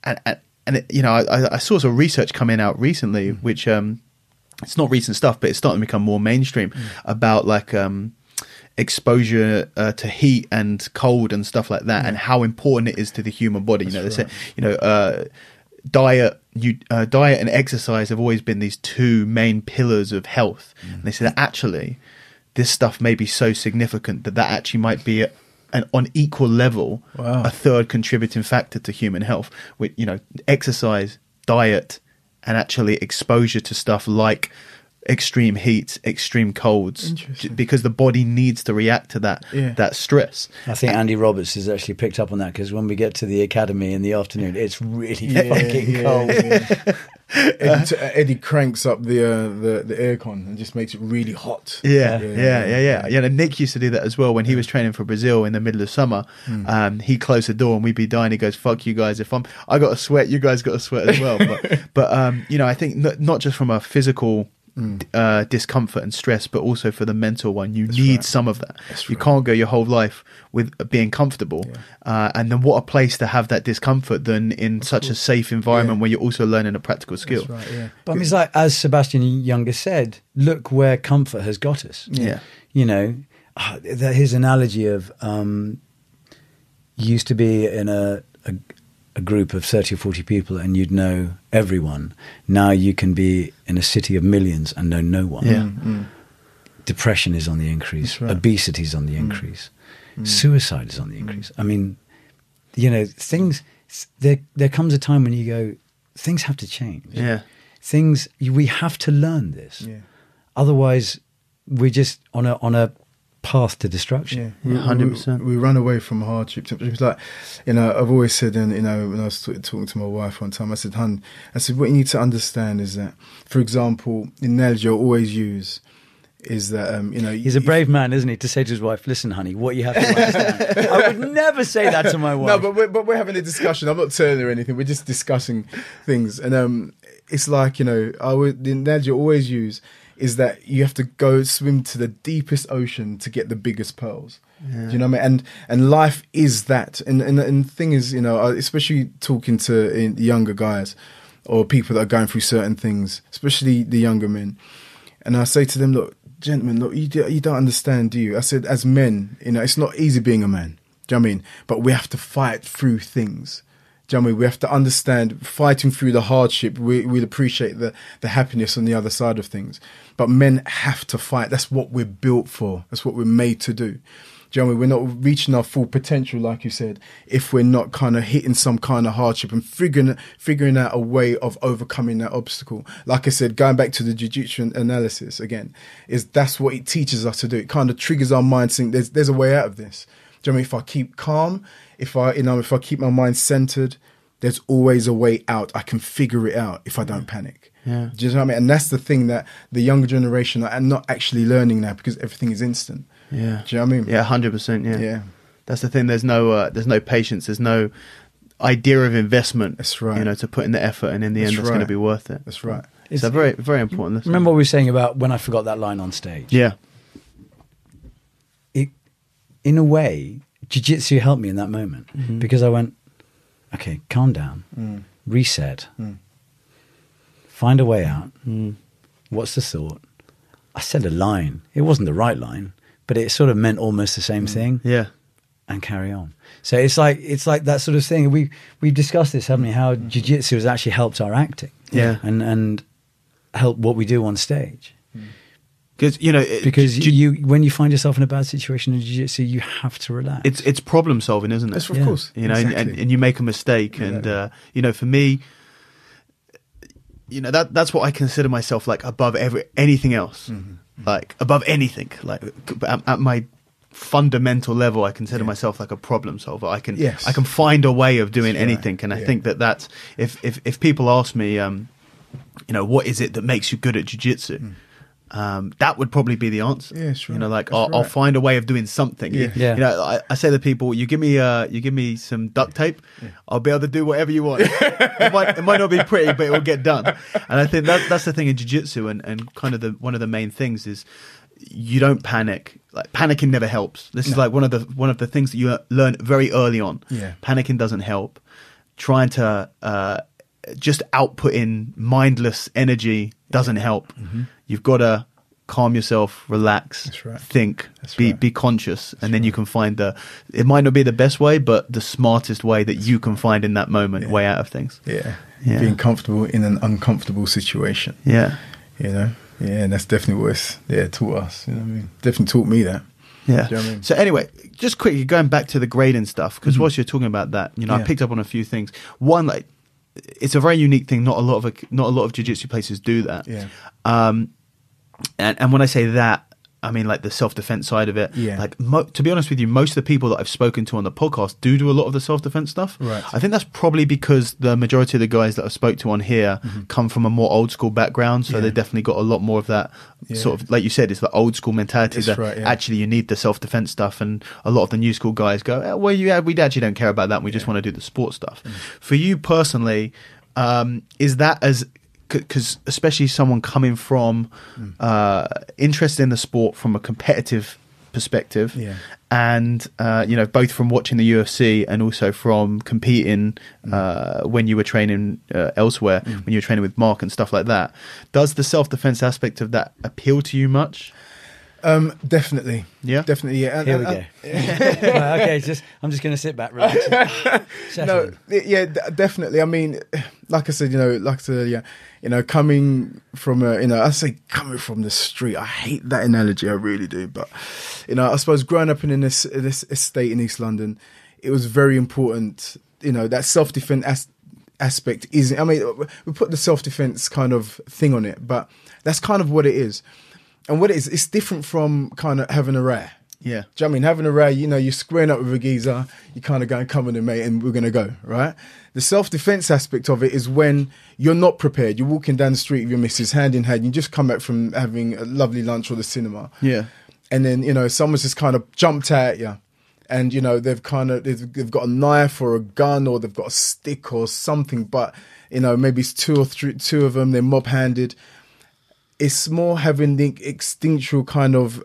I saw some research coming out recently, which it's not recent stuff, but it's starting to become more mainstream, about like exposure to heat and cold and stuff like that, and how important it is to the human body. They say, diet and exercise have always been these two main pillars of health. And they say that actually this stuff may be so significant that actually might be on equal level a third contributing factor to human health, with exercise, diet, and actually exposure to stuff like extreme heat, extreme colds, because the body needs to react to that stress. I think Andy Roberts has actually picked up on that, because when we get to the academy in the afternoon, it's really fucking cold. Eddie cranks up the aircon and just makes it really hot. Nick used to do that as well when he was training for Brazil in the middle of summer. He closed the door and we'd be dying. He goes, "Fuck you guys! If I got to sweat, you guys got to sweat as well." But I think not just from a physical discomfort and stress, but also for the mental one, you need some of that. You can't go your whole life with being comfortable, and then what a place to have that discomfort than in such a safe environment where you're also learning a practical skill. But I mean, it's like, as Sebastian Younger said, look where comfort has got us. His analogy of used to be in a group of 30 or 40 people and you'd know everyone. Now you can be in a city of millions and know no one. Depression is on the increase. Obesity is on the increase. Suicide is on the increase. I mean, things, there comes a time when you go, things have to change. We have to learn this. Otherwise we're just on a path to destruction. 100%. We run away from hardship. It's like, I've always said, and when I was talking to my wife one time, I said, "Hun," what you need to understand is that, for example, the analogy I always use is that, he's a brave man, isn't he, to say to his wife, "Listen, honey, what you have to understand." I would never say that to my wife. No, but we're having a discussion. I'm not telling her anything. We're just discussing things, and it's like, the analogy I always use is that you have to go swim to the deepest ocean to get the biggest pearls. Do you know what I mean? And life is that. And the thing is, especially talking to younger guys or people that are going through certain things, especially the younger men. And I say to them, "Look, gentlemen, look, you don't understand, do you?" I said, as men, it's not easy being a man. Do you know what I mean? But we have to fight through things. Do you know what I mean? We have to understand, fighting through the hardship, we'll appreciate the happiness on the other side of things. But men have to fight. That's what we're built for. That's what we're made to do. Do you know what I mean? We're not reaching our full potential, like you said, if we're not kind of hitting some kind of hardship and figuring out a way of overcoming that obstacle. Like I said, going back to the jiu-jitsu analysis again, that's what it teaches us to do. It kind of triggers our mind, saying there's a way out of this. Do you know what I mean? If I keep calm, if I keep my mind centered, there's always a way out. I can figure it out if I don't panic. Do you know what I mean? And that's the thing that the younger generation are not actually learning now, because everything is instant. Do you know what I mean? 100%. Yeah. That's the thing. There's no patience. There's no idea of investment. That's right. To put in the effort, and in the end, it's going to be worth it. That's right. It's a very, very important lesson. Remember what we were saying about when I forgot that line on stage? Yeah. In a way, jiu-jitsu helped me in that moment, because I went, okay, calm down, reset, find a way out. What's the thought? I said a line. It wasn't the right line, but it sort of meant almost the same thing. Yeah. and carry on. So it's like that sort of thing. We've discussed this, haven't we? How jiu-jitsu has actually helped our acting, and helped what we do on stage. Because when you find yourself in a bad situation in jiu-jitsu, you have to relax. It's problem solving, isn't it? That's of course. Exactly. and you make a mistake, and for me, that's what I consider myself like above anything else, like above anything, like at my fundamental level, I consider myself like a problem solver. I can find a way of doing anything, and I think that's if people ask me, what is it that makes you good at jiu-jitsu? That would probably be the answer. Yeah, sure. I'll find a way of doing something. I say to people, you give me some duct tape, I'll be able to do whatever you want. it might not be pretty, but it will get done. And I think that's the thing in jiu-jitsu, and kind of one of the main things is you don't panic. Like panicking never helps. This is like one of the things that you learn very early on. Yeah. Panicking doesn't help. Trying to just outputting mindless energy doesn't help. You've got to calm yourself, relax, think, be conscious, and then you can find it might not be the best way, but the smartest way that you can find in that moment, way out of things. Being comfortable in an uncomfortable situation. And that's definitely what it's taught us. Definitely taught me that. You know what I mean? So anyway, just quickly going back to the grading stuff, because whilst you're talking about that, I picked up on a few things. One, like, it's a very unique thing. Not a lot of jiu-jitsu places do that. And when I say that, I mean like the self-defense side of it. Like to be honest with you, most of the people that I've spoken to on the podcast do a lot of the self-defense stuff. Right. I think that's probably because the majority of the guys that I've spoke to on here come from a more old school background, so they definitely got a lot more of that sort of, like you said, it's the old school mentality actually you need the self-defense stuff, and a lot of the new school guys go, we actually don't care about that, we just want to do the sport stuff. For you personally, is that as... Because especially someone coming from interested in the sport from a competitive perspective, and both from watching the UFC and also from competing when you were training elsewhere, when you were training with Mark and stuff like that, does the self-defense aspect of that appeal to you much? Definitely. Definitely. Yeah. Here we go. Okay, I'm just going to sit back, relax. Definitely. I mean, like I said, coming from coming from the street. I hate that analogy. I really do. But I suppose growing up in this estate in East London, it was very important. That self-defense aspect is. I mean, we put the self-defense kind of thing on it, but that's kind of what it is. And what it is, it's different from kind of having a row. Do you know what I mean? Having a row, you're squaring up with a geezer, you kind of going, come on in, mate, and we're going to go, right? The self-defense aspect of it is when you're not prepared. You're walking down the street with your missus, hand in hand. You just come back from having a lovely lunch or the cinema. And then, someone's just kind of jumped out at you. And, they've got a knife or a gun, or they've got a stick or something. But, maybe it's two of them, they're mob-handed. It's more having the instinctual kind of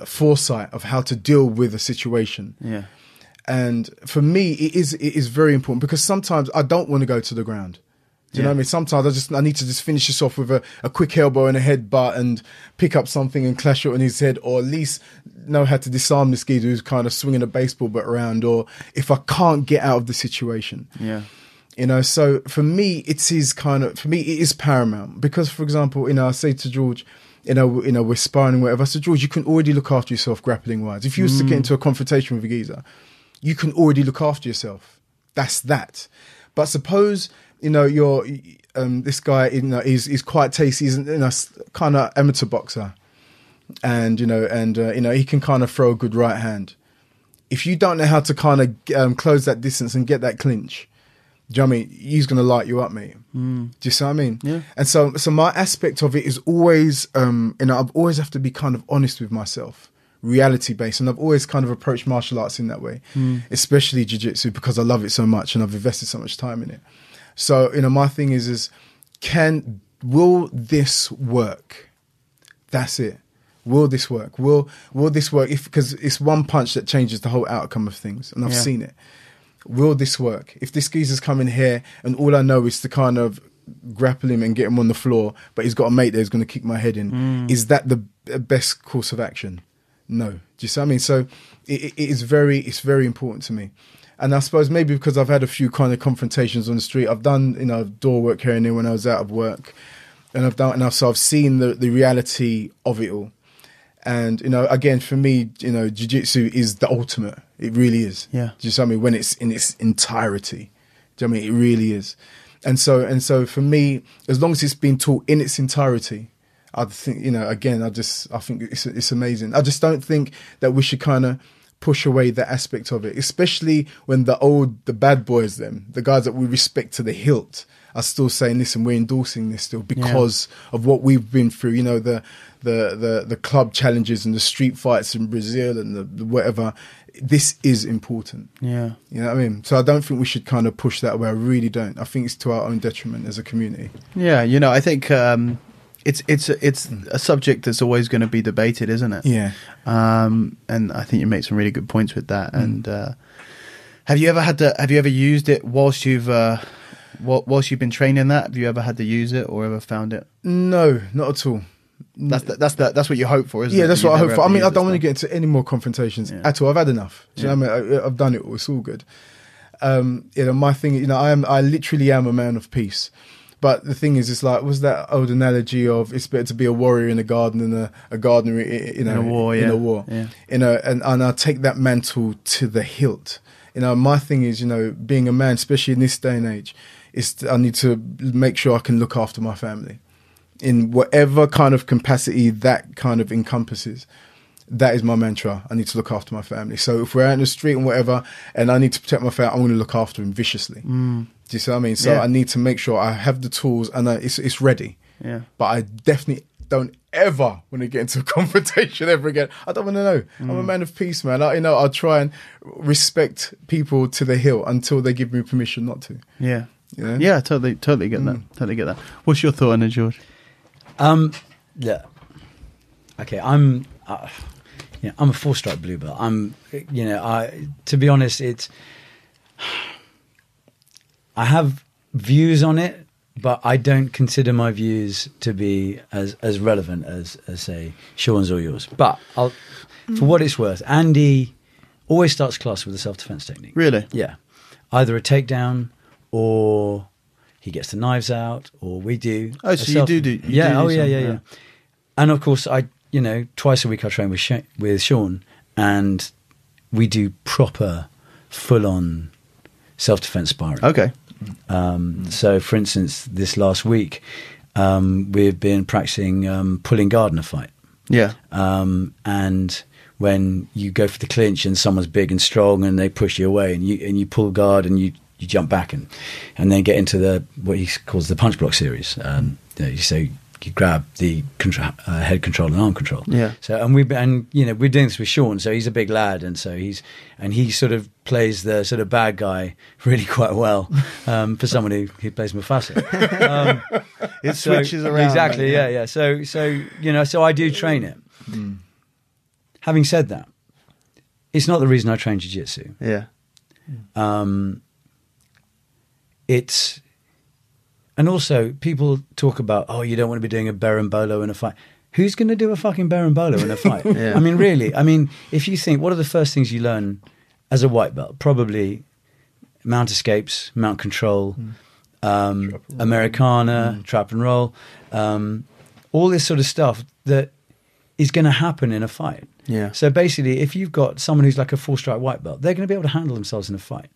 foresight of how to deal with a situation. And for me, it is very important, because sometimes I don't want to go to the ground. Do you know what I mean? Sometimes I need to just finish this off with a quick elbow and a headbutt and pick up something and clash it on his head, or at least know how to disarm this geezer who's kind of swinging a baseball bat around, or if I can't get out of the situation. So for me, it is paramount, because, for example, I say to George, we're sparring and whatever. I said, George, you can already look after yourself grappling wise. If you was to get into a confrontation with a geezer, you can already look after yourself. That's that. But suppose, you're, this guy, he's quite tasty. He's kind of amateur boxer, and he can kind of throw a good right hand. If you don't know how to kind of close that distance and get that clinch, do you know what I mean? He's going to light you up, mate. Do you see what I mean? Yeah. And so my aspect of it is always, I've always have to be kind of honest with myself, reality based. And I've always kind of approached martial arts in that way, especially jiu-jitsu, because I love it so much and I've invested so much time in it. So, my thing is will this work? That's it. Will this work? Will this work? Because it's one punch that changes the whole outcome of things. And I've seen it. Will this work? If this geezer's coming here and all I know is to kind of grapple him and get him on the floor, but he's got a mate there who's going to kick my head in, is that the best course of action? No. Do you see what I mean? So it's very important to me. And I suppose maybe because I've had a few kind of confrontations on the street, I've done, door work here and there when I was out of work, and so I've seen the reality of it all. And, again, for me, jiu-jitsu is the ultimate. It really is. Yeah. Do you see what I mean? When it's in its entirety. Do you know what I mean? It really is. And so for me, as long as it's been taught in its entirety, I think, again, I think it's amazing. I just don't think that we should kind of push away that aspect of it, especially when the bad boys, the guys that we respect to the hilt, are still saying, listen, we're endorsing this still because of what we've been through, the club challenges and the street fights in Brazil and the whatever. This is important. Yeah. You know what I mean? So I don't think we should kind of push that away. I really don't. I think it's to our own detriment as a community. Yeah, I think it's a subject that's always going to be debated, isn't it? Yeah. And I think you make some really good points with that. And have you ever used it whilst you've been training that? Have you ever had to use it or ever found it? No, not at all. That's what you hope for, isn't it? Yeah, that's what I hope for. I mean, I don't want to get into any more confrontations at all. I've had enough. Do you know what I mean? I've done it all. It's all good. My thing, I literally am a man of peace. But the thing is, it's like, was that old analogy of it's better to be a warrior in a garden than a gardener, in a war. Yeah. And I take that mantle to the hilt. My thing is, being a man, especially in this day and age, I need to make sure I can look after my family in whatever kind of capacity that kind of encompasses. That is my mantra. I need to look after my family. So if we're out in the street and whatever, and I need to protect my family, I'm going to look after him viciously. Do you see what I mean? So I need to make sure I have the tools and it's ready. Yeah. But I definitely don't ever want to get into a confrontation ever again. I don't want to know. I'm a man of peace, man. I'll try and respect people to the hilt until they give me permission not to. Yeah. Yeah, totally get that. Totally get that. What's your thought on it, George? Yeah. Okay, I'm a 4-stripe blue belt. To be honest, I have views on it, but I don't consider my views to be as relevant as say Shaun's or yours. But for what it's worth, Andy always starts class with a self-defense technique. Really? Yeah. Either a takedown or he gets the knives out, or we do. Oh, so you do. Yeah. And of course, twice a week I train with Shaun, and we do proper, full-on self-defense sparring. Okay. So, for instance, this last week, we've been practicing pulling guard in a fight. Yeah. And when you go for the clinch and someone's big and strong and they push you away, and you pull guard and you jump back and then get into what he calls the punch block series. You grab the head control and arm control. Yeah. So we're doing this with Shaun. So he's a big lad, and so he sort of plays the sort of bad guy really quite well for someone who plays Mufasa. It switches around. Exactly. Yeah. So I do train it. Having said that, it's not the reason I train jiu-jitsu. Yeah. And also, people talk about, you don't want to be doing a berimbolo in a fight. Who's going to do a fucking berimbolo in a fight? Yeah. I mean, really. I mean, if you think, what are the first things you learn as a white belt? Probably mount escapes, mount control, Americana, trap and roll, all this sort of stuff that is going to happen in a fight. Yeah. So basically, if you've got someone who's like a 4-stripe white belt, they're going to be able to handle themselves in a fight.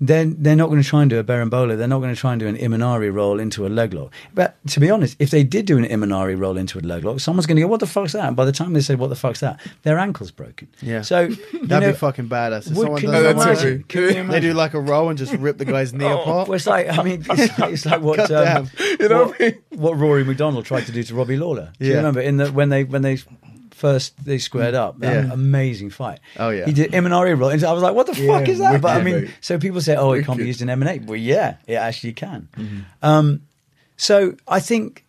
They're not going to try and do a berimbolo. They're not going to try and do an Imanari roll into a leg lock. But to be honest, if they did do an Imanari roll into a leg lock, someone's going to go, what the fuck's that? And by the time they say, what the fuck's that? Their ankle's broken. Yeah. So that'd be fucking badass. If someone can does you that, imagine? Can you imagine? They do like a roll and just rip the guy's knee apart. Well, it's like what Goddamn. what Rory McDonald tried to do to Robbie Lawler. Do you Yeah. remember when they squared up? That amazing fight. Oh yeah. He did Imanari roll. And I was like, what the fuck is that? Wicked, But I mean, mate. so people say, it can't be used in MMA. Well, yeah, it actually can. So I think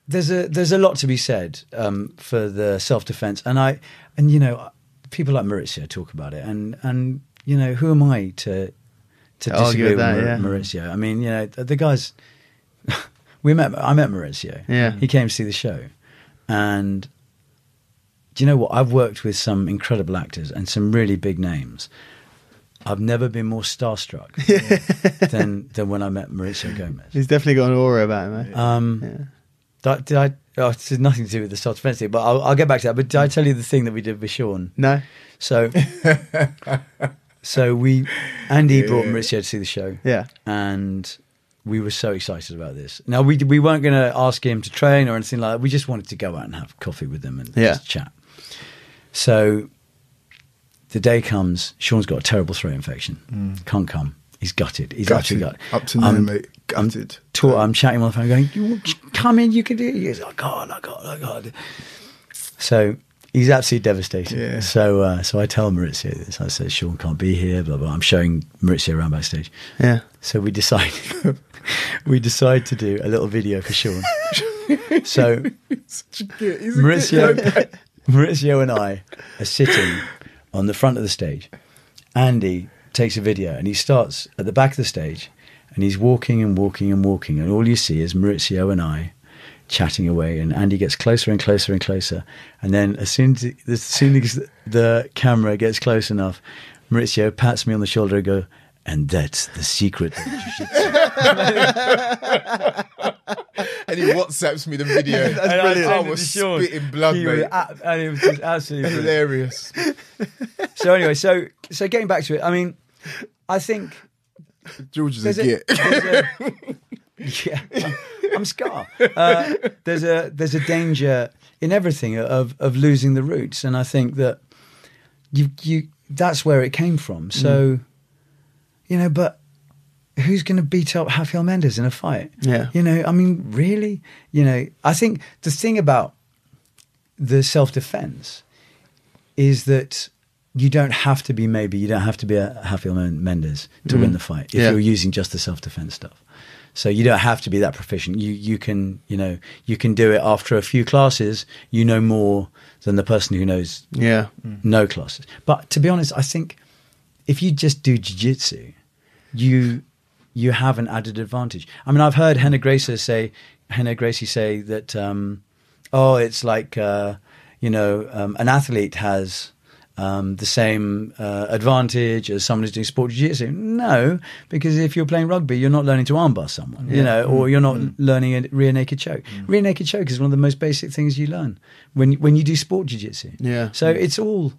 there's a lot to be said for the self-defense. And people like Maurizio talk about it. And who am I to disagree with Maurizio? I mean, the guys, I met Maurizio. Yeah. He came to see the show. And do you know what? I've worked with some incredible actors and some really big names. I've never been more starstruck than when I met Mauricio Gomez. He's definitely got an aura about him. This has nothing to do with the self-defense thing, but I'll get back to that. But did I tell you the thing that we did with Shaun? No. So Andy brought Mauricio to see the show. Yeah. And we were so excited about this. Now, we weren't going to ask him to train or anything like that. We just wanted to go out and have coffee with him and just chat. So the day comes, Shaun's got a terrible throat infection. Can't come. He's gutted. He's actually gutted. Up to now, mate. Gutted. I'm chatting on the phone going, you come in, you can do it. He's like, I can't. So he's absolutely devastated. Yeah. So I tell Mauricio this. I said, Shaun can't be here, blah, blah. I'm showing Mauricio around backstage. Yeah. So we decide to do a little video for Shaun. So Mauricio and I are sitting on the front of the stage. Andy takes a video and he starts at the back of the stage and he's walking and walking and walking, and all you see is Mauricio and I chatting away, and Andy gets closer and closer and closer, and then as soon as the camera gets close enough, Mauricio pats me on the shoulder and goes, and that's the secret of jiu-jitsu. And he WhatsApps me the video. That's brilliant. I was spitting blood, mate. And it was just absolutely hilarious. So anyway, so getting back to it, I mean, I think George is a git. Yeah, I'm Scar. There's a danger in everything of losing the roots, and I think that you that's where it came from. So, but who's going to beat up Rafael Mendes in a fight? Yeah, I mean, really, I think the thing about the self-defense is that you don't have to be a Rafael Mendes to win the fight if you're using just the self-defense stuff. So you don't have to be that proficient. You can do it after a few classes. You know more than the person who knows no classes. But to be honest, I think if you just do jiu-jitsu, you have an added advantage. I mean, I've heard Henna Gracie say that it's like an athlete has the same advantage as someone who's doing sport jiu-jitsu. No, because if you're playing rugby, you're not learning to armbar someone, or you're not learning a rear naked choke. Rear naked choke is one of the most basic things you learn when you do sport jiu-jitsu. Yeah. So it's all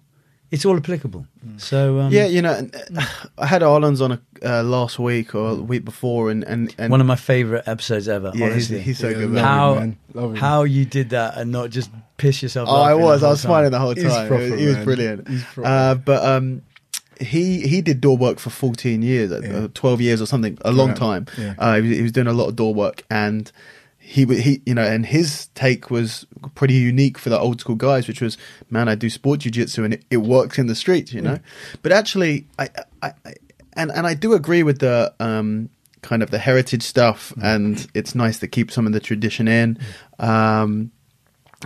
applicable. So I had Arlen's on last week or the week before, and one of my favourite episodes ever. Yeah, honestly, he's so good. Man. How you did that and not just piss yourself. I was smiling the whole time. He was brilliant. But he did door work for 14 years, 12 years or something, a long time. Yeah. He was doing a lot of door work, and and his take was pretty unique for the old school guys, which was, man, I do sport jiu-jitsu and it works in the streets, But actually, I do agree with the kind of the heritage stuff, and it's nice to keep some of the tradition in.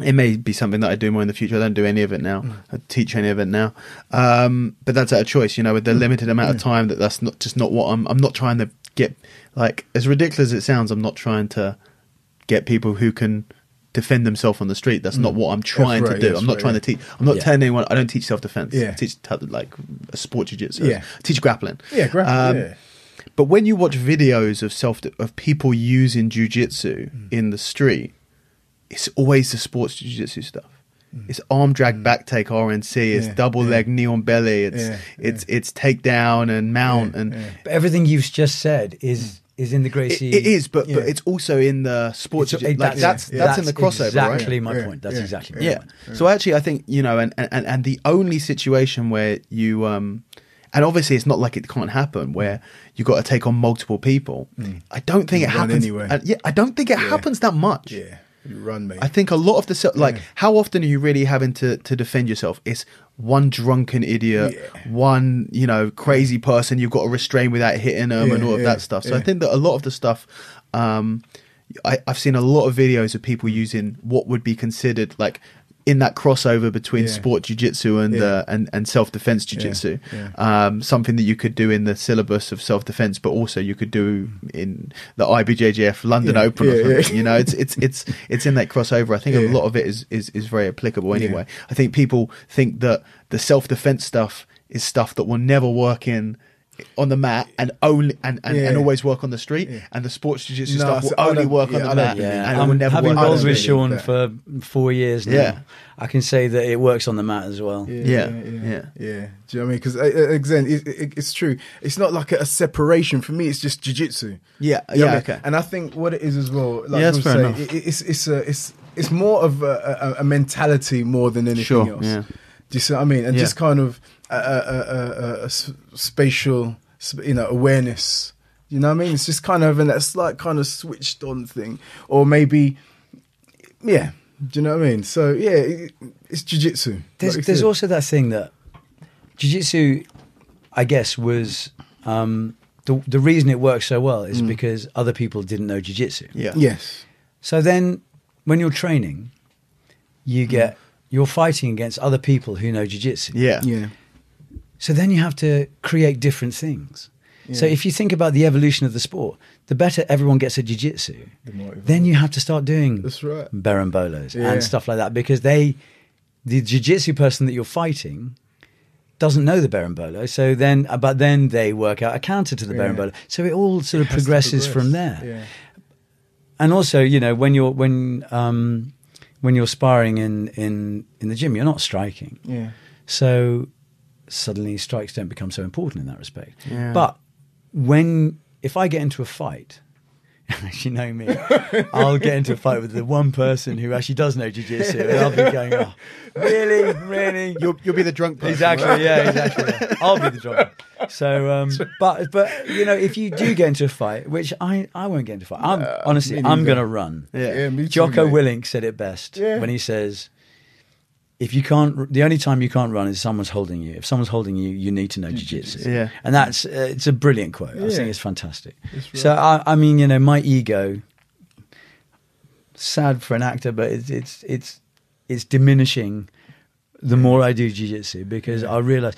It may be something that I do more in the future. I don't do any of it now. I teach any of it now. But that's out of choice, with the limited amount of time that's not what I'm not trying to get, like, as ridiculous as it sounds, I'm not trying to get people who can defend themselves on the street. That's not what I'm trying to do. I'm not trying to teach. I'm not telling anyone. I don't teach self-defense. I teach like a sport jiu-jitsu. I teach grappling. But when you watch videos of people using jiu-jitsu in the street, it's always the sports jiu-jitsu stuff. It's arm drag, back take, RNC. It's double leg, knee on belly. It's takedown and mount But everything you've just said is in the Gracie. It is, but it's also in the sports. That's in the crossover, exactly right? my point. That's exactly my point. So actually, I think and the only situation where you and obviously it's not like it can't happen where you got to take on multiple people. I don't think it happens anyway. I don't think it happens that much. Yeah. You run, mate. I think a lot of the how often are you really having to defend yourself? It's one drunken idiot, one crazy person you've got to restrain without hitting them, and all of that stuff. So I think that a lot of the stuff, I've seen a lot of videos of people using what would be considered like in that crossover between Yeah. sport jiu-jitsu and self-defense jiu-jitsu. Yeah. Something that you could do in the syllabus of self-defense, but also you could do in the IBJJF London Yeah. Open or Yeah, something. You know, it's in that crossover. I think a lot of it is very applicable anyway. I think people think that the self-defense stuff is stuff that will never work on the mat and only and always work on the street, and the sports jiu-jitsu stuff will only work on the mat and it will never having work on rolled the with street. Shaun for 4 years now. Yeah. I can say that it works on the mat as well. Yeah. Do you know what I mean? Because again, it's true. It's not like a separation for me. It's just jiu-jitsu. Yeah, You know what I mean? okay. And I think what it is as well. Like Yeah, that's fair I was saying, it's more of a mentality more than anything else. Yeah. Do you see what I mean? And just kind of a spatial, awareness. You know what I mean? It's just kind of that slight kind of switched on thing, or maybe, yeah. Do you know what I mean? So yeah, it's jiu-jitsu. There's also that thing that jiu-jitsu, I guess, was the reason it works so well is because other people didn't know jiu-jitsu. Yeah. Yes. So then, when you're training, you're fighting against other people who know jiu-jitsu. Yeah. Yeah. So then you have to create different things. So if you think about the evolution of the sport, the better everyone gets at jiu-jitsu, then you have to start doing That's right. berimbolos Yeah. and stuff like that, because the jiu-jitsu person that you're fighting doesn't know the berimbolo. So but then they work out a counter to the berimbolo. So it all sort of Has to progresses from progress. there. Yeah. And also, when you're sparring in the gym, you're not striking. Yeah. So suddenly strikes don't become so important in that respect. Yeah. But if I get into a fight, as you know me, I'll get into a fight with the one person who actually does know jiu-jitsu, and I'll be going, oh, really? You'll be the drunk person. Exactly, yeah. I'll be the drunk. So, but if you do get into a fight, which I won't get into a fight. I'm going to run. Yeah. Me too, Jocko mate. Willink said it best when he says, the only time you can't run is if someone's holding you. If someone's holding you, you need to know jiu-jitsu. Yeah. And that's, it's a brilliant quote. I Yeah. think it's fantastic. That's right. So, I mean, my ego, sad for an actor, but it's diminishing the more I do jiu-jitsu, because I realise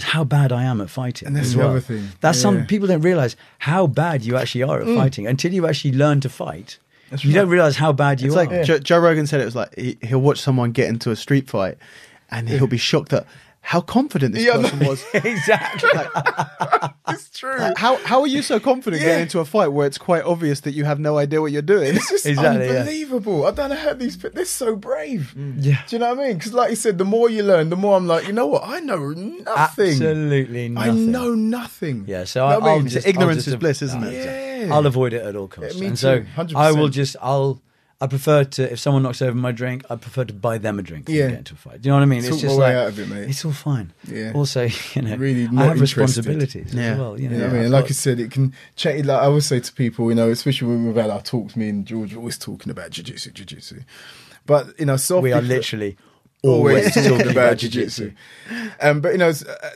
how bad I am at fighting. And that's as the well. other thing. That's Yeah. some people don't realise how bad you actually are at fighting until you actually learn to fight. That's You right. don't realise how bad you It's are. like Joe Rogan said, it was like he'll watch someone get into a street fight and he'll be shocked at how confident this person was. Exactly. It's true. Like, how are you so confident getting into a fight where it's quite obvious that you have no idea what you're doing? It's just Exactly, yeah. unbelievable. I don't know how these people, they're so brave. Yeah. Do you know what I mean? Because like you said, the more you learn, the more I'm like, you know what? I know nothing. Absolutely nothing. I know nothing. Yeah, so You know what I mean? Ignorance is bliss, isn't it? Yeah. I'll avoid it at all costs. Yeah, me and so too, 100%. I will I prefer to, if someone knocks over my drink, I prefer to buy them a drink than Yeah. get into a fight. Do you know what I mean? Talk It's just my way like, out of it, mate. it's all fine. Yeah. Also, Really I not have interested. responsibilities Yeah. as well. You know what I mean? I've Like got- I said, it can change. Like I always say to people, especially when we've had our talks, me and George are always talking about jiu-jitsu. But, soft we are people- literally always always talking about jiu-jitsu. But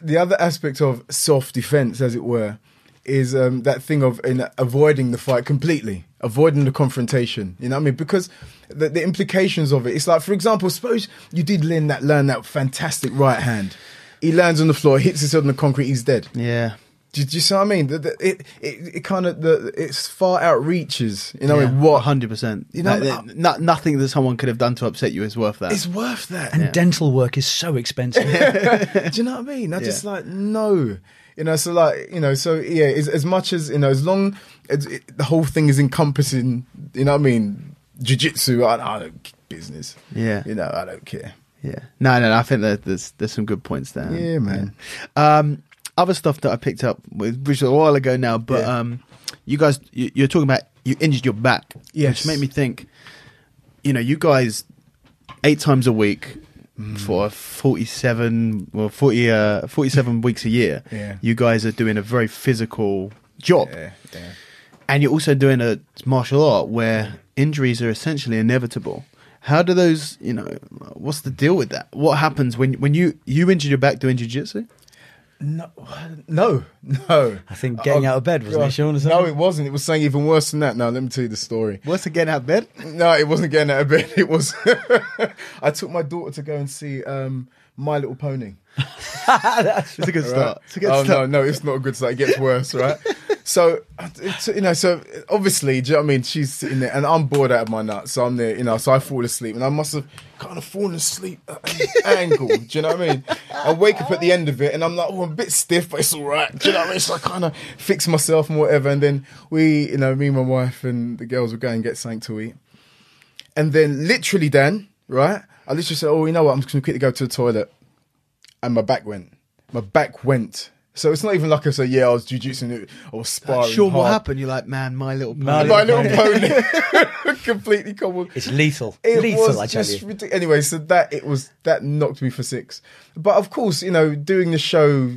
the other aspect of self-defense, as it were, is that thing of avoiding the fight completely, avoiding the confrontation. You know what I mean? Because the implications of it, it's like, for example, suppose you did learn that fantastic right hand. He lands on the floor, hits his head on the concrete, he's dead. Yeah. Do you see what I mean? It kind of it's far outreaches. You know what? 100%. You know, Nothing that someone could have done to upset you is worth that. It's worth that. and dental work is so expensive. Do you know what I mean? I just like no. So like so yeah. As much as as long as the whole thing is encompassing, what I mean, jiu-jitsu. I don't business. Yeah. I don't care. Yeah. No. I think that there's some good points there. Yeah, man. Other stuff that I picked up, which was a while ago now, but you guys, you're talking about you injured your back, Yes. which made me think. You guys 8 times a week. For 47 weeks a year, you guys are doing a very physical job, and you're also doing a martial art where injuries are essentially inevitable. How do those, what's the deal with that? What happens when you injured your back doing jiu-jitsu? No. I think getting out of bed, wasn't it, Shaun? Or something? No, it wasn't. It was something even worse than that. Now, let me tell you the story. What's it, getting out of bed? No, it wasn't getting out of bed. It was... I took my daughter to go and see My Little Pony. It's a good start. It's a good start. No, it's not a good start. It gets worse, right? So, so obviously, do you know what I mean? She's sitting there and I'm bored out of my nuts. So I'm there, so I fall asleep and I must have kind of fallen asleep at an angle. Do you know what I mean? I wake up at the end of it and I'm like, I'm a bit stiff, but it's all right. Do you know what I mean? So I kind of fix myself and whatever. And then me and my wife and the girls would go and get something to eat. And then literally, Dan, right? I literally said, you know what? I'm just going to quickly go to the toilet. And my back went. So it's not even like I say, I was jiu-jitsu or sparring. Shaun, hard. what happened? You're like, man, My Little Pony. My Little Pony. Completely cobbled. It's lethal. It lethal, was I tell just you. ridiculous. Anyway, so that knocked me for 6. But of course, doing the show,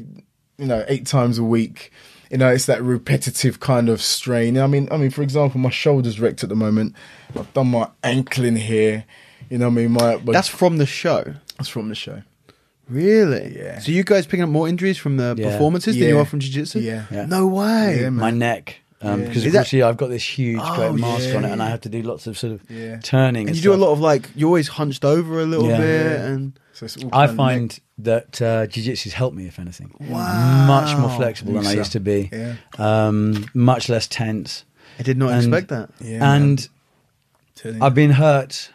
8 times a week, it's that repetitive kind of strain. I mean, for example, my shoulder's wrecked at the moment. I've done my ankle in here. That's from the show. That's from the show. Really? Yeah. So you guys picking up more injuries from the performances than you are from jiu-jitsu? Yeah. No way. Yeah, man. My neck. Because actually I've got this huge great mask on it and I have to do lots of sort of turning. And you do a lot of you're always hunched over a little bit. And so it's all I find that jiu-jitsu's helped me, if anything. Wow. Much more flexible than I used to be. Yeah. Much less tense. I did not expect that. Yeah, and I've been hurt.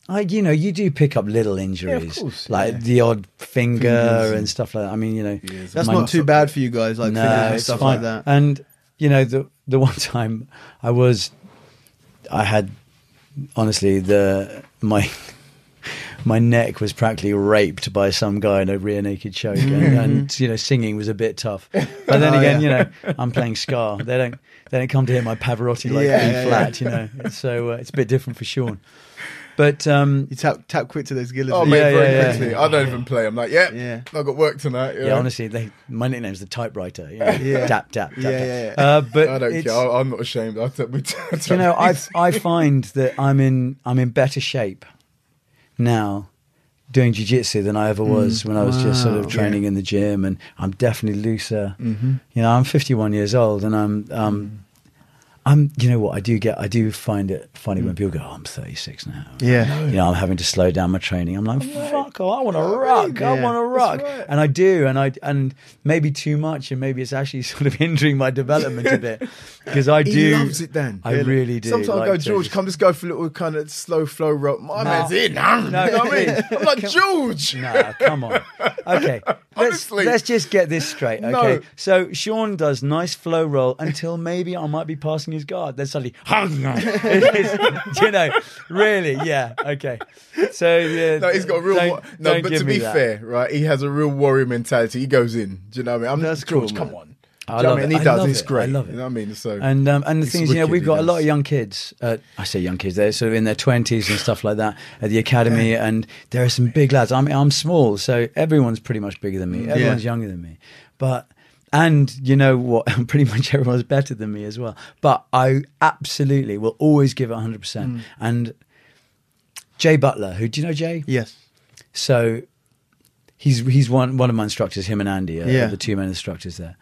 You do pick up little injuries, course, the odd finger and stuff like that. I mean, that's not too bad for you guys, fingers and it's stuff fine. like that. And the one time I had honestly my neck was practically raped by some guy in a rear naked choke, and singing was a bit tough. But then again, I'm playing Scar. They don't come to hear my Pavarotti B flat. So it's a bit different for Shaun. But you tap quick to those guillotines. Oh, mate, very quickly. I don't even play. I'm like, I've got work tonight. Yeah, honestly, my nickname's the typewriter. Tap, tap, tap. But I don't care. I'm not ashamed. I find that I'm in better shape now doing jiu-jitsu than I ever was when I was just sort of training in the gym, and I'm definitely looser. Mm-hmm. I'm 51 years old, and I'm what I do find it funny when people go, I'm 36 now. Yeah. I'm having to slow down my training. I'm like, fuck, I want to rock. I want to rock. Right. And I do. And maybe too much. And maybe it's actually sort of hindering my development a bit. Because I do. He loves it, Dan. I really do. Sometimes I go, George, come just go for a little kind of slow flow rope. My man's in. No, you know what I mean? I'm like, George. No, come on. Okay. Let's just get this straight. Okay. No. So Shaun does nice flow roll until maybe I might be passing his guard. Then suddenly, really, okay. So no, he's got a real. But to be fair, right, he has a real warrior mentality. He goes in. Do you know what I mean? That's George, cool, come on. I love it. And he does. It's great. I love it. You know what I mean? So and the thing is, we've got a lot of young kids. I say young kids; they're sort of in their 20s and stuff like that at the academy. And there are some big lads. I mean, I'm small, so everyone's pretty much bigger than me. Everyone's younger than me, but. And you know what? Pretty much everyone's better than me as well. But I absolutely will always give it 100%. And Jay Butler, do you know Jay? Yes. So he's one of my instructors. Him and Andy are the two main instructors there.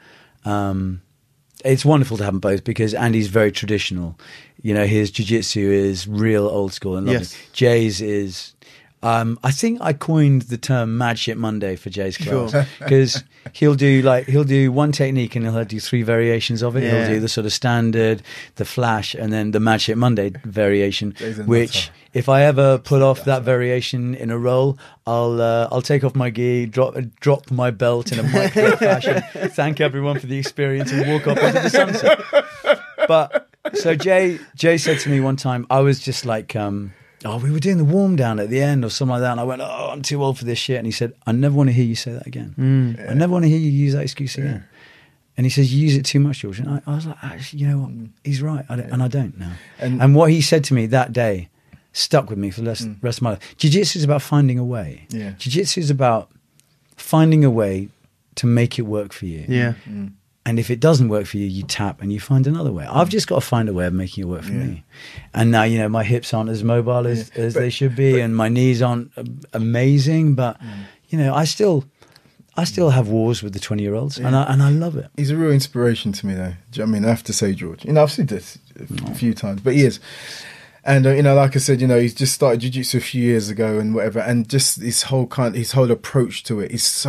It's wonderful to have them both because Andy's very traditional. His jiu-jitsu is real old school and lovely. Yes. Jay's is. I think I coined the term Mad Shit Monday for Jay's class because he'll do one technique and he'll do 3 variations of it. He'll do the sort of standard, the flash, and then the Mad Shit Monday variation. Which, if I ever pull off that variation in a roll, I'll take off my gi, drop my belt in a micro fashion, thank everyone for the experience, and walk off into the sunset. But so Jay said to me one time, I was just like. We were doing the warm down at the end or something like that. And I went, I'm too old for this shit. And he said, I never want to hear you say that again. I never want to hear you use that excuse again. And he says, you use it too much, George. And I was like, actually, you know what? He's right. And I don't now. And what he said to me that day stuck with me for the rest of my life. Jiu-jitsu is about finding a way. Yeah. Jiu-jitsu is about finding a way to make it work for you. Yeah. And if it doesn't work for you, you tap and you find another way. I've just got to find a way of making it work for me. And now, my hips aren't as mobile as they should be, and my knees aren't amazing. But, I still I still have wars with the 20-year-olds, and I love it. He's a real inspiration to me, though. Do you know what I mean? I have to say, George. I've seen this a few times, but he is. And like I said, he's just started jiu-jitsu a few years ago and whatever, and just his whole approach to it is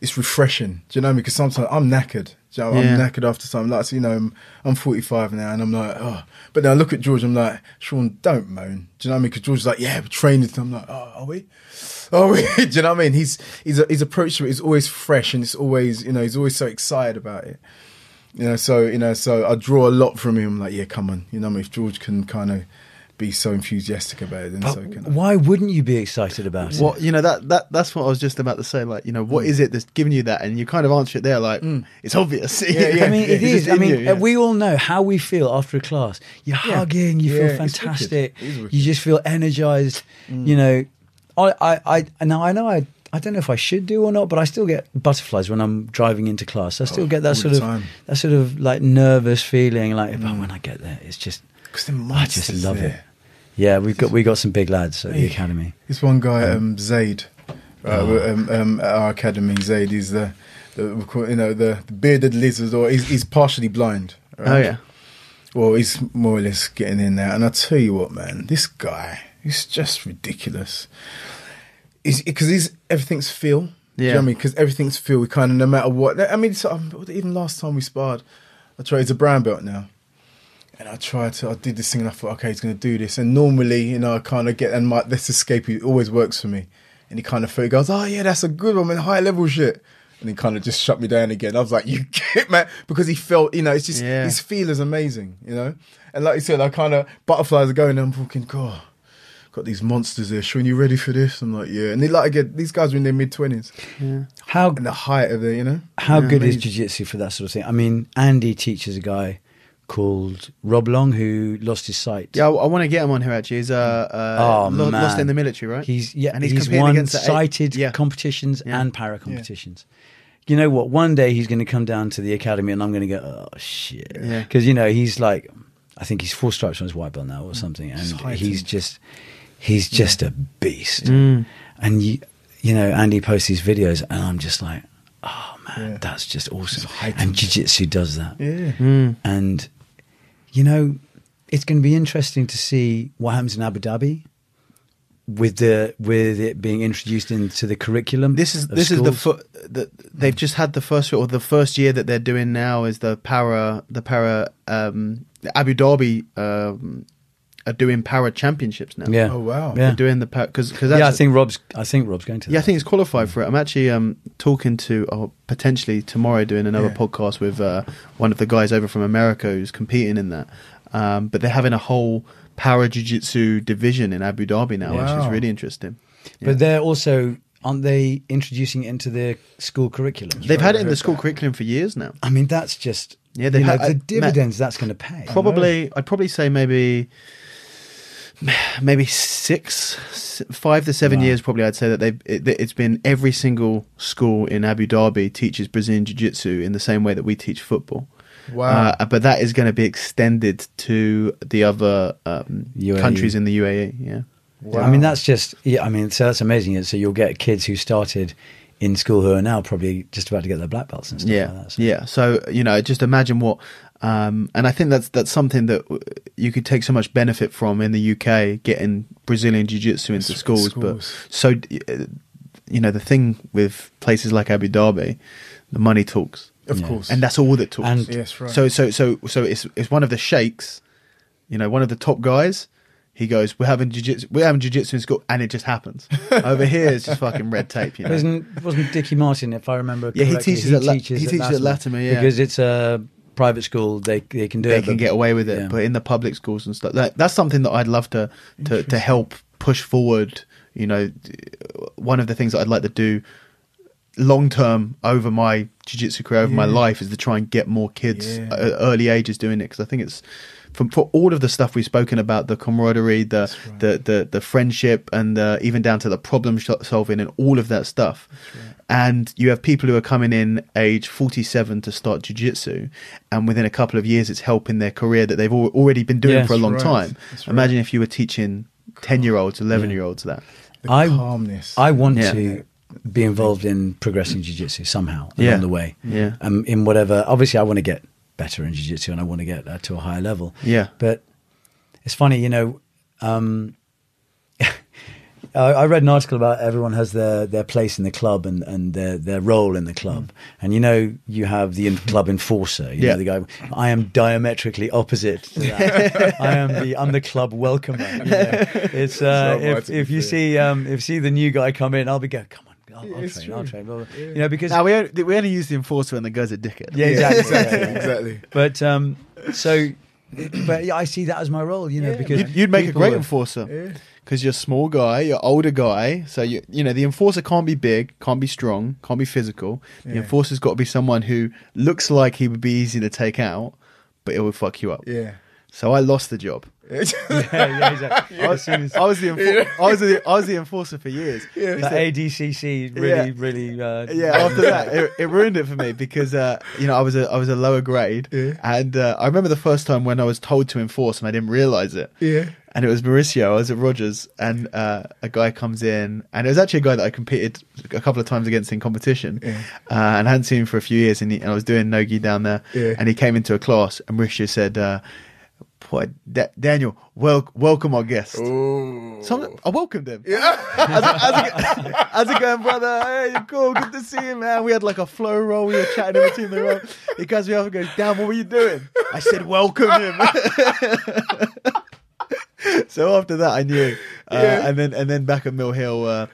it's refreshing. Do you know what I mean? Because sometimes I'm knackered. Do you know, I'm knackered after something. Like, so, I'm 45 now, and I'm like, oh. But then I look at George, I'm like, Shaun, don't moan. Do you know what I mean? Because George's like, yeah, we're training. I'm like, oh, are we? Oh, do you know what I mean? His approach to it is always fresh, and it's always, he's always so excited about it. So I draw a lot from him. I'm like, yeah, come on. I mean, if George can kind of be so enthusiastic about it, then so can I. Why wouldn't you be excited about it? Well, that's what I was just about to say. Like, what is it that's giving you that? And you kind of answer it there, like, it's obvious. Yeah. I mean, it is. I mean, we all know how we feel after a class. You're hugging, you feel fantastic, you just feel energized. I don't know if I should do or not, but I still get butterflies when I'm driving into class. I still get that sort of like nervous feeling, like, but when I get there, it's just, I just love it. Yeah, we got some big lads at the academy. This one guy, Zaid, at our academy. Zaid is the bearded lizard, or he's partially blind. Right? Oh yeah. Well, he's more or less getting in there, and I tell you what, man, this guy is just ridiculous. Because everything's feel. Yeah. Do you know what I mean? Because everything's feel. We kind of, no matter what. I mean, even last time we sparred, he's a brown belt now. And I did this thing and I thought, okay, he's going to do this. And normally, I kind of get, and let's escape, it always works for me. And he kind of goes, oh yeah, that's a good one, man, high level shit. And he kind of just shut me down again. I was like, you get, man, because he felt, it's just, his feel is amazing, And like you said, I kind of, butterflies are going, and I'm thinking, God, got these monsters here. Shaun, you ready for this? I'm like, yeah. And these guys are in their mid-20s. Yeah. And the height of it, How good is jiu-jitsu for that sort of thing? I mean, Andy teaches a guy called Rob Long who lost his sight. Yeah, I want to get him on here actually. He's lost in the military, right? He's won against sighted competitions and para competitions. You know what? One day he's going to come down to the academy and I'm going to go, oh shit. Because he's like, I think he's 4 stripes on his white belt now or something, and he's just a beast. And Andy posts these videos and I'm just like, oh man, that's just awesome. And jiu-jitsu does that. And it's going to be interesting to see what happens in Abu Dhabi with it being introduced into the curriculum. This is they've just had the first year that they're doing now is the Abu Dhabi are doing para championships now. Yeah. Oh wow. They're doing the because I think Rob's going to. Yeah, I think he's qualified for it. I'm actually talking to potentially tomorrow doing another podcast with one of the guys over from America who's competing in that. But they're having a whole para jiu-jitsu division in Abu Dhabi now, which is really interesting. But they're also, aren't they introducing it into their school curriculum? They've had it in the school curriculum for years now. I mean, that's just the dividends that's going to pay. I'd probably say maybe 5 to 7 years. Probably I'd say that it's been every single school in Abu Dhabi teaches Brazilian Jiu-Jitsu in the same way that we teach football. Wow. But that is going to be extended to the other countries in the UAE. Yeah. Wow. I mean, that's just, so that's amazing. So you'll get kids who started in school who are now probably just about to get their black belts and stuff like that. So. Yeah. So, just imagine what, and I think that's something that you could take so much benefit from in the UK, getting Brazilian Jiu-Jitsu into schools. But so, the thing with places like Abu Dhabi, the money talks. Of course, and that's all that talks. And yes, right. So it's one of the sheikhs, one of the top guys. He goes, we're having jiu-jitsu in school, and it just happens. Over here, it's just fucking red tape. Wasn't Dickie Martin, if I remember correctly? Yeah, he teaches at Latimer, because it's a private school. They can do it. They can get away with it, but in the public schools and stuff, that's something that I'd love to help push forward. One of the things that I'd like to do long term over my jiu-jitsu career, over my life, is to try and get more kids at early ages doing it, because I think it's for all of the stuff we've spoken about, the camaraderie, the friendship, and even down to the problem solving and all of that stuff. And you have people who are coming in age 47 to start jiu-jitsu, and within a couple of years it's helping their career that they've already been doing for a long time. Imagine if you were teaching 10-year-olds, 11-year-olds that. The calmness. I want to be involved in progressing jiu-jitsu somehow along the way. Yeah. In whatever, obviously I want to get better in jiu-jitsu and I want to get to a higher level. Yeah. But it's funny, you know, I read an article about everyone has their place in the club and their role in the club. And, you know, you have the club enforcer, you know, the guy. I am diametrically opposite to that. I'm the club welcomer. You know? It's if you see the new guy come in, I'll be going, come on. I'll train. Blah, blah. Yeah. You know, because we only use the enforcer when the guy's a dickhead. Yeah, exactly. Exactly. But yeah, I see that as my role, you know, because you'd make a great enforcer because you're a small guy, you're older guy, so you know the enforcer can't be big, can't be strong, can't be physical. The enforcer's got to be someone who looks like he would be easy to take out, but it will fuck you up. Yeah. So I lost the job. Exactly. I was the enforcer for years. The ADCC really. After that, it ruined it for me because you know I was a lower grade, and I remember the first time when I was told to enforce and I didn't realize it. Yeah. And it was Mauricio. I was at Rogers, and a guy comes in, and it was actually a guy that I competed a couple of times against in competition, and I hadn't seen him for a few years, and I was doing no-gi down there, and he came into a class, and Mauricio said, "Boy, Daniel, welcome our guest." So I welcomed him. Yeah. How's it going, brother? Hey, you're cool. Good to see you, man. We had like a flow roll. We were chatting in between the roll. He comes me up and goes, "Dan, what were you doing?" I said, "Welcome him." So after that, I knew. And then back at Mill Hill,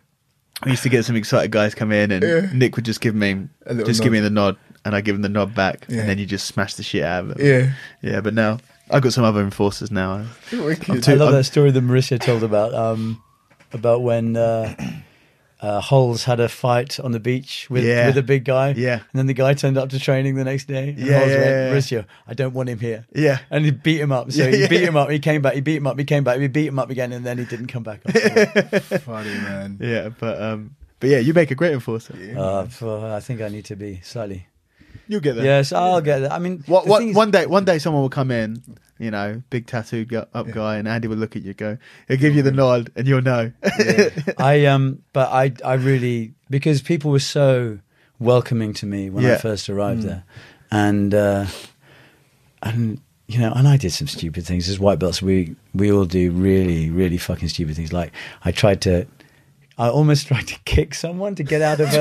we used to get some excited guys come in, and Nick would just give me the nod, and I give him the nod back, and then you just smash the shit out of him. Yeah. But now I've got some other enforcers now. I love that story that Mauricio told about when Holes had a fight on the beach with a big guy. Yeah. And then the guy turned up to training the next day. And Holes went, "Mauricio, I don't want him here." Yeah. And he beat him up. So he beat him up. He came back. He beat him up. He came back. He beat him up again. And then he didn't come back. Funny, man. Yeah. But yeah, you make a great enforcer. I think I need to be slightly. You'll get there. Yes, I'll get there. I mean, one day someone will come in, you know, big tattooed guy, and Andy will look at you, he'll give you the nod, and you'll know. But I really, because people were so welcoming to me when I first arrived there, and you know, and I did some stupid things as white belts. We all do really, really fucking stupid things. Like I almost tried to kick someone to get out of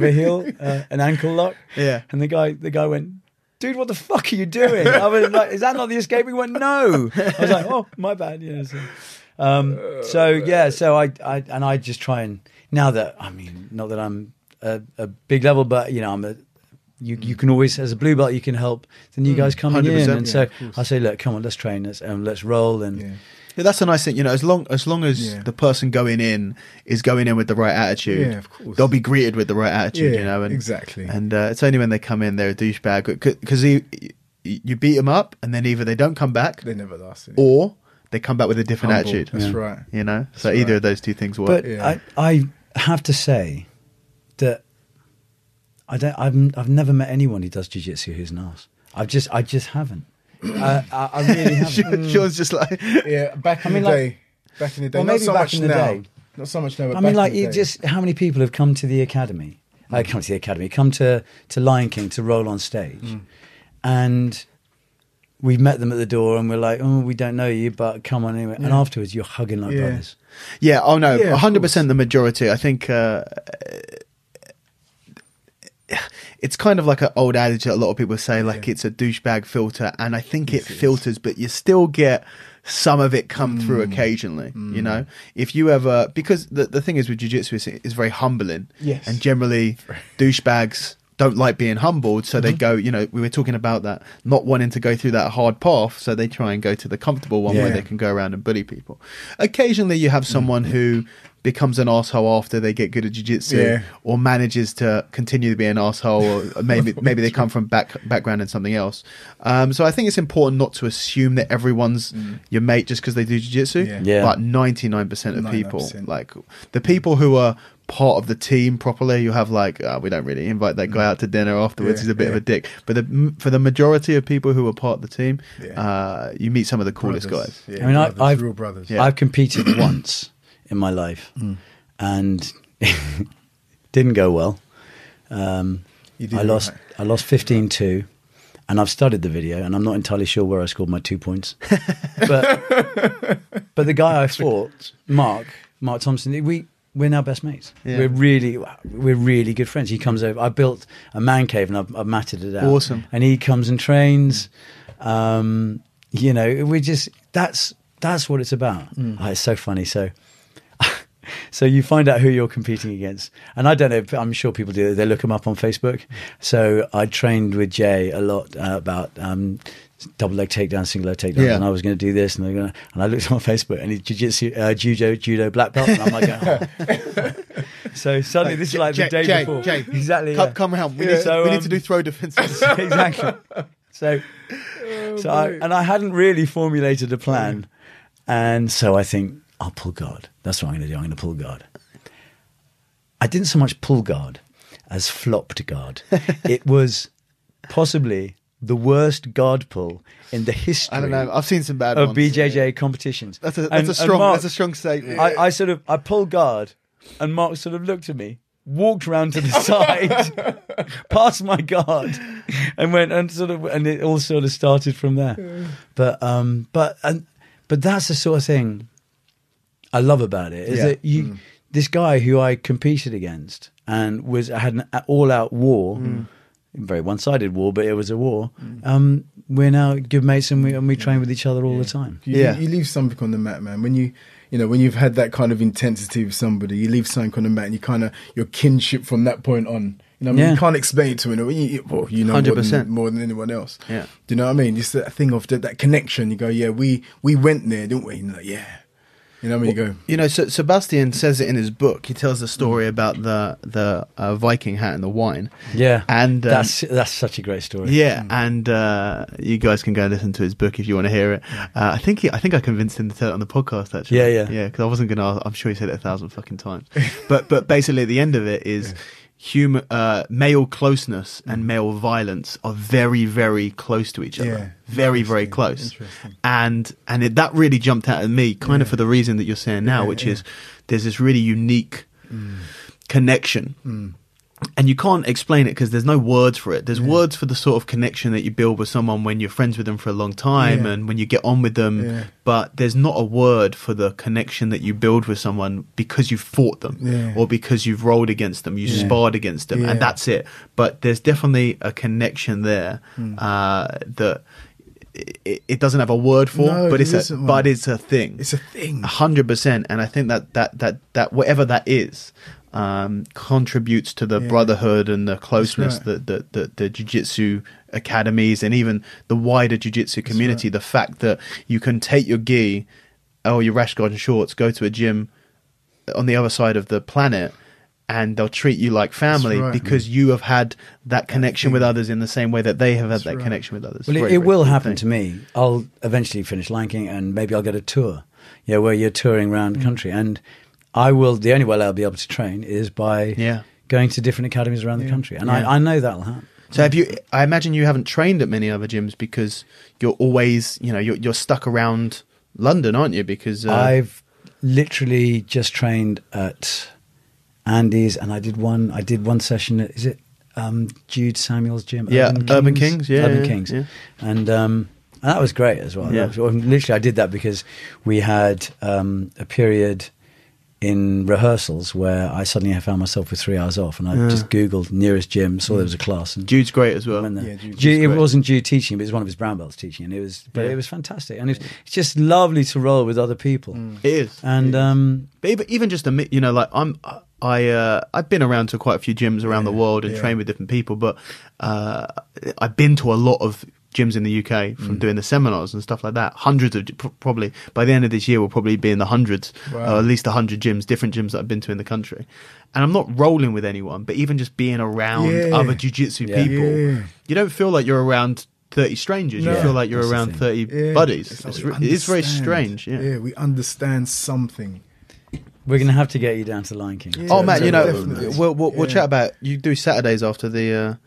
a heel, an ankle lock. Yeah. And the guy went, "Dude, what the fuck are you doing?" I was like, "Is that not the escape?" He went, "No." I was like, "Oh, my bad." Yeah. So I just try and, now that, I mean, not that I'm a big level, but you know, you can always, as a blue belt, you can help the new guys coming in, and so I say, "Look, come on, let's train, let's roll." And yeah, that's a nice thing, you know. As long as the person going in is going in with the right attitude, of course, they'll be greeted with the right attitude, you know. And, exactly. And it's only when they come in they're a douchebag, because you beat them up, and then either they don't come back, they never last, or they come back with a different attitude. That's right. You know, so either of those two things work. But I have to say that I've never met anyone who does jiu-jitsu who's an arse. I just haven't. I really haven't. Shaun's just like, back in the day. Well, maybe back in the day. Not so much now. But I mean, like, just how many people have come to the academy? Come to Lion King to roll on stage, and we've met them at the door, and we're like, "Oh, we don't know you, but come on anyway." And afterwards, you're hugging like brothers. Yeah. Oh no, 100% the majority. I think. It's kind of like an old adage that a lot of people say, like it's a douchebag filter, and I think it filters, but you still get some of it come through occasionally. You know, if you ever, because the thing is with jiu-jitsu is very humbling, and generally douchebags don't like being humbled, so they go, you know, we were talking about that, not wanting to go through that hard path, so they try and go to the comfortable one where they can go around and bully people. Occasionally you have someone who becomes an asshole after they get good at jiu-jitsu, or manages to continue to be an asshole, or maybe they come from background in something else. So I think it's important not to assume that everyone's your mate just because they do jiu-jitsu. But 99% of people, like the people who are part of the team properly, you have like, we don't really invite that guy out to dinner afterwards, he's a bit of a dick. But for the majority of people who are part of the team, you meet some of the coolest guys. I mean, I've real brothers. I've competed once in my life, and Didn't go well. You I lost 15-2, and I've studied the video, and I'm not entirely sure where I scored my 2 points. But the guy I fought, Mark Thompson, we're now best mates. Yeah. We're really good friends. He comes over. I built a man cave and I've matted it out. Awesome. And he comes and trains. You know, we just that's what it's about. Oh, it's so funny. So you find out who you're competing against, and I don't know. I'm sure people do. They look them up on Facebook. So I trained with Jay a lot about double leg takedown, single leg takedown, and I was going to do this, and I looked on Facebook, and he's jiu-jitsu, judo black belt, and I'm like, oh. So suddenly this is like the day before. Jay, exactly. Come round. We need to do throw defenses. Exactly. So I hadn't really formulated a plan, and so I think I'll pull guard. That's what I'm going to do. I'm going to pull guard. I didn't so much pull guard as flopped guard. It was possibly the worst guard pull in the history. I don't know. I've seen some bad of ones. BJJ competitions. That's a strong statement. I pulled guard, and Mark sort of looked at me, walked round to the side, past my guard, and went and it all sort of started from there. But that's the sort of thing I love about it. Is that this guy who I competed against and had an all-out war. Very one-sided war, but it was a war. We're now good mates, and we train with each other all the time. You leave something on the mat, man. When when you've had that kind of intensity with somebody, you leave something on the mat, and you kind of your kinship from that point on. You know, you can't explain it to him. You know 100%. More than anyone else. Yeah. Do you know what I mean? It's that thing of that connection. You go, yeah, we went there, didn't we? And like, yeah. You know what I mean? You go. You know, so Sebastian says it in his book. He tells the story about the Viking hat and the wine. Yeah, and that's such a great story. Yeah, and you guys can go and listen to his book if you want to hear it. I think I convinced him to tell it on the podcast. Actually, yeah. Because I wasn't gonna. I'm sure he said it 1,000 fucking times. but basically, at the end of it is. Male closeness and male violence are very, very close to each other. Very, very close. And that really jumped out at me, kind of for the reason that you're saying now, which is there's this really unique connection. And you can't explain it because there's no words for it. There's words for the sort of connection that you build with someone when you're friends with them for a long time and when you get on with them. But there's not a word for the connection that you build with someone because you've fought them or because you've rolled against them, you sparred against them, and that's it. But there's definitely a connection there that it doesn't have a word for, but it's a thing. It's a thing, 100%. And I think that whatever that is. Contributes to the brotherhood and the closeness that the jiu-jitsu academies and even the wider jiu-jitsu community. The fact that you can take your gi or your rash guard and shorts, go to a gym on the other side of the planet, and they'll treat you like family because you have had that connection with others in the same way that they have had that connection with others. Well, it will happen to me. I'll eventually finish Lion King, and maybe I'll get a tour, where you're touring around the country, and I will. The only way I'll be able to train is by going to different academies around the country, and I know that'll happen. So have you? I imagine you haven't trained at many other gyms because you're always, you're stuck around London, aren't you? Because I've literally just trained at Andy's, and I did one session at Jude Samuel's gym? Urban Kings. Urban Kings, and that was great as well. Literally, I did that because we had a period in rehearsals where I suddenly found myself with 3 hours off, and I just Googled nearest gym, saw there was a class. And Jude's great as well. It wasn't Jude teaching, but it was one of his brown belts teaching, and it was fantastic. And it's just lovely to roll with other people. It is. And but even just I've been around to quite a few gyms around the world and trained with different people, but I've been to a lot of gyms in the UK from doing the seminars and stuff like that. Hundreds of, probably by the end of this year, we'll probably be in the hundreds, at least 100 gyms, different gyms that I've been to in the country. And I'm not rolling with anyone, but even just being around other jiu-jitsu people, you don't feel like you're around 30 strangers. You feel like you're around 30 buddies. It's very strange. We understand something. We're going to have to get you down to Lion King. Man, we'll chat about, you do Saturdays after the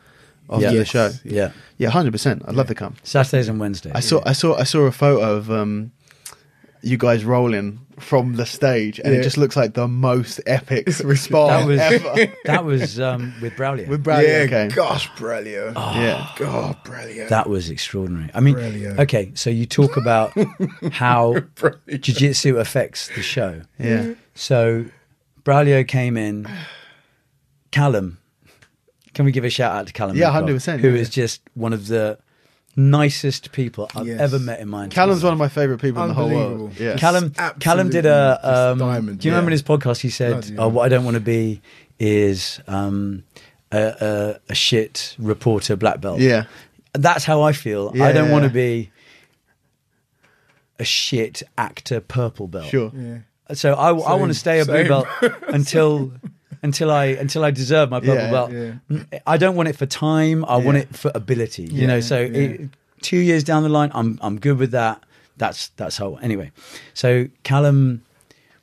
show. Yeah, 100%. I'd love to come. Saturdays and Wednesdays. I saw a photo of you guys rolling from the stage, and it just looks like the most epic spar ever. That was with Braulio. With Braulio, okay. Gosh, Braulio. God, Braulio. That was extraordinary. I mean, okay, so you talk about how jiu-jitsu affects the show. Yeah. So Braulio came in. Callum, can we give a shout out to Callum? Yeah, 100%. Who is just one of the nicest people I've ever met in my entire Callum's life. one of my favourite people in the whole world. Yeah. Callum did a diamond. Do you remember in his podcast he said, what I don't want to be is a shit reporter black belt. Yeah. That's how I feel. Yeah, I don't want to be a shit actor purple belt. Sure. Yeah. So I want to stay a blue belt until I deserve my purple belt. Yeah. I don't want it for time. I want it for ability. You know. So 2 years down the line, I'm good with that. That's how. Anyway, so Callum,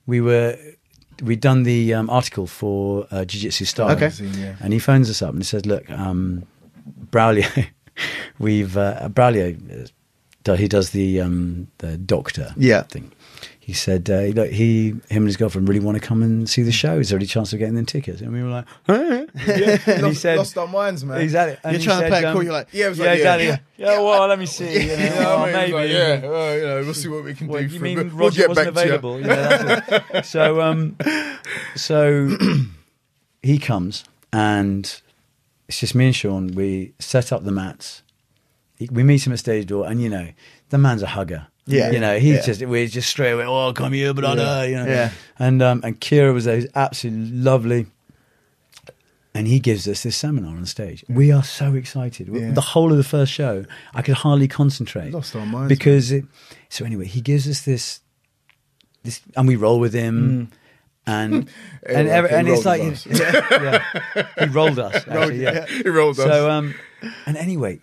we'd done the article for Jiu Jitsu Star, and he phones us up and he says, "Look, Braulio, Braulio, he does the doctor thing." He said, look, him and his girlfriend really want to come and see the show. Is there any chance of getting them tickets? And we were like, huh? And he said, lost our minds, man. Exactly. And you're trying to play it cool. You're like, exactly. Yeah, well, let me see. You know, maybe. Like, we'll see what we can do. You mean Roger wasn't available? So he comes, and it's just me and Shaun. We set up the mats. We meet him at stage door, and the man's a hugger. Yeah, we're just straight away. Oh, come here, brother. And Kira was there. He's absolutely lovely, and he gives us this seminar on stage. We are so excited. The whole of the first show, I could hardly concentrate. Lost our minds because. So anyway, he gives us this, and we roll with him. And it's like he rolled us. Actually, he rolled us. So and anyway,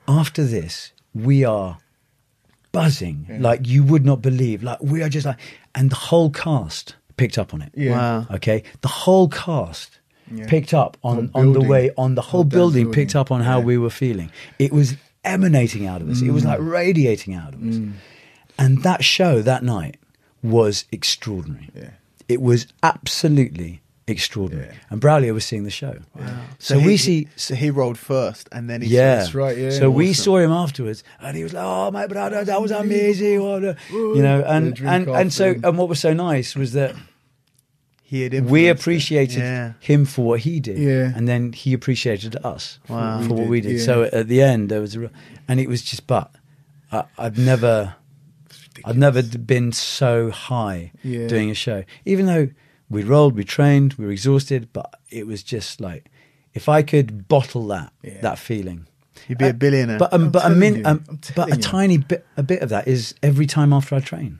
after this, we are buzzing like you would not believe. Like we are just like, and the whole cast picked up on it. Wow. Okay, the whole cast picked up on the way on the whole building picked up on how we were feeling. It was emanating out of us. It was like radiating out of us. And that show that night was extraordinary. It was absolutely extraordinary. And Braulio was seeing the show. Wow. So he rolled first, and then he that's right. Yeah. So we saw him afterwards, and he was like, "Oh, my brother, that was amazing." And what was so nice was that we appreciated him for what he did, and then he appreciated us for what we did. So at the end, there was and it was just. But I've never been so high doing a show, even though. We rolled, we trained, we were exhausted, but it was just like, if I could bottle that feeling, you'd be a billionaire. But a tiny bit of that is every time after I train.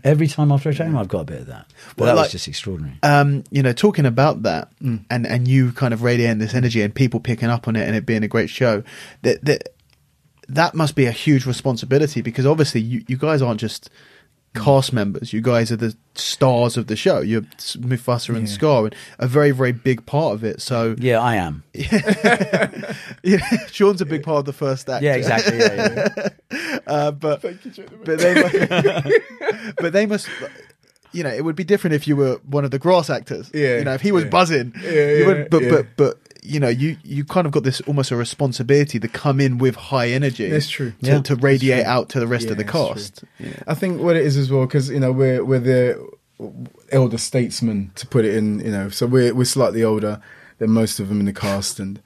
Every time after I train, I've got a bit of that. But that was just extraordinary. Talking about that, and you kind of radiating this energy, and people picking up on it, and it being a great show. That must be a huge responsibility, because obviously you guys aren't just cast members. You guys are the stars of the show. You're Mufasa and Scar, and a very, very big part of it. So I am. Shaun's a big part of the first act. Yeah, exactly. But they must. It would be different if you were one of the grass actors. If he was buzzing, you would. But you kind of got this almost a responsibility to come in with high energy. That's true. To radiate out to the rest of the cast. I think what it is as well, because we're the elder statesmen, to put it in. So we're slightly older than most of them in the cast, and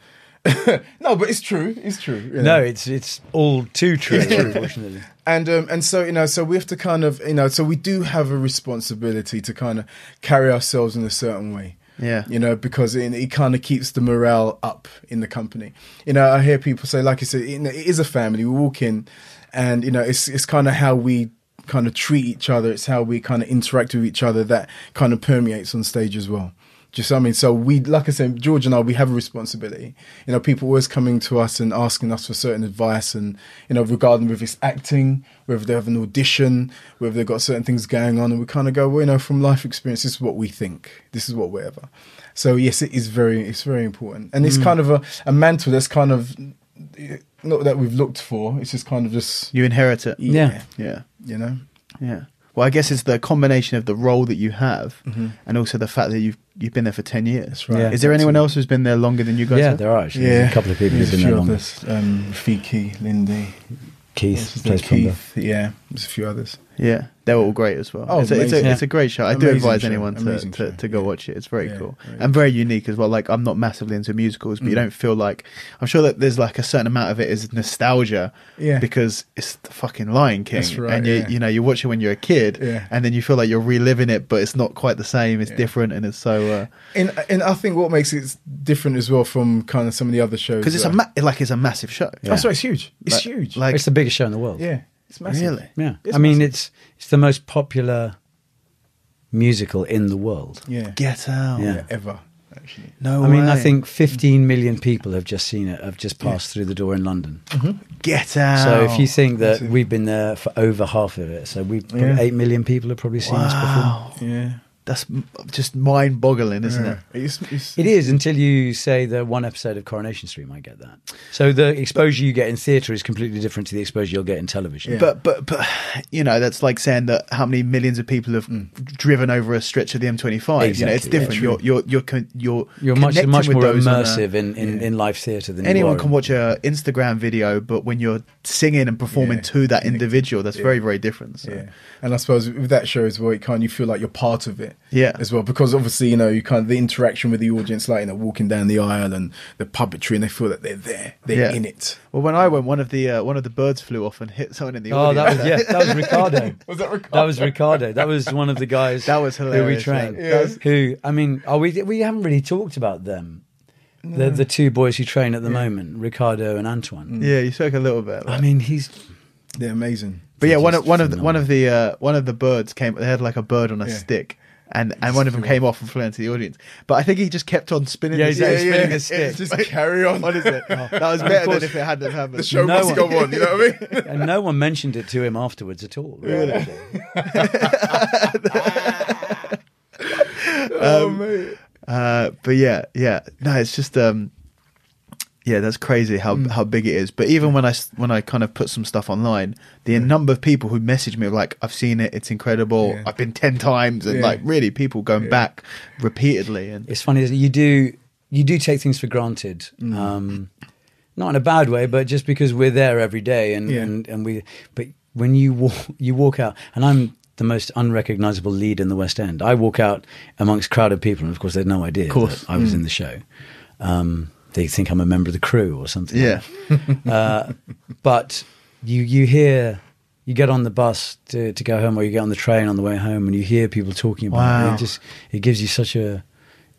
no, but it's true. It's true. No, it's all too true, unfortunately. And so so we have to kind of so we do have a responsibility to kind of carry ourselves in a certain way. Because it kind of keeps the morale up in the company. I hear people say, like you said, it is a family. We walk in, and it's kind of how we kind of treat each other. It's how we kind of interact with each other that kind of permeates on stage as well. Just I mean, so we, like I said, George and I, we have a responsibility. People always coming to us and asking us for certain advice, and regarding whether it's acting, whether they have an audition, whether they've got certain things going on, and we kind of go, well, from life experience, this is what we think, this is what whatever. So yes, it's very important, and it's kind of a mantle that's kind of not that we've looked for. It's just kind of just you inherit it. Yeah. Well, I guess it's the combination of the role that you have, and also the fact that you've been there for 10 years. That's right. Yeah. Is there anyone else who's been there longer than you guys? Yeah, have? there are actually. There's a couple of people who've been there longer. Rafiki, Lindy, Keith plays Pumba. Yeah, there's a few others. Yeah, they were all great as well. Oh, it's a great show. I do Amazing advise show. anyone Amazing show. to go watch it. It's very Yeah, cool very and very unique as well. Like, I'm not massively into musicals, but you don't feel like, I'm sure that there's like a certain amount of it is nostalgia, because it's the fucking Lion King. That's right, and you watch it when you're a kid, and then you feel like you're reliving it, but it's not quite the same. It's different, and it's so. And I think what makes it different as well from kind of some of the other shows, because it's it's a massive show. Yeah. That's right. It's huge. It's huge. Like, it's the biggest show in the world. Yeah. It's massive. Really? Yeah. It's I mean, massive. it's the most popular musical in the world. Yeah. Get Out. Yeah. Ever, actually. No I mean, way. I think 15 million people have just seen it, have just passed through the door in London. Get Out. So if you think that Massive. we've been there for over half of it, so we've probably 8 million people have probably seen us before. Yeah. That's just mind-boggling, isn't it? It is, until you say that one episode of Coronation Street might get that. So the exposure you get in theatre is completely different to the exposure you'll get in television. Yeah. But that's like saying that how many millions of people have driven over a stretch of the M25. Exactly, It's different. yeah. You're much connecting more with those immersive in live theatre than anyone you are can watch a Instagram video, but when you're singing and performing to that individual, that's very, very different. So. Yeah, and I suppose with that show as well, you feel like you're part of it. Yeah. As well, because obviously you kind of the interaction with the audience, like walking down the aisle and the puppetry, and they feel that they're there, they're in it. Well, when I went, one of the birds flew off and hit someone in the Oh, audience. that was Ricardo. Was that Ricardo? That was Ricardo. That was one of the guys That was hilarious, who we trained. man. Yeah. Who, I mean, we haven't really talked about them. The two boys who train at the moment, Ricardo and Antoine. Yeah, you spoke a little bit. I mean, They're amazing. But yeah, Just one of the birds came. They had like a bird on a stick, and one of them came off and flew into the audience. But I think he just kept on spinning. Spinning his stick. Just carry on. What is it? That was better than if it hadn't happened. The show No must one- go on. You know what I mean? and no one mentioned it to him afterwards at all. Really? Oh mate. But yeah, no, it's just that's crazy how big it is. But even when I kind of put some stuff online, the number of people who message me like, I've seen it, it's incredible, Yeah. I've been 10 times, and like really people going back repeatedly. And It's funny, you do take things for granted. Not in a bad way, but just because we're there every day, but when you walk out, and I'm the most unrecognizable lead in the West End. I walk out amongst crowded people, and of course they had no idea that I was in the show. They think I'm a member of the crew or something. yeah, But you hear, you get on the bus to go home, or you get on the train on the way home, and you hear people talking about it. It gives you such a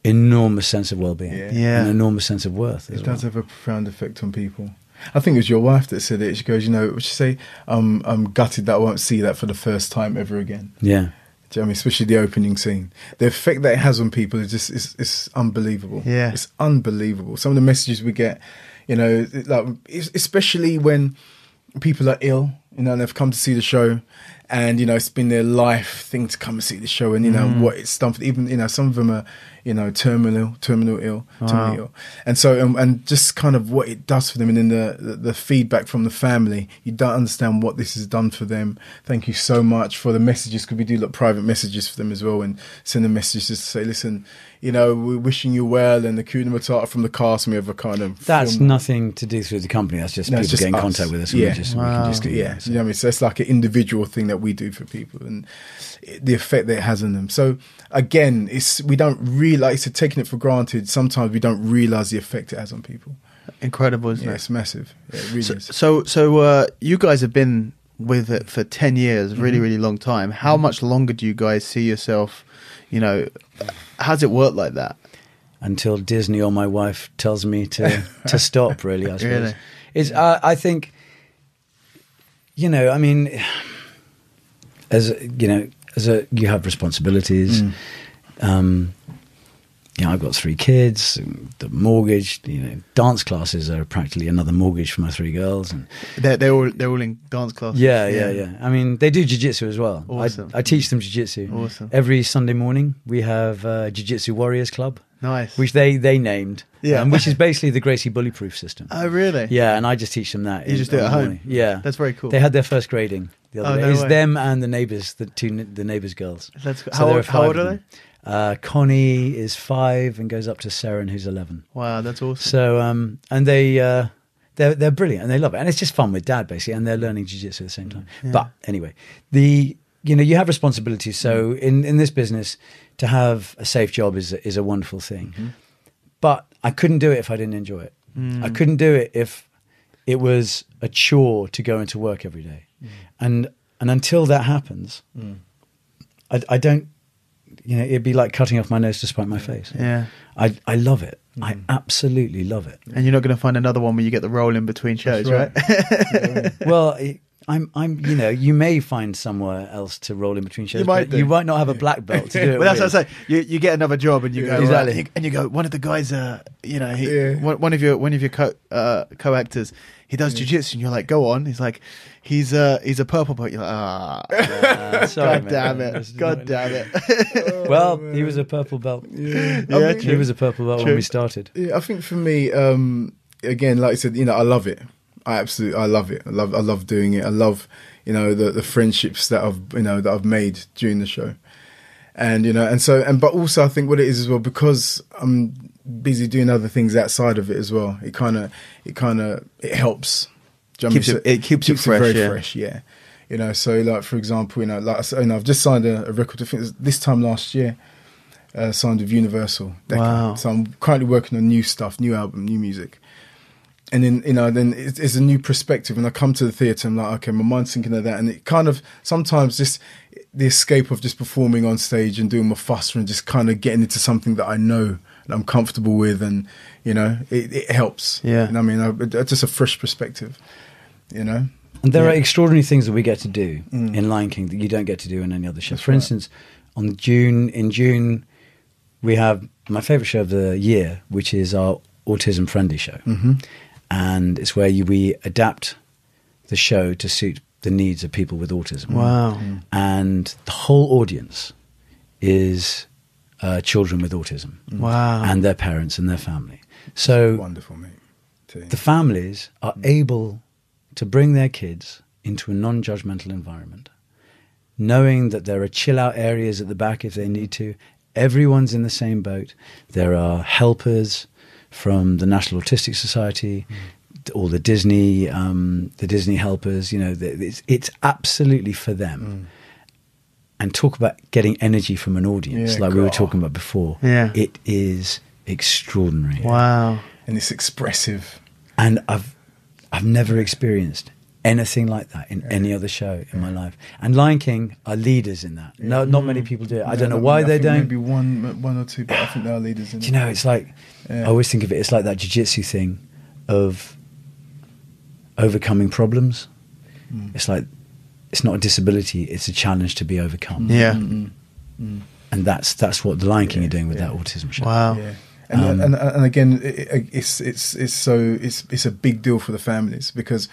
enormous sense of well-being, an enormous sense of worth. It does have a profound effect on people. I think it was your wife that said it. She goes, what she say? I'm gutted that I won't see that for the first time ever again. Yeah. Do you know what I mean? Especially the opening scene. The effect that it has on people is just it's unbelievable. Yeah. It's unbelievable. Some of the messages we get, like especially when people are ill, and they've come to see the show, and it's been their life thing to come and see the show, and what it's done for even some of them are terminal ill, and so and just kind of what it does for them, and then the feedback from the family. You don't understand what this has done for them. Thank you so much for the messages, because we do private messages for them as well, and send them messages to say, listen, we're wishing you well, and the Kuna Matata from the cast, and we have a kind of That's nothing to do through the company. That's just people get in us. contact with us. And we can just you know what I mean? So it's like an individual thing that we do for people, and the effect that it has on them. So again, we don't realize, it's taking it for granted. Sometimes we don't realize the effect it has on people. incredible, isn't it? It's massive. Yeah, it really is. So you guys have been with it for 10 years, really, really long time. How much longer do you guys see yourself? How's it work like that? Until Disney or my wife tells me to stop, really, I suppose. Really? It's, I think, I mean, you have responsibilities. I've got 3 kids, the mortgage, dance classes are practically another mortgage for my 3 girls. And They're all in dance classes? Yeah. I mean, they do jiu-jitsu as well. Awesome. I teach them jiu-jitsu. Awesome. Every Sunday morning we have Jiu-Jitsu Warriors Club. Nice. Which they named. Yeah. Which is basically the Gracie Bullyproof system. Oh, really? Yeah, and I just teach them that. You just do it at home? morning. Yeah. That's very cool. They had their first grading the other day. It's them and the neighbours, the neighbours' girls. How old are they? Connie is 5 and goes up to Seren, who's 11. Wow, that's awesome. So, and they're brilliant and they love it, and it's just fun with Dad basically, and they're learning jiu-jitsu at the same time. Yeah. But anyway, you have responsibilities. So in this business, to have a safe job is a wonderful thing. Mm-hmm. But I couldn't do it if I didn't enjoy it. I couldn't do it if it was a chore to go into work every day. And until that happens, I don't, it'd be like cutting off my nose to spite my face. Yeah. I love it. I absolutely love it. And you're not going to find another one where you get the roll in between shows, right? Well, you may find somewhere else to roll in between shows, but you might not have a black belt to do it. Well, that's what I say. You get another job and you go exactly, and you go. One of the guys, one of your co-actors, he does jiu-jitsu, and you're like, go on. He's like, he's a purple belt. You're like, sorry, God damn it. Well, he was a purple belt. Yeah, he was a purple belt when we started. Yeah, I think for me, again, like I said, I love it. I love it. I love doing it. I love, the friendships that I've made during the show, but also I think what it is as well, because I'm busy doing other things outside of it as well. It helps. It keeps it fresh, very fresh. Yeah. So like for example, I've just signed a record. I think it was this time last year. Signed with Universal. Wow. So I'm currently working on new stuff, new album, new music. And then, then it's a new perspective. When I come to the theatre, I'm like, okay, my mind's thinking of that. And it kind of, sometimes just the escape of just performing on stage and doing Mufasa and just kind of getting into something that I know and I'm comfortable with. And, it helps. Yeah. Just a fresh perspective, And there are extraordinary things that we get to do in Lion King that you don't get to do in any other show. That's For instance, in June, we have my favourite show of the year, which is our autism friendly show. Mm-hmm. And it's where we adapt the show to suit the needs of people with autism. Wow. And the whole audience is children with autism. Wow. And their parents and their family. So wonderful, mate. The families are able to bring their kids into a non-judgmental environment, knowing that there are chill out areas at the back if they need to. Everyone's in the same boat. There are helpers from the National Autistic Society, all the Disney helpers. It's absolutely for them. And talk about getting energy from an audience, we were talking about before. Yeah, it is extraordinary. Wow, and it's expressive. And I've never experienced anything like that in any other show in my life. And Lion King are leaders in that. No, not many people do it. I don't know why they don't. Maybe one or two, but I think they are leaders in it. It's like, I always think of it, it's like that jiu-jitsu thing of overcoming problems. It's like, it's not a disability, it's a challenge to be overcome. Yeah. Mm-hmm. And that's what the Lion King are doing with that autism show. Wow. Yeah. And again, it's a big deal for the families, because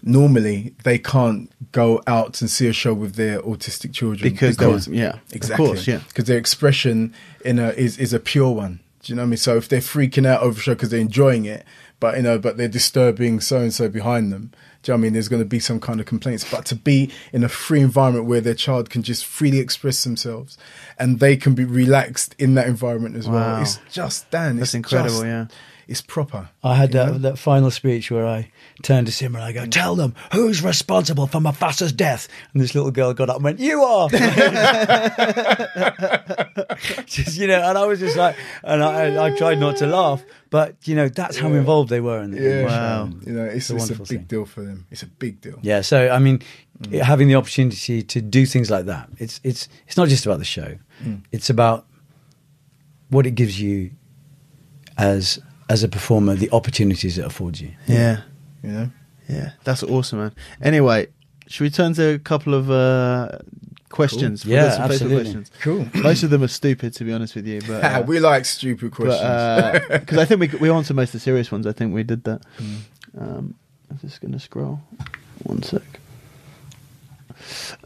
normally they can't go out and see a show with their autistic children because exactly, of course, because their expression is a pure one. Do you know what I mean? So if they're freaking out over a show because they're enjoying it, but they're disturbing so and so behind them, do you know what I mean? There's going to be some kind of complaints. But to be in a free environment where their child can just freely express themselves and they can be relaxed in that environment as well, it's just That's incredible. It's proper. I had that final speech where I turned to Simran and I go, tell them who's responsible for Mufasa's death. And this little girl got up and went, you are. And I was just like, and I tried not to laugh, but that's how involved they were in it. Wow. It's a big deal for them. It's a big deal. Yeah. So, I mean, having the opportunity to do things like that, it's not just about the show. It's about what it gives you as a performer, the opportunities it affords you. Yeah. Yeah. That's awesome, man. Anyway, should we turn to a couple of questions? Cool. Yeah, absolutely. Questions. Cool. Most of them are stupid, to be honest with you. But we like stupid questions. Because I think we answered most of the serious ones. I think we did that. I'm just going to scroll. One sec.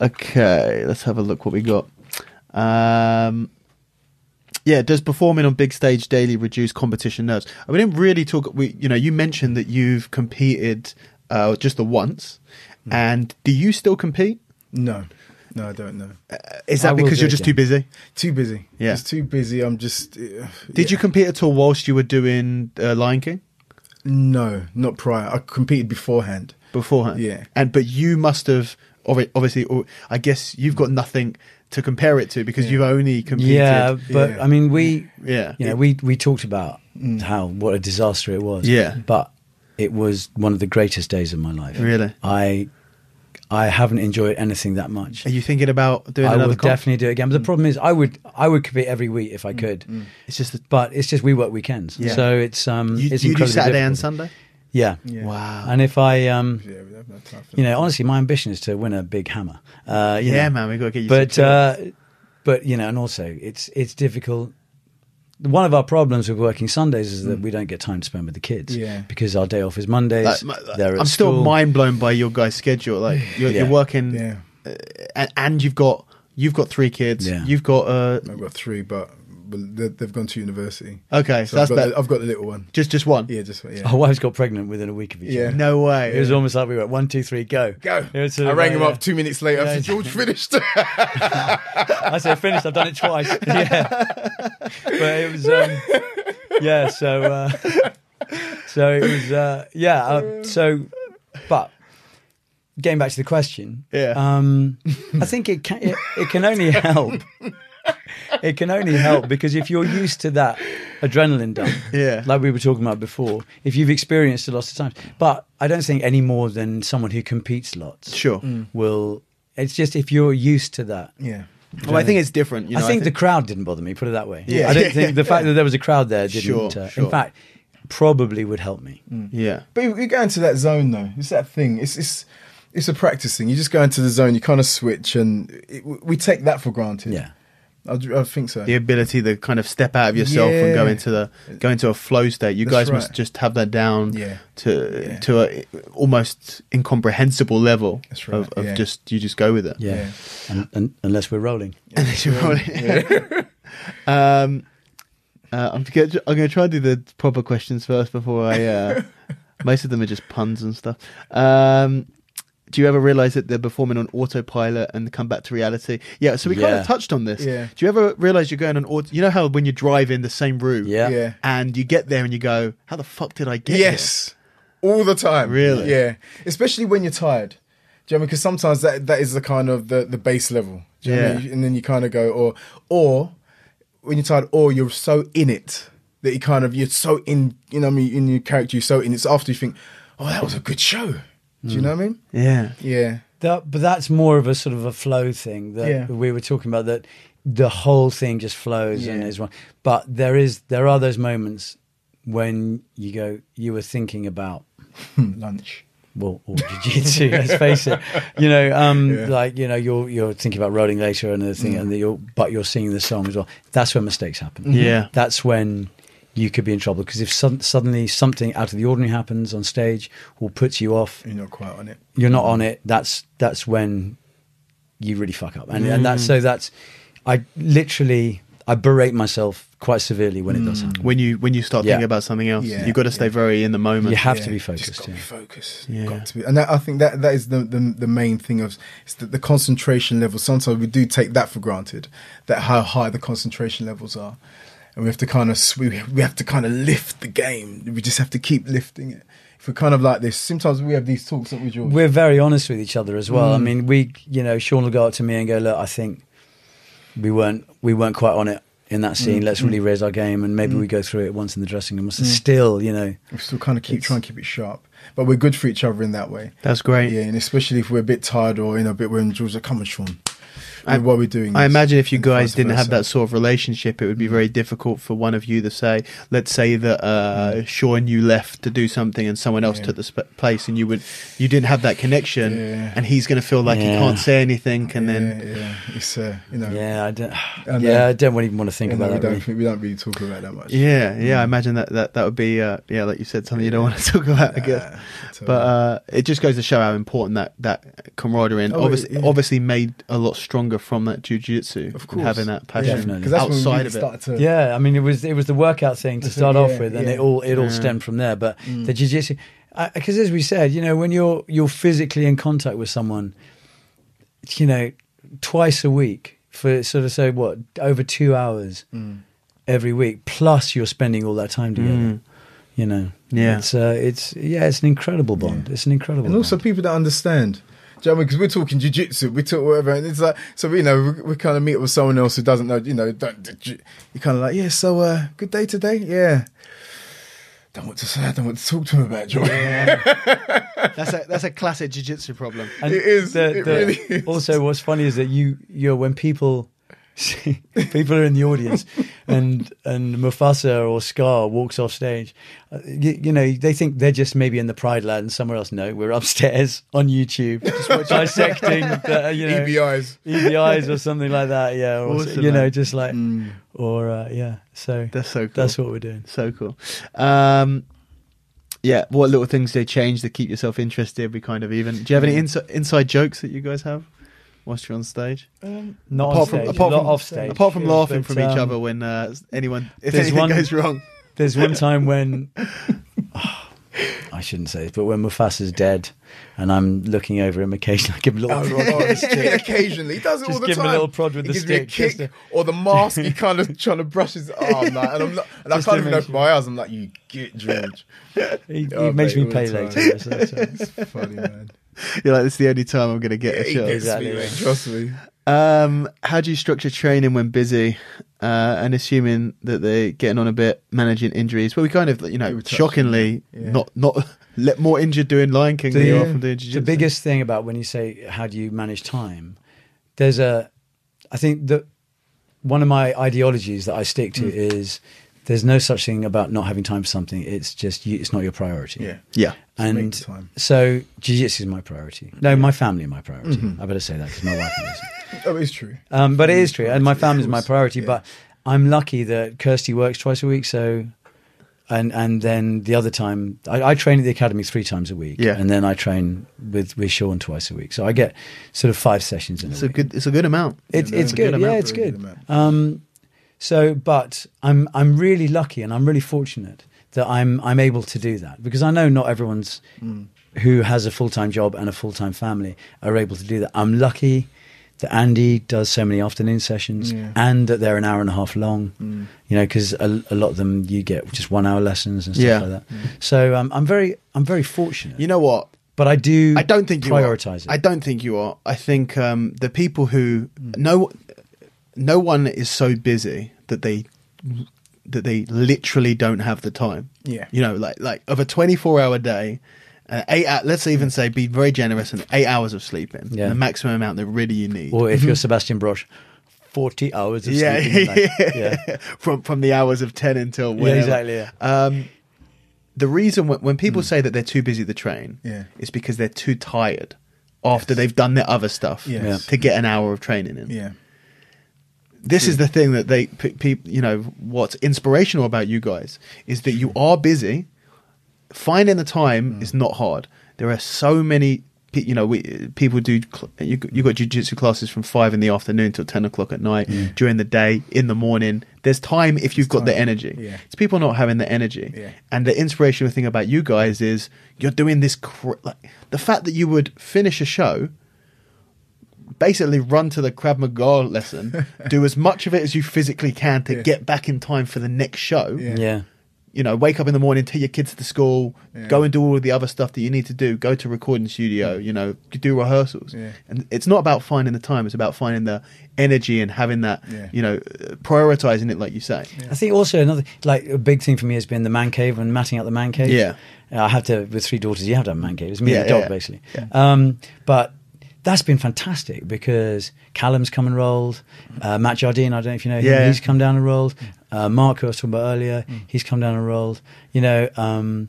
Okay, let's have a look what we got. Does performing on big stage daily reduce competition nerves? We didn't really talk. You mentioned that you've competed just the once, and do you still compete? No, I don't know. Is that because you're just too busy? Too busy. Yeah. Just too busy. I'm just... Did you compete at all whilst you were doing Lion King? No, not prior. I competed beforehand. Yeah. But you must have, obviously, I guess you've got nothing to compare it to because you've only competed. Yeah, but Yeah. I mean, we talked about what a disaster it was. Yeah. But it was one of the greatest days of my life. Really? I haven't enjoyed anything that much. Are you thinking about doing another I would definitely do it again. But the problem is, I would compete every week if I could. It's just, but it's just we work weekends, so it's it's you do Saturday difficult. and Sunday. Yeah. Wow. And if I we have no time for that. honestly, my ambition is to win a big hammer. Man, we got to get you. But and also it's difficult. One of our problems with working Sundays is that we don't get time to spend with the kids. Yeah. Because our day off is Mondays. I'm still mind blown by your guys' schedule. Like you're working, and you've got 3 kids. Yeah. You've got I've got 3, but they've gone to university. Okay, so that's I've got the little one. Just one. Yeah, just one. Yeah. Our wives got pregnant within a week of each other. No way. It was almost like we went 1, 2, 3, go. I rang him up 2 minutes later. I said, George finished. I said, finished. I've done it twice. Yeah. But it was, so it was, but getting back to the question, I think it can only help. It can only help because if you're used to that adrenaline dump, like we were talking about before, if you've experienced it lots of times, but I don't think any more than someone who competes lots will. It's just if you're used to that. Yeah. Well, I think it's different. I think the crowd didn't bother me. Put it that way. Yeah. I don't think the fact that there was a crowd there didn't. Sure. In fact, probably would help me. Yeah. But you go into that zone though. It's that thing. It's a practice thing. You just go into the zone. You kind of switch, and we take that for granted. Yeah. I think so. The ability to kind of step out of yourself and go into a flow state. You guys must just have that down to a almost incomprehensible level of just you just go with it. Yeah. And unless we're rolling. Unless you're rolling. I'm going to try and do the proper questions first before I. Most of them are just puns and stuff. Do you ever realise that they're performing on autopilot and come back to reality? Yeah, so we kind of touched on this. Yeah. Do you ever realise you're going on auto? You know how when you drive in the same route, and you get there and you go, "How the fuck did I get here?" Yes, all the time. Really? Yeah, especially when you're tired. Do you know what I mean? Because sometimes that is the kind of the base level. Do you know what I mean? And then you kind of go, or when you're tired, or you're so in it that you're so in. You know what I mean? In your character, you're so in. It's after you think, "Oh, that was a good show." Do you know what I mean? Yeah. Yeah. But that's more of a sort of a flow thing that we were talking about, that the whole thing just flows and is one. But there are those moments when you were thinking about lunch. Well, or jiu-jitsu, let's face it. You're thinking about rolling later and the thing, but you're singing the song as well. That's when mistakes happen. Yeah. That's when you could be in trouble, because if suddenly something out of the ordinary happens on stage or puts you off, you're not quite on it. You're not on it. That's when you really fuck up, and that's I berate myself quite severely when it does happen. When you start thinking about something else, you've got to stay very in the moment. You have to be focused. Just got to be focused. Yeah. Got to be. And I think that is the main thing of the concentration level. Sometimes we do take that for granted, that how high the concentration levels are. And we have to kind of lift the game. We just have to keep lifting it. If we're kind of like this, sometimes we have these talks that we're very honest with each other as well. I mean, Shaun will go up to me and go, "Look, I think we weren't quite on it in that scene. Let's really raise our game, and maybe we go through it once in the dressing room." Still, we still kind of try and keep it sharp. But we're good for each other in that way. That's great. Yeah, and especially if we're a bit tired or a bit when Jules like, "Come on, Shaun. What we're doing." I imagine if you guys didn't have that sort of relationship, it would be very difficult for one of you to say, let's say that Shaun, you left to do something and someone else took the place, and you didn't have that connection, and he's going to feel like he can't say anything, and it's I don't even want to think about that. We don't really talk about that much. I imagine that would be like you said, something you don't want to talk about, I guess. But it just goes to show how important that camaraderie, and obviously made a lot stronger from that jiu-jitsu, of course, having that passion outside of it. I mean, it was the workout thing to start off with, and it all stemmed from there. But the jiu-jitsu, because as we said, when you're physically in contact with someone, you know, twice a week for sort of, so what, over 2 hours every week, plus you're spending all that time together. You know, it's an incredible bond. It's an incredible and bond. also people that understand. Do you know what I mean? Because we're talking jiu-jitsu, we talk whatever, and it's like, so, you know, we kind of meet up with someone else who doesn't know, you know, you're kind of like, yeah, so, good day today? Yeah. Don't want to say, I don't want to talk to him about Joy. That's a classic jiu-jitsu problem. And it is. It really is. Also, what's funny is that you're when people are in the audience and Mufasa or Scar walks off stage, you know, they think they're just maybe in the Pride Land somewhere else. No, we're upstairs on YouTube just dissecting you know, EBIs or something like that. Yeah, or, awesome, you know, man. just like so that's so cool. That's what we're doing. So cool. Yeah, what little things they change to keep yourself interested? We kind of even. Do you have any inside jokes that you guys have whilst you're on stage? Not on stage, not off stage. Apart from laughing from each other when if anything goes wrong. There's one time when I shouldn't say it, but when Mufasa's dead and I'm looking over him occasionally, I give him a little prod with the stick. Occasionally, he does it Just all the give time. him a little prod with the gives me a stick. kick, or the mask. He kind of trying to brush his arm, like, and I'm not, and I Just can't to even make open my eyes. I'm like, you get George. He Oh, makes mate, me all pay the later. So It's funny, man. You're like, this is the only time I'm going to get a He shot. gets Exactly, me, yeah. mate, trust me. How do you structure training when busy, and assuming that they're getting on a bit, managing injuries? Well, we kind of, you know, were touching shockingly, not more injured doing Lion King than you are from doing jiu-jitsu. The biggest thing about when you say how do you manage time, I think that one of my ideologies that I stick to is there's no such thing about not having time for something. It's just it's not your priority. Yeah. And so jiu-jitsu is my priority. No, my family is my priority. I better say that because my wife knows. Oh, it's true. But it is true, and my family is my priority. But I'm lucky that Kirsty works twice a week, so and then the other time I train at the academy 3 times a week, and then I train with Shaun twice a week. So I get sort of 5 sessions in a week. It's a good amount. It's good. Yeah, it's good. So, but I'm really lucky and I'm really fortunate that I'm able to do that, because I know not everyone's who has a full-time job and a full-time family are able to do that. I'm lucky that Andy does so many afternoon sessions and that they're an hour and a half long, you know, because a lot of them you get just 1 hour lessons and stuff like that. So I'm very fortunate. You know what? But I don't think prioritize it. I don't think you are. I think the people who no one is so busy that they literally don't have the time. Yeah, you know, like of a 24-hour day, 8 hours, let's even say be very generous and 8 hours of sleeping, the maximum amount that really you need. Or if you're Sebastian Brosh, 40 hours of sleeping. From the hours of 10 until whenever. Exactly. The reason when people say that they're too busy to train is because they're too tired after they've done their other stuff to get an hour of training in. Yeah. This is the thing that you know, what's inspirational about you guys is that you are busy. Finding the time is not hard. There are so many, you know, people do. You got jiu-jitsu classes from 5 in the afternoon till 10 o'clock at night, during the day, in the morning. There's time if you've got the energy. Yeah. It's people not having the energy. Yeah. And the inspirational thing about you guys is you're doing this. Like the fact that you would finish a show, basically run to the Krav Maga lesson, do as much of it as you physically can to get back in time for the next show. Yeah. You know, wake up in the morning, take your kids to school, go and do all of the other stuff that you need to do, go to recording studio, you know, do rehearsals. Yeah. And it's not about finding the time, it's about finding the energy and having that, you know, prioritizing it, like you say. Yeah. I think also another, like a big thing for me has been the man cave and matting out the man cave. Yeah. I have to, with 3 daughters, you have to have a man cave. It's me and the dog, basically. Yeah. But that's been fantastic because Callum's come and rolled. Matt Jardine, I don't know if you know him, he's come down and rolled. Mark, who I was talking about earlier, he's come down and rolled. You know,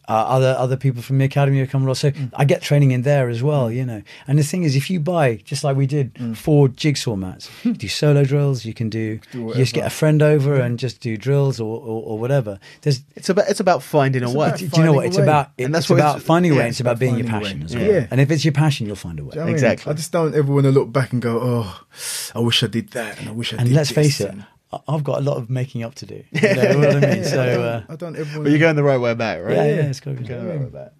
other people from the academy have come and rolled. So I get training in there as well, you know. And the thing is, if you buy, just like we did, 4 jigsaw mats, do solo drills, you can do you just get a friend over and just do drills or whatever. It's about finding a way. Do you know what? It's about finding a way. It's about being your passion as well. Yeah. And if it's your passion, you'll find a way. Do you know exactly. I just don't ever want to look back and go, oh, I wish I did that, and I wish I did. And let's face it, I've got a lot of making up to do. You know what I mean? So I don't ever. But you're going the right way back, right? Yeah, it's got to be going the right way back.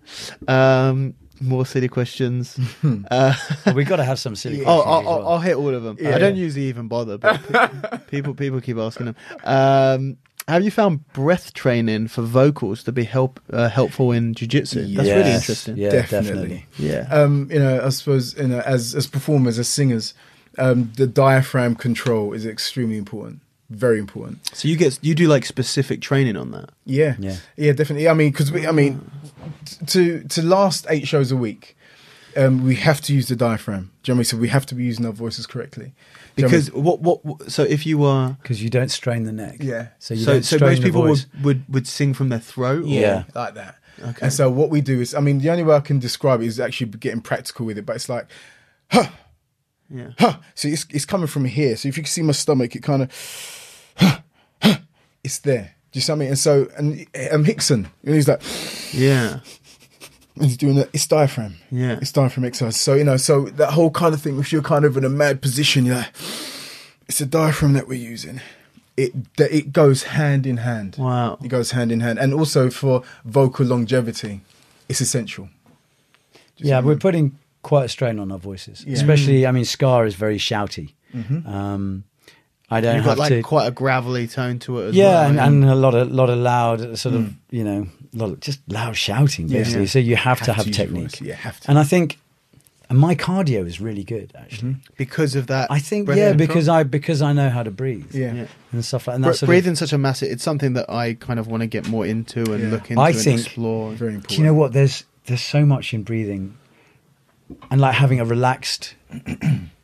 more silly questions. Well, we've got to have some silly questions. I'll hit all of them. I don't usually even bother, but people keep asking them. Have you found breath training for vocals to be helpful in jiu-jitsu? That's really interesting. Yeah, definitely. Yeah. I suppose as performers, as singers, the diaphragm control is extremely important. Very important. So you do like specific training on that? Yeah, definitely. I mean, because to last 8 shows a week, we have to use the diaphragm. Do you know what I mean? So we have to be using our voices correctly. Because what? So if you are, because you don't strain the neck. Yeah. So most people would sing from their throat. Yeah, like that. Okay. And so what we do is, I mean, the only way I can describe it is actually getting practical with it. But it's like, huh. Yeah. Huh. So it's coming from here. So if you can see my stomach, it kind of, it's there. Do you see what I mean? And so, and Hickson, he's like, yeah. And he's doing it's diaphragm. Yeah. It's diaphragm exercise. So, so that whole kind of thing, if you're kind of in a mad position, you're like, it's a diaphragm that we're using. It goes hand in hand. Wow. It goes hand in hand. And also for vocal longevity, it's essential. Yeah, we're putting quite a strain on our voices. Yeah. Especially, I mean, Scar is very shouty. Mm-hmm. I don't You've have got like to quite a gravelly tone to it as well. Yeah, and a lot of loud sort of, just loud shouting basically. Yeah. So you have to have technique. Yeah, have to. And I think my cardio is really good actually because of that. I think because I know how to breathe. Yeah. And stuff like that. Breathing's such a massive. It's something that I kind of want to get more into and look into. And explore. Very important. Do you know what? There's so much in breathing, and like having a relaxed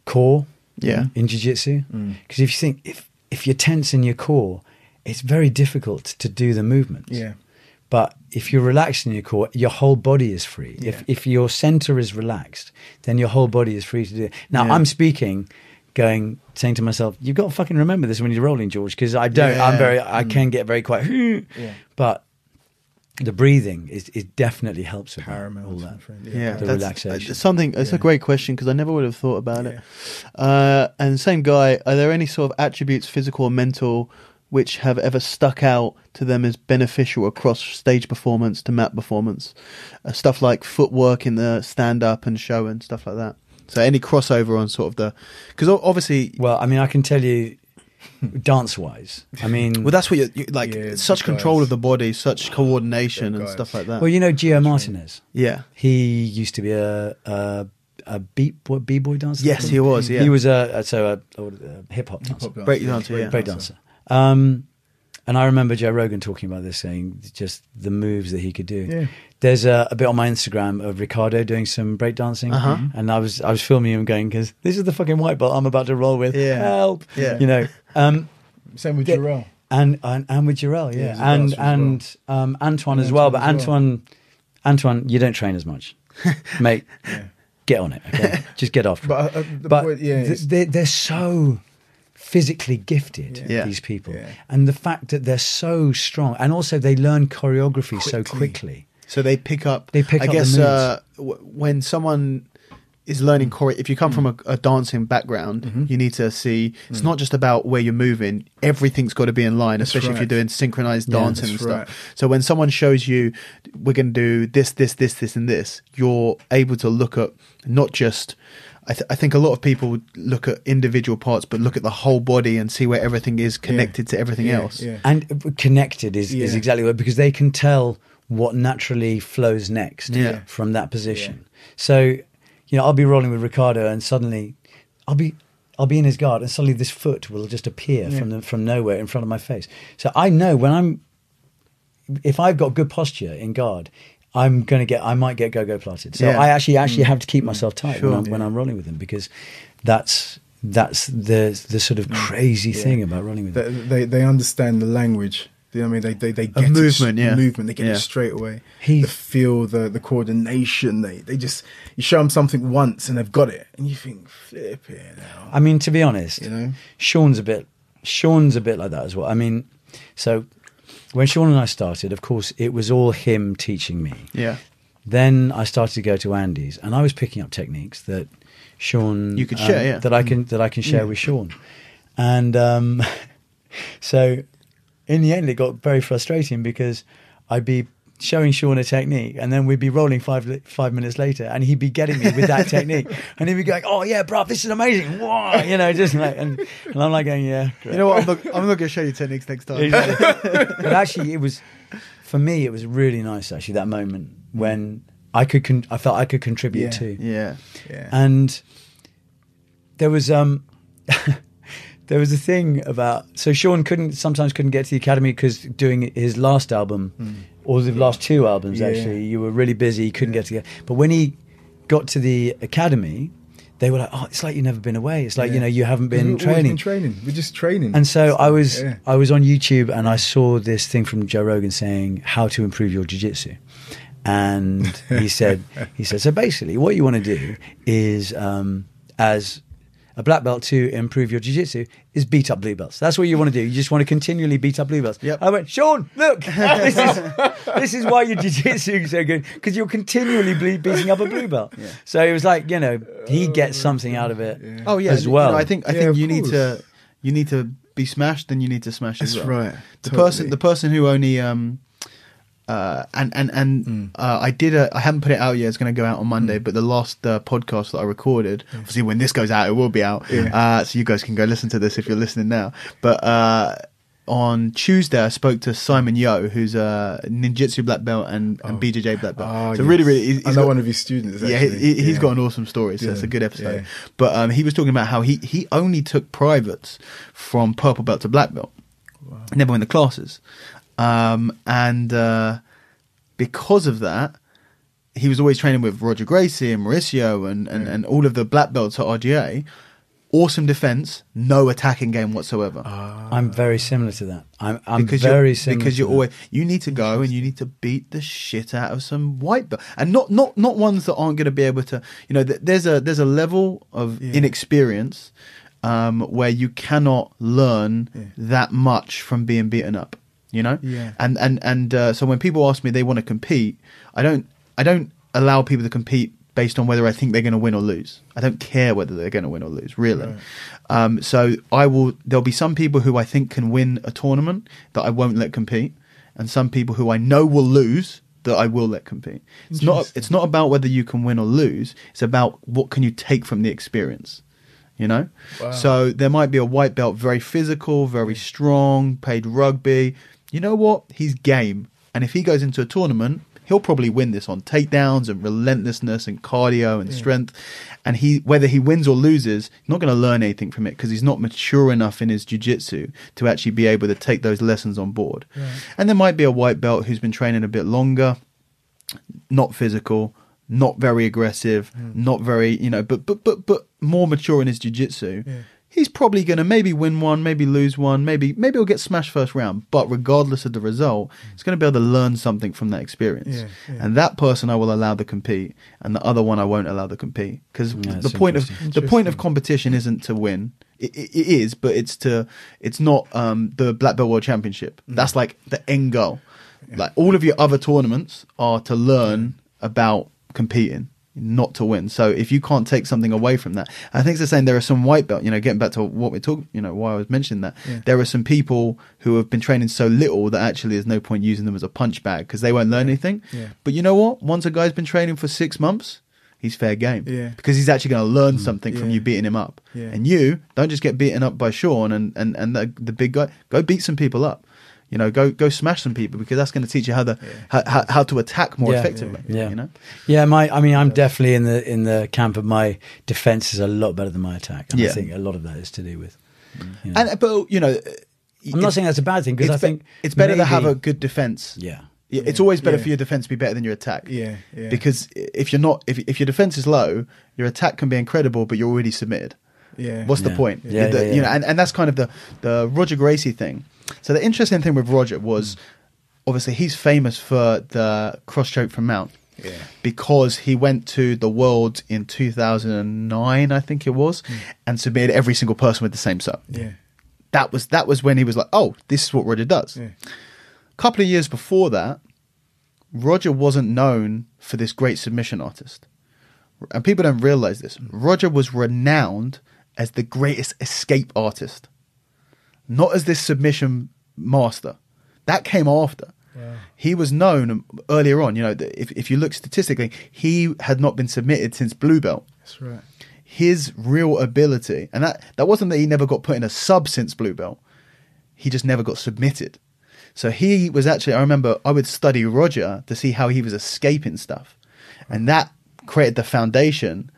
core. Yeah. In jiu-jitsu, because if you think if you're tense in your core, it's very difficult to do the movements. Yeah. But if you're relaxed in your core, your whole body is free. Yeah. If your center is relaxed, then your whole body is free to do it. Now I'm speaking, saying to myself, you've got to fucking remember this when you're rolling, George, because I don't. Yeah. I can get very quiet. But the breathing it definitely helps with paramount. All that. The relaxation. It's a great question because I never would have thought about it. And same guy, are there any sort of attributes, physical or mental, which have ever stuck out to them as beneficial across stage performance to mat performance? Stuff like footwork in the stand-up and show and stuff like that. So any crossover on sort of the... Because obviously... Well, I mean, I can tell you... Dance-wise, I mean, well, that's what you like. Such control of the body, such coordination and stuff like that. Well, Gio Martinez. Yeah, he used to be a b-boy dancer. Yes, he was. Yeah, he was a hip hop dancer, break dancer. And I remember Joe Rogan talking about this, saying just the moves that he could do. Yeah. There's a bit on my Instagram of Ricardo doing some breakdancing, and I was filming him going, because this is the fucking white belt I'm about to roll with. Yeah. Help. Yeah. Same with Jarrell. And with Jarrell, and Antoine as well. But Antoine, you don't train as much, mate. Get on it, okay? Just get off. But they're so physically gifted, these people, and the fact that they're so strong, and also they learn choreography so quickly. So they pick up. I guess when someone is learning choreo, if you come from a dancing background, you need to see it's not just about where you're moving. Everything's got to be in line, especially if you're doing synchronized dancing and stuff. Right. So when someone shows you, we're going to do this, and this, you're able to look at not just. I think a lot of people look at individual parts, but look at the whole body and see where everything is connected to everything else. Yeah. And connected is exactly what, because they can tell what naturally flows next from that position. So, I'll be rolling with Ricardo, and suddenly I'll be in his guard, and suddenly this foot will just appear from nowhere in front of my face. So I know if I've got good posture in guard, I might get go platted. So I actually have to keep myself tight when I'm rolling with him, because that's the sort of crazy thing about rolling with him. They understand the language. You know what I mean? They get movement, the movement. They get it straight away. The feel, the coordination. They just, you show them something once and they've got it, and you think, flip it now. I mean, to be honest, Shaun's a bit like that as well. I mean, so when Shaun and I started, of course, it was all him teaching me. Yeah. Then I started to go to Andy's, and I was picking up techniques that Shaun you could share, that I can share with Shaun, and so. In the end, it got very frustrating, because I'd be showing Shaun a technique, and then we'd be rolling 5 minutes later, and he'd be getting me with that technique, and he'd be going, "Oh yeah, bruv, this is amazing!" Wow, you know, just like, and I'm like going, "Yeah, great." You know what? I'm not going to show you techniques next time. But actually, for me, it was really nice. Actually, that moment when I felt I could contribute too. Yeah. And there was there was a thing about, so Shaun sometimes couldn't get to the academy because doing his last album, or the last 2 albums actually, you were really busy, you couldn't get to. But when he got to the academy, they were like, "Oh, it's like you've never been away. It's like, you know, you haven't been training." We're just training. And so I was on YouTube, and I saw this thing from Joe Rogan saying how to improve your jiu-jitsu. And he said, so basically what you want to do is, as a black belt, to improve your jiu-jitsu is beat up blue belts. That's what you want to do. You just want to continually beat up blue belts. Yep. I went, "Shaun, look, this is why your jiu-jitsu is so good, because you're continually beating up a blue belt." Yeah. So it was like, you know, he gets something out of it. Oh yeah, as well. You know, I think you need to be smashed, then you need to smash as well. That's right. The person who only I haven't put it out yet. It's going to go out on Monday, but the last podcast that I recorded, obviously when this goes out, it will be out. So you guys can go listen to this if you're listening now. But on Tuesday, I spoke to Simon Yo, who's a ninjutsu black belt and BJJ black belt. So really, he's I know one of his students. Actually. He's got an awesome story. So it's a good episode. But he was talking about how he only took privates from purple belt to black belt. Wow. Never went to classes. Because of that, he was always training with Roger Gracie and Mauricio and all of the black belts at RGA. Awesome defense, no attacking game whatsoever. I'm very similar to that. I'm because very similar because you need to go and you need to beat the shit out of some white belt, and not ones that aren't going to be able to. You know, there's a level of inexperience where you cannot learn that much from being beaten up. You know, and so when people ask me they want to compete, I don't allow people to compete based on whether I think they're going to win or lose. I don't care whether they're going to win or lose, really. Right. So there'll be some people who I think can win a tournament that I won't let compete, and some people who I know will lose that I will let compete. It's not about whether you can win or lose. It's about what can you take from the experience. You know, so there might be a white belt, very physical, very strong, played rugby. You know what? He's game. And if he goes into a tournament, he'll probably win this on takedowns and relentlessness and cardio and strength. And whether he wins or loses, he's not going to learn anything from it because he's not mature enough in his jiu-jitsu to actually be able to take those lessons on board. Right. And there might be a white belt who's been training a bit longer, not physical, not very aggressive, not very, you know, but more mature in his jiu-jitsu. Yeah. He's probably going to maybe win one, maybe lose one, maybe he'll get smashed first round. But regardless of the result, he's going to be able to learn something from that experience. Yeah, yeah. And that person I will allow to compete, and the other one I won't allow to compete. Because the point of competition isn't to win. It is, but it's not the Black Belt World Championship. That's like the end goal. Yeah. Like all of your other tournaments are to learn about competing, not to win. So if you can't take something away from that, I think it's the same. There are some white belt, you know, getting back to what we talked, you know, why I was mentioning that, there are some people who have been training so little that actually there's no point using them as a punch bag because they won't learn anything. But you know what, once a guy's been training for 6 months, he's fair game because he's actually going to learn something from you beating him up. And you don't just get beaten up by Shaun and the big guy. Go beat some people up. You know, go smash some people because that's going to teach you how to attack more effectively. You know, I'm definitely in the camp of my defense is a lot better than my attack, and I think a lot of that is to do with. You know. But you know, I'm not saying that's a bad thing because I think it's better to have a good defense. It's always better for your defense to be better than your attack. Because if you're not, if your defense is low, your attack can be incredible, but you're already submitted. What's the point? You know, and that's kind of the Roger Gracie thing. So the interesting thing with Roger was, obviously, he's famous for the cross choke from Mount. Because he went to the Worlds in 2009, I think it was, and submitted every single person with the same sub. That was when he was like, oh, this is what Roger does. A couple of years before that, Roger wasn't known for this great submission artist. And people don't realize this. Roger was renowned as the greatest escape artist. Not as this submission master. That came after. Wow. He was known earlier on, if you look statistically, he had not been submitted since blue belt. That's right. His real ability, and that wasn't that he never got put in a sub since blue belt. He just never got submitted. So he was actually, I remember I would study Roger to see how he was escaping stuff. And that created the foundation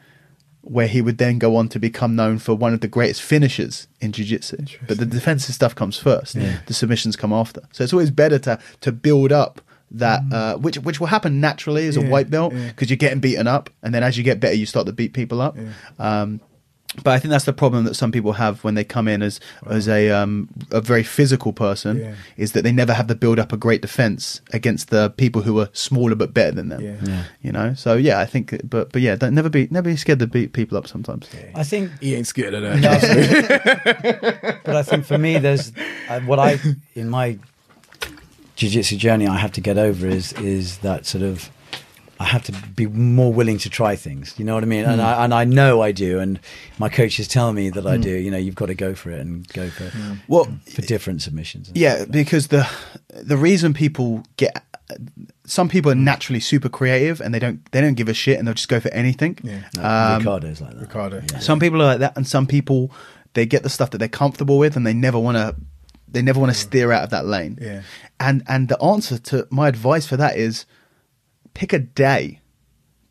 where he would then go on to become known for one of the greatest finishers in jiu-jitsu. But the defensive stuff comes first. Yeah. The submissions come after. So it's always better to build up that, which will happen naturally as a white belt, because you're getting beaten up. And then as you get better, you start to beat people up. Yeah. But I think that's the problem that some people have when they come in as a very physical person, is that they never have to build up a great defense against the people who are smaller but better than them. So I think, but don't never be scared to beat people up sometimes. I think he ain't scared of that. But I think for me, there's in my jiu-jitsu journey I have to get over is that sort of, I have to be more willing to try things. You know what I mean? And I know I do. And my coaches tell me that I do. You've got to go for it and go for for different submissions. Yeah, because the reason people some people are naturally super creative and they don't give a shit and they'll just go for anything. Yeah. Ricardo's like that. Ricardo. Yeah. Some people are like that, and some people, they get the stuff that they're comfortable with and they never want to steer out of that lane. Yeah. And the answer to my advice for that is, pick a day.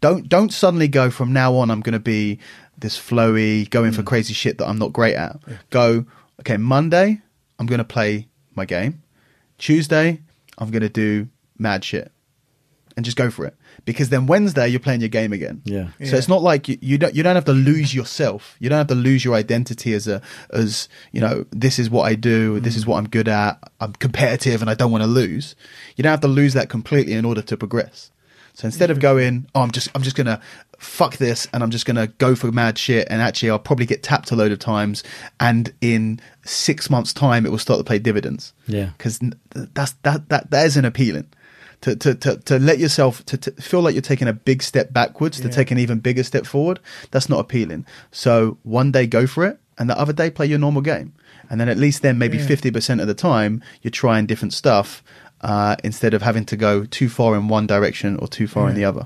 Don't suddenly go from now on I'm going to be this flowy, going for crazy shit that I'm not great at. Yeah. Go, okay, Monday I'm going to play my game. Tuesday I'm going to do mad shit. And just go for it. Because then Wednesday you're playing your game again. Yeah. So it's not like you don't have to lose yourself. You don't have to lose your identity as this is what I do, this is what I'm good at. I'm competitive and I don't want to lose. You don't have to lose that completely in order to progress. So instead of going, I'm just going to fuck this and I'm just going to go for mad shit, and actually I'll probably get tapped a load of times, and in 6 months' time it will start to pay dividends. Yeah. Because that isn't appealing. To let yourself to feel like you're taking a big step backwards to take an even bigger step forward, that's not appealing. So one day go for it, and the other day play your normal game, and then at least then maybe 50% of the time you're trying different stuff, instead of having to go too far in one direction or too far in the other.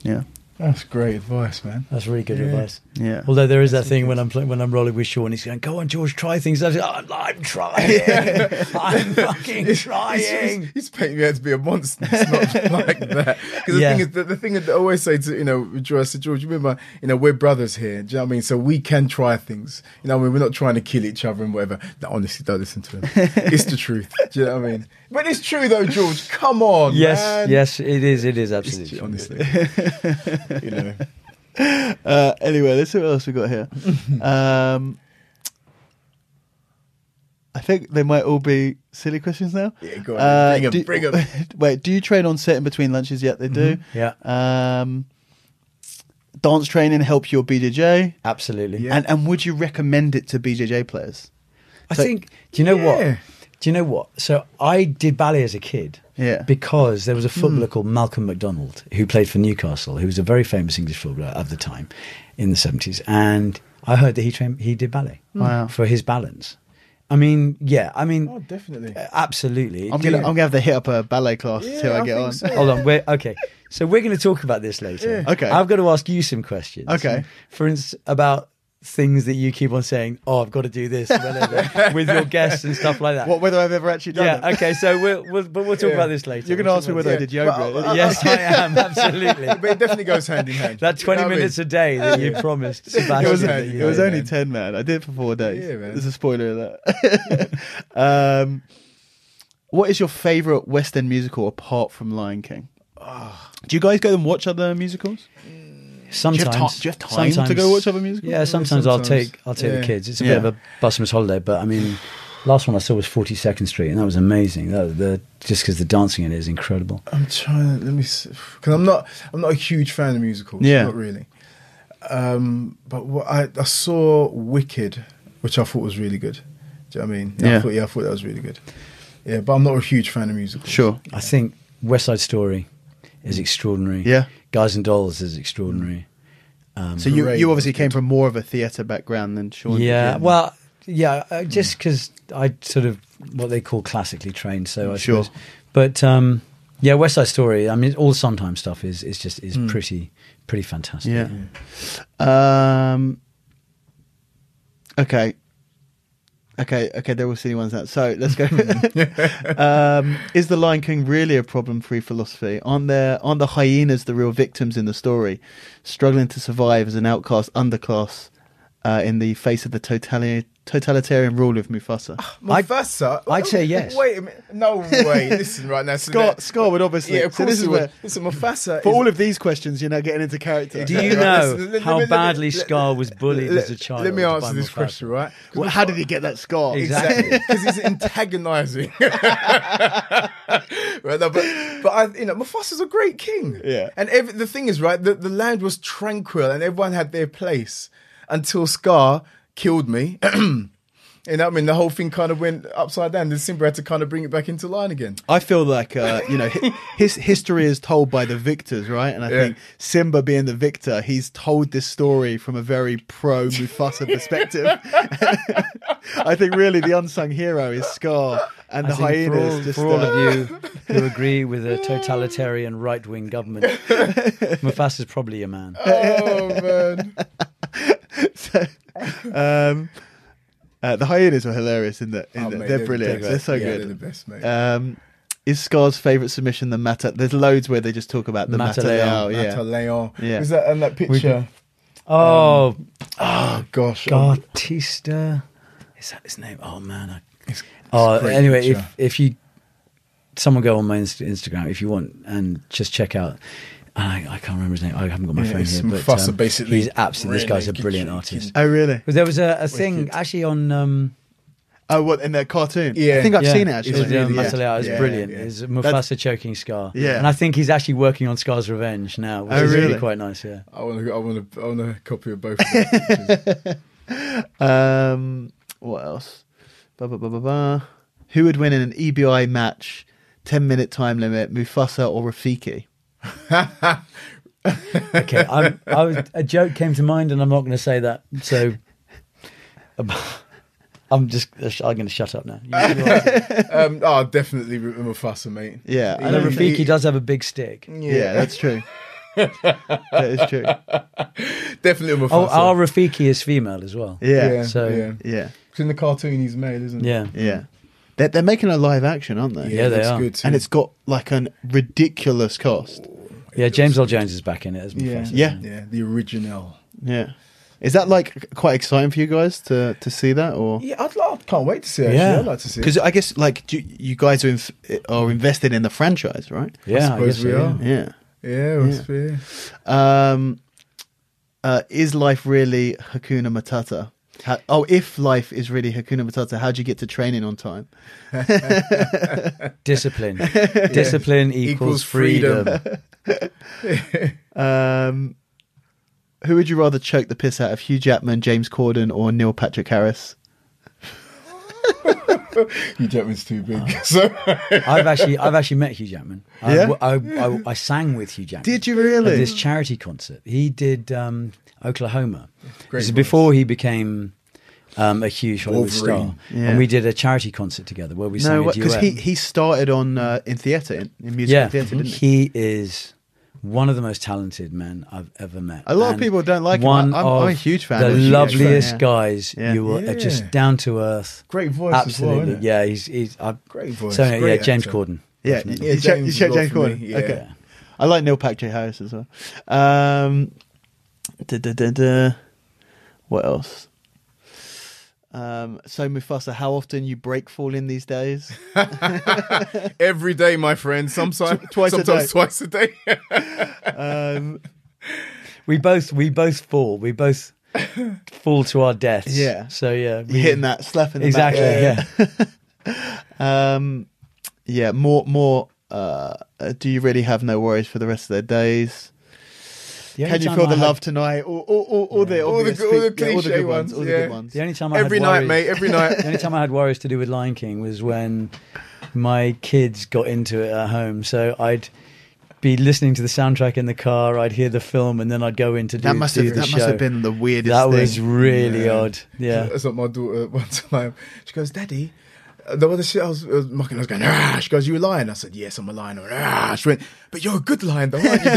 Yeah. That's great advice, man. That's really good advice. Yeah. Although there is that thing when I'm rolling with Shaun, he's going, "Go on, George, try things." I'm trying. I'm fucking trying. He's painting me out to be a monster. It's not like that. Because the thing that I always say to George, I said, George, remember, we're brothers here. Do you know what I mean? So we can try things. We're not trying to kill each other and whatever. No, honestly, don't listen to him. It's the truth. Do you know what I mean? But it's true though, George. Come on, man. Yes, it is. It is absolutely true. Honestly. Anyway, let's see what else we got here. I think they might all be silly questions now. Yeah, go on. Bring them. Wait, do you train on set in between lunches yet? They do. Yeah. Dance training help your BJJ? Absolutely. Yeah. And would you recommend it to BJJ players? I think. Do you know what? So I did ballet as a kid. Yeah. Because there was a footballer called Malcolm MacDonald who played for Newcastle, who was a very famous English footballer of the time in the 70s. And I heard that he did ballet. Wow. For his balance. I mean, oh, definitely. Absolutely. I'm gonna have to hit up a ballet class till I get on. So. Hold on, okay. So we're going to talk about this later. Yeah. Okay. I've got to ask you some questions. Okay. For instance, about things that you keep on saying, I've got to do this whenever, with your guests and stuff like that. Whether I've ever actually done it? Yeah, okay, so we'll talk about this later. You're going to ask me whether I did yoga. Yes, I am, absolutely. But it definitely goes hand in hand. That 20 minutes a day that you promised Sebastian. It was only 10, man. I did it for 4 days. Yeah, man. There's a spoiler of that. What is your favourite West End musical apart from Lion King? Do you guys go and watch other musicals? Sometimes. Do you have time to go watch other musicals? Yeah, sometimes I'll take the kids. It's a bit of a busman's holiday, but I mean, last one I saw was 42nd Street, and that was amazing. Just because the dancing in it is incredible. I'm trying. Let me see, because I'm not a huge fan of musicals. Yeah, not really. But what I saw Wicked, which I thought was really good. Do you know what I mean? I thought that was really good. Yeah, but I'm not a huge fan of musicals. Sure. I think West Side Story is extraordinary. Yeah. Guys and Dolls is extraordinary. So you obviously came from more of a theatre background than Shaun. Yeah, just because I sort of what they call classically trained. So I suppose But yeah, West Side Story. I mean, all the Sondheim stuff is pretty fantastic. Yeah. Okay. They're all silly ones now. So let's go. Is the Lion King really a problem-free philosophy? Aren't the hyenas the real victims in the story, struggling to survive as an outcast underclass in the face of the totalitarian rule of Mufasa? Mufasa? I'd say yes. Wait a minute. No way. Listen right now. Scar would obviously. Yeah, of course this is where, Listen, Mufasa. for all of these questions, you're now getting into character. Do you know how badly Scar was bullied as a child? Let me answer by this Mufasa? question, right? Well, how did he get that scar? Exactly. Because he's antagonising. Right, no, but Mufasa's a great king. Yeah. And the thing is, right, the land was tranquil and everyone had their place until Scar killed me. You know what I mean? The whole thing kind of went upside down. Then Simba had to kind of bring it back into line again. I feel like, his history is told by the victors, right? And I think Simba being the victor, he's told this story from a very pro-Mufasa perspective. I think really the unsung hero is Scar and the hyenas. For all of you who agree with a totalitarian right-wing government, Mufasa's probably a man. Oh, man. So, the hyenas are hilarious in that. Mate, they're brilliant. They're so They're good. the best, mate. Is Scar's favourite submission the Mata? There's loads where they just talk about the Mata Leão. Yeah. Leon. Yeah. Was that on that picture? Oh, Gosh. Bautista. Is that his name? Oh man. It's a great Anyway, picture. if you someone go on my Instagram if you want and just check out. I can't remember his name. I haven't got my phone it's here. But Mufasa, basically. he's absolutely. This guy's a Really brilliant good artist. Oh really? But there was a thing actually on. Oh, what in the cartoon? Yeah. I think I've seen it actually. It's Mata Leão. It's Yeah, brilliant. yeah. It's Mufasa choking Scar. Yeah. And I think he's actually working on Scar's revenge now, which Oh, is really really? quite nice. Yeah. I want a copy of both of them. What else? Who would win in an EBI match? 10-minute time limit. Mufasa or Rafiki? Okay, a joke came to mind, and I'm not going to say that. So, I'm going to shut up now. Definitely Mufasa, mate. Yeah, I know Rafiki does have a big stick. Yeah, that's true. That is true. Definitely Mufasa. Oh, our Rafiki is female as well. Yeah, So yeah. Because in the cartoon he's male, isn't he? yeah. Yeah. They're making a live action, aren't they? Yeah, they looks are. Good too. And it's got like a ridiculous cost. Yeah, James Earl Jones is back in it as yeah, Mufasa. Yeah. The original. Yeah. Is that like quite exciting for you guys to see that, or? Yeah, I can't wait to see it. Yeah. Actually. I'd like to see it. Because I guess like you guys are invested in the franchise, right? Yeah, I suppose guess we so, are. yeah. Yeah. Yeah. Is life really Hakuna Matata? If life is really Hakuna Matata, how do you get to training on time? Discipline. Discipline equals freedom. Who would you rather choke the piss out of, Hugh Jackman, James Corden, or Neil Patrick Harris? Hugh Jackman's too big. So I've actually met Hugh Jackman. Yeah? I sang with Hugh Jackman. Did you really? At this charity concert. He did Oklahoma. Great This is voice. before he became a huge Hollywood Wolverine. star. Yeah. And we did a charity concert together where we sang a because duet. he started on in theatre, in musical theatre, didn't he? He is one of the most talented men I've ever met. A lot of And people don't like him. one I'm of a huge fan. The I'm a huge loveliest fan, yeah. guys Yeah. you will Yeah. just down to earth. great voice Absolutely, as well, isn't it? yeah. He's Great voice. so yeah, Great James actor. Corden. Yeah, definitely. you check James as well for Corden. me, yeah. Okay, I like Neil Patrick Harris as well. What else? So Mufasa, how often you break falling these days? Every day, my friend. Sometimes Twice a day. twice a day. We both fall. We both fall to our deaths. Yeah. So yeah, You're hitting that, slapping the exactly. back. Yeah. More. Do you really have no worries for the rest of their days? The only Can you time feel I the had- love tonight? All the obvious all the all the cliche good ones. ones, All the yeah. good ones. The only time I Every had night, worries, mate. Every night. The only time I had worries to do with Lion King was when my kids got into it at home. So I'd be listening to the soundtrack in the car. I'd hear the film, and then I'd go in to do That must the have show. been the weirdest That thing. was really odd. Yeah. That's what my daughter one time. She goes, "Daddy, the other shit I was mocking, I was going, ah. She goes, you a lion? I said, yes, I'm a lion. I went, ah. She went, but you're a good lion though, aren't you?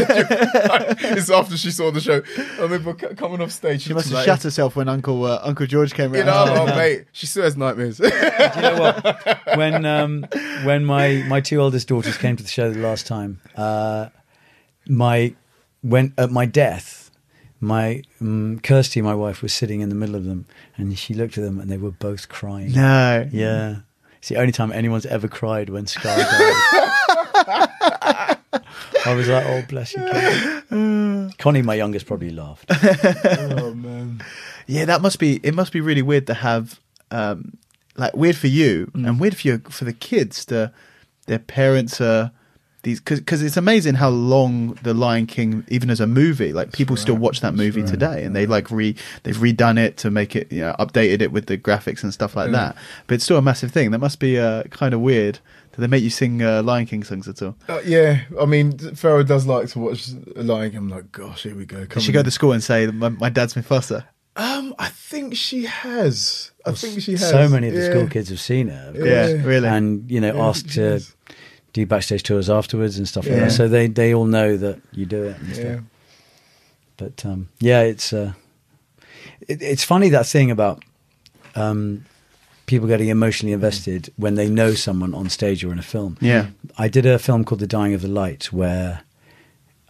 It's after she saw the show. I remember coming off stage. She must have shat herself when Uncle George came around. You know, mate, she still has nightmares. Do you know what? When my two oldest daughters came to the show the last time, at my death, Kirsty, my wife, was sitting in the middle of them, and she looked at them, and they were both crying. No, yeah, it's the only time anyone's ever cried when Scar died. I was like, oh, bless you, kid. Connie, my youngest, probably laughed. Oh man, yeah, it must be really weird to have, like weird for you and weird for the kids. Their parents are these, because it's amazing how long The Lion King, even as a movie, like people still watch that movie today, and they like they've redone it to make it, updated it with the graphics and stuff like that. But it's still a massive thing. That must be kind of weird. Do they make you sing Lion King songs at all? yeah, I mean, Pharaoh does like to watch Lion King. I'm like, gosh, here we go. Did she go to school and say, my dad's Mufasa? I think she has. So many of the school kids have seen it. Yeah, really. And, asked to do backstage tours afterwards and stuff like that. So they all know that you do it and stuff. But, it's funny, that thing about people getting emotionally invested when they know someone on stage or in a film. Yeah. I did a film called The Dying of the Light where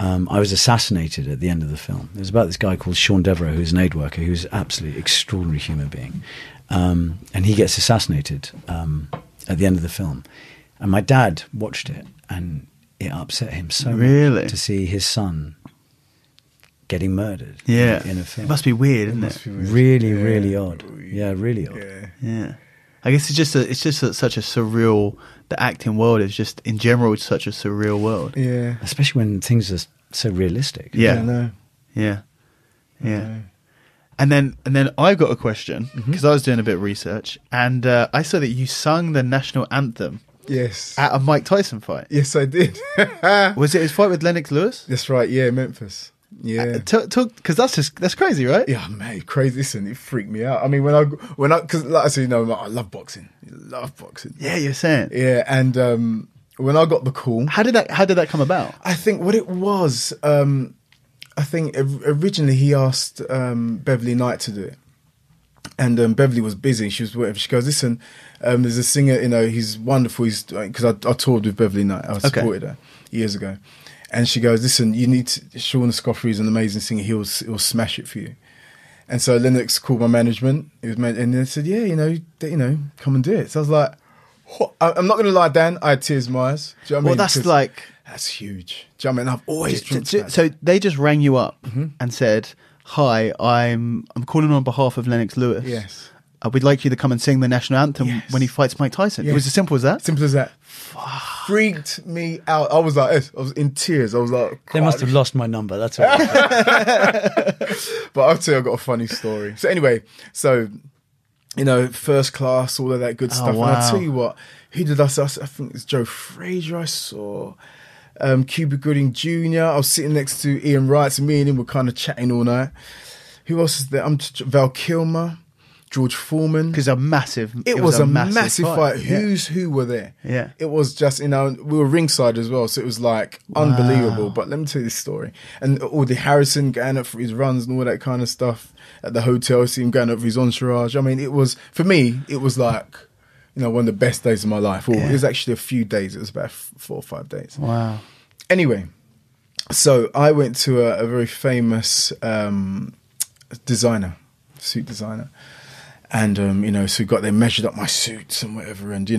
I was assassinated at the end of the film. It was about this guy called Shaun Escoffery, who's an aid worker, who's an absolutely extraordinary human being. And he gets assassinated at the end of the film. And my dad watched it, and it upset him so much to see his son getting murdered in a film. It must be weird, isn't it? Really, really odd. Yeah, really odd. Yeah. I guess it's just such a surreal. The acting world is just in general such a surreal world. Yeah, especially when things are so realistic. Yeah, I know. Yeah. And then I got a question because I was doing a bit of research, and I saw that you sung the national anthem. Yes. At a Mike Tyson fight. Yes, I did. Was it his fight with Lennox Lewis? That's right. Yeah, Memphis. Yeah, because that's crazy, right? Yeah, mate, crazy. Listen, it freaked me out. I mean, when I, because like I said, I love boxing. Yeah, you're saying. Yeah, and when I got the call, how did that come about? I think what it was, I think originally he asked Beverly Knight to do it, and Beverly was busy. She was whatever. She goes, listen, there's a singer, he's wonderful. He's because I toured with Beverly Knight. I supported her years ago. And she goes, listen, you need to, Shaun Escoffery is an amazing singer. He'll smash it for you. And so Lennox called my management. And they said, come and do it. So I was like, what? I'm not going to lie, Dan, I had tears in my eyes. Do you know what I mean? That's huge. Do you know what I mean? I've always dreamt about So they just rang you up and said, hi, I'm calling on behalf of Lennox Lewis. Yes. We'd like you to come and sing the national anthem when he fights Mike Tyson. Yes. It was as simple as that? Simple as that. Freaked me out. I was like, I was in tears. I was like, they must have lost my number. That's all. But I'll tell you, I've got a funny story. So anyway, first class, all of that good stuff. Wow. And I'll tell you what, who did I see? I think it's Joe Frazier I saw. Cuba Gooding Jr. I was sitting next to Ian Wright, so me and him were kind of chatting all night. Who else is there? Val Kilmer. George Foreman. Because it was a massive fight. Yeah. Who were there? Yeah. It was just, we were ringside as well, so it was like unbelievable. But let me tell you this story. And Audie Harrison going up for his runs and all that kind of stuff at the hotel, see him going up for his entourage. I mean, it was, for me, it was like, one of the best days of my life. Well, it was actually a few days. It was about 4 or 5 days. Wow. Anyway, so I went to a very famous suit designer. And, so we got there, measured up my suits and whatever, and,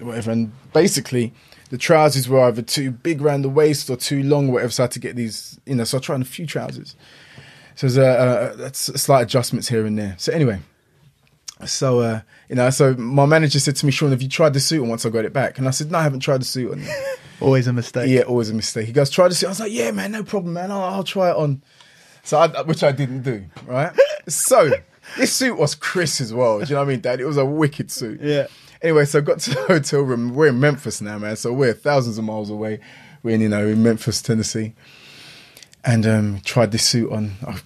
whatever. And basically, the trousers were either too big around the waist or too long, whatever. So I had to get these, so I tried on a few trousers. So there's slight adjustments here and there. So anyway, so my manager said to me, Shaun, have you tried the suit on once I got it back? And I said, no, I haven't tried the suit on. Always a mistake. Yeah, always a mistake. He goes, try the suit. I was like, yeah, man, no problem, man. I'll try it on. So which I didn't do, right? So... this suit was Chris as well. Do you know what I mean, Dad? It was a wicked suit. Yeah. Anyway, so I got to the hotel room. We're in Memphis now, man. So we're thousands of miles away. We're in Memphis, Tennessee. And tried this suit on. I've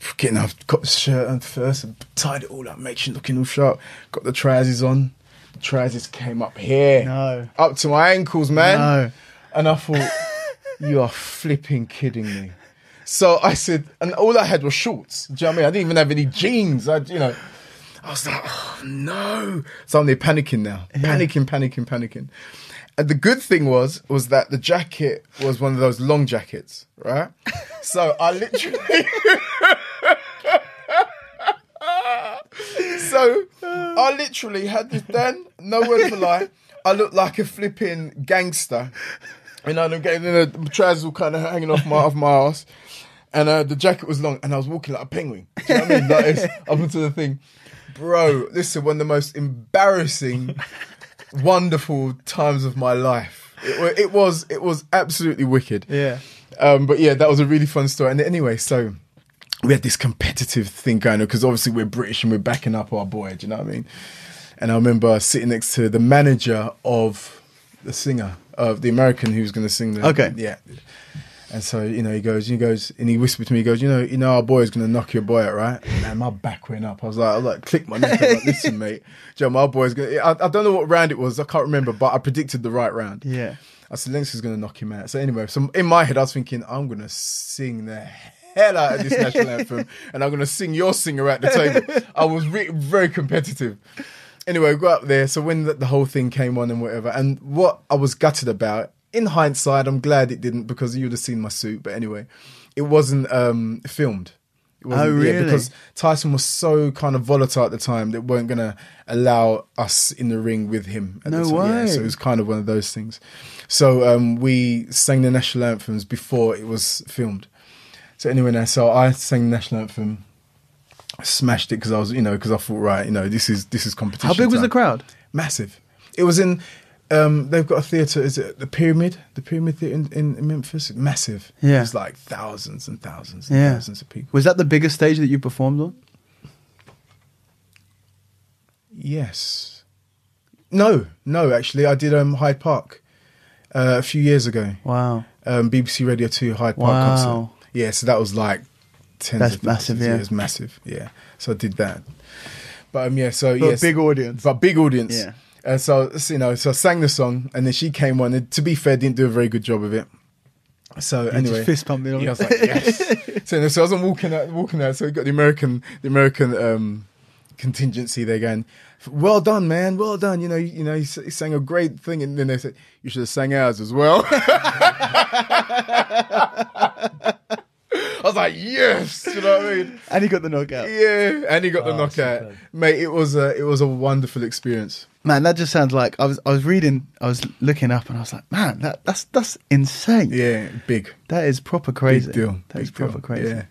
got the shirt on first and tied it all up, make sure looking all sharp. Got the trousers on. trousers came up here. No. Up to my ankles, man. No. And I thought, you are flipping kidding me. So I said, and all I had was shorts. Do you know what I mean? I didn't even have any jeans. I was like, oh no. So I'm there panicking now. Yeah. Panicking. And the good thing was that the jacket was one of those long jackets, right? So I literally had this then, no word of a lie, I looked like a flipping gangster. And I'm getting the trousers all kind of hanging off my ass. And the jacket was long and I was walking like a penguin. Do you know what I mean? Like it's up into the thing. Bro, listen, one of the most embarrassing, wonderful times of my life. It was absolutely wicked. Yeah. But yeah, that was a really fun story. And anyway, so we had this competitive thing going on because obviously we're British and we're backing up our boy. Do you know what I mean? And I remember sitting next to the manager of the singer, of the American who was going to sing the... Okay. Yeah. And so, he goes, and he whispered to me, he goes, our boy's going to knock your boy out, right? And my back went up. I was like, click my neck. I was like, listen, mate, my boy's going to... I don't know what round it was. I can't remember, but I predicted the right round. Yeah. I said, Lennox is going to knock him out. So anyway, so in my head, I was thinking, I'm going to sing the hell out of this national anthem and I'm going to sing your singer at the table. I was very competitive. Anyway, we got up there. So when the whole thing came on and whatever, and what I was gutted about, in hindsight, I'm glad it didn't because you would have seen my suit. But anyway, it wasn't filmed. It wasn't, oh, really? Yeah, because Tyson was so kind of volatile at the time that weren't going to allow us in the ring with him. At No the time. way. Yeah, so it was kind of one of those things. So we sang the national anthems before it was filmed. So anyway, so I sang the national anthem, smashed it because I was, because I thought, right, this is competition. How big was time. the crowd? Massive. It was in. They've got a theatre. Is it the Pyramid? The Pyramid Theatre in Memphis. Massive. Yeah. It's like thousands and thousands and thousands of people. Was that the biggest stage that you performed on? Yes. No. Actually, I did Hyde Park a few years ago. Wow. BBC Radio 2 Hyde Park concert. Yeah, so that was like tens That's of thousands. massive, yeah. It was massive, yeah. So I did that. But But yes. big audience. But big audience. Yeah. So I sang the song and then she came on and to be fair, didn't do a very good job of it. So anyway. Just fist pumped me on. Yeah, I was like, yes. so I was walking out. So we got the American contingency there going, well done, man, well done. You sang a great thing. And then they said, you should have sang ours as well. I was like, yes, you know what I mean? And he got the knockout. Yeah, and he got the knockout. Superb. Mate, it was a wonderful experience. Man, that just sounds like I was looking up and I was like, man, that's insane. Yeah, big. That is proper crazy. Big deal. That is Big deal. proper crazy.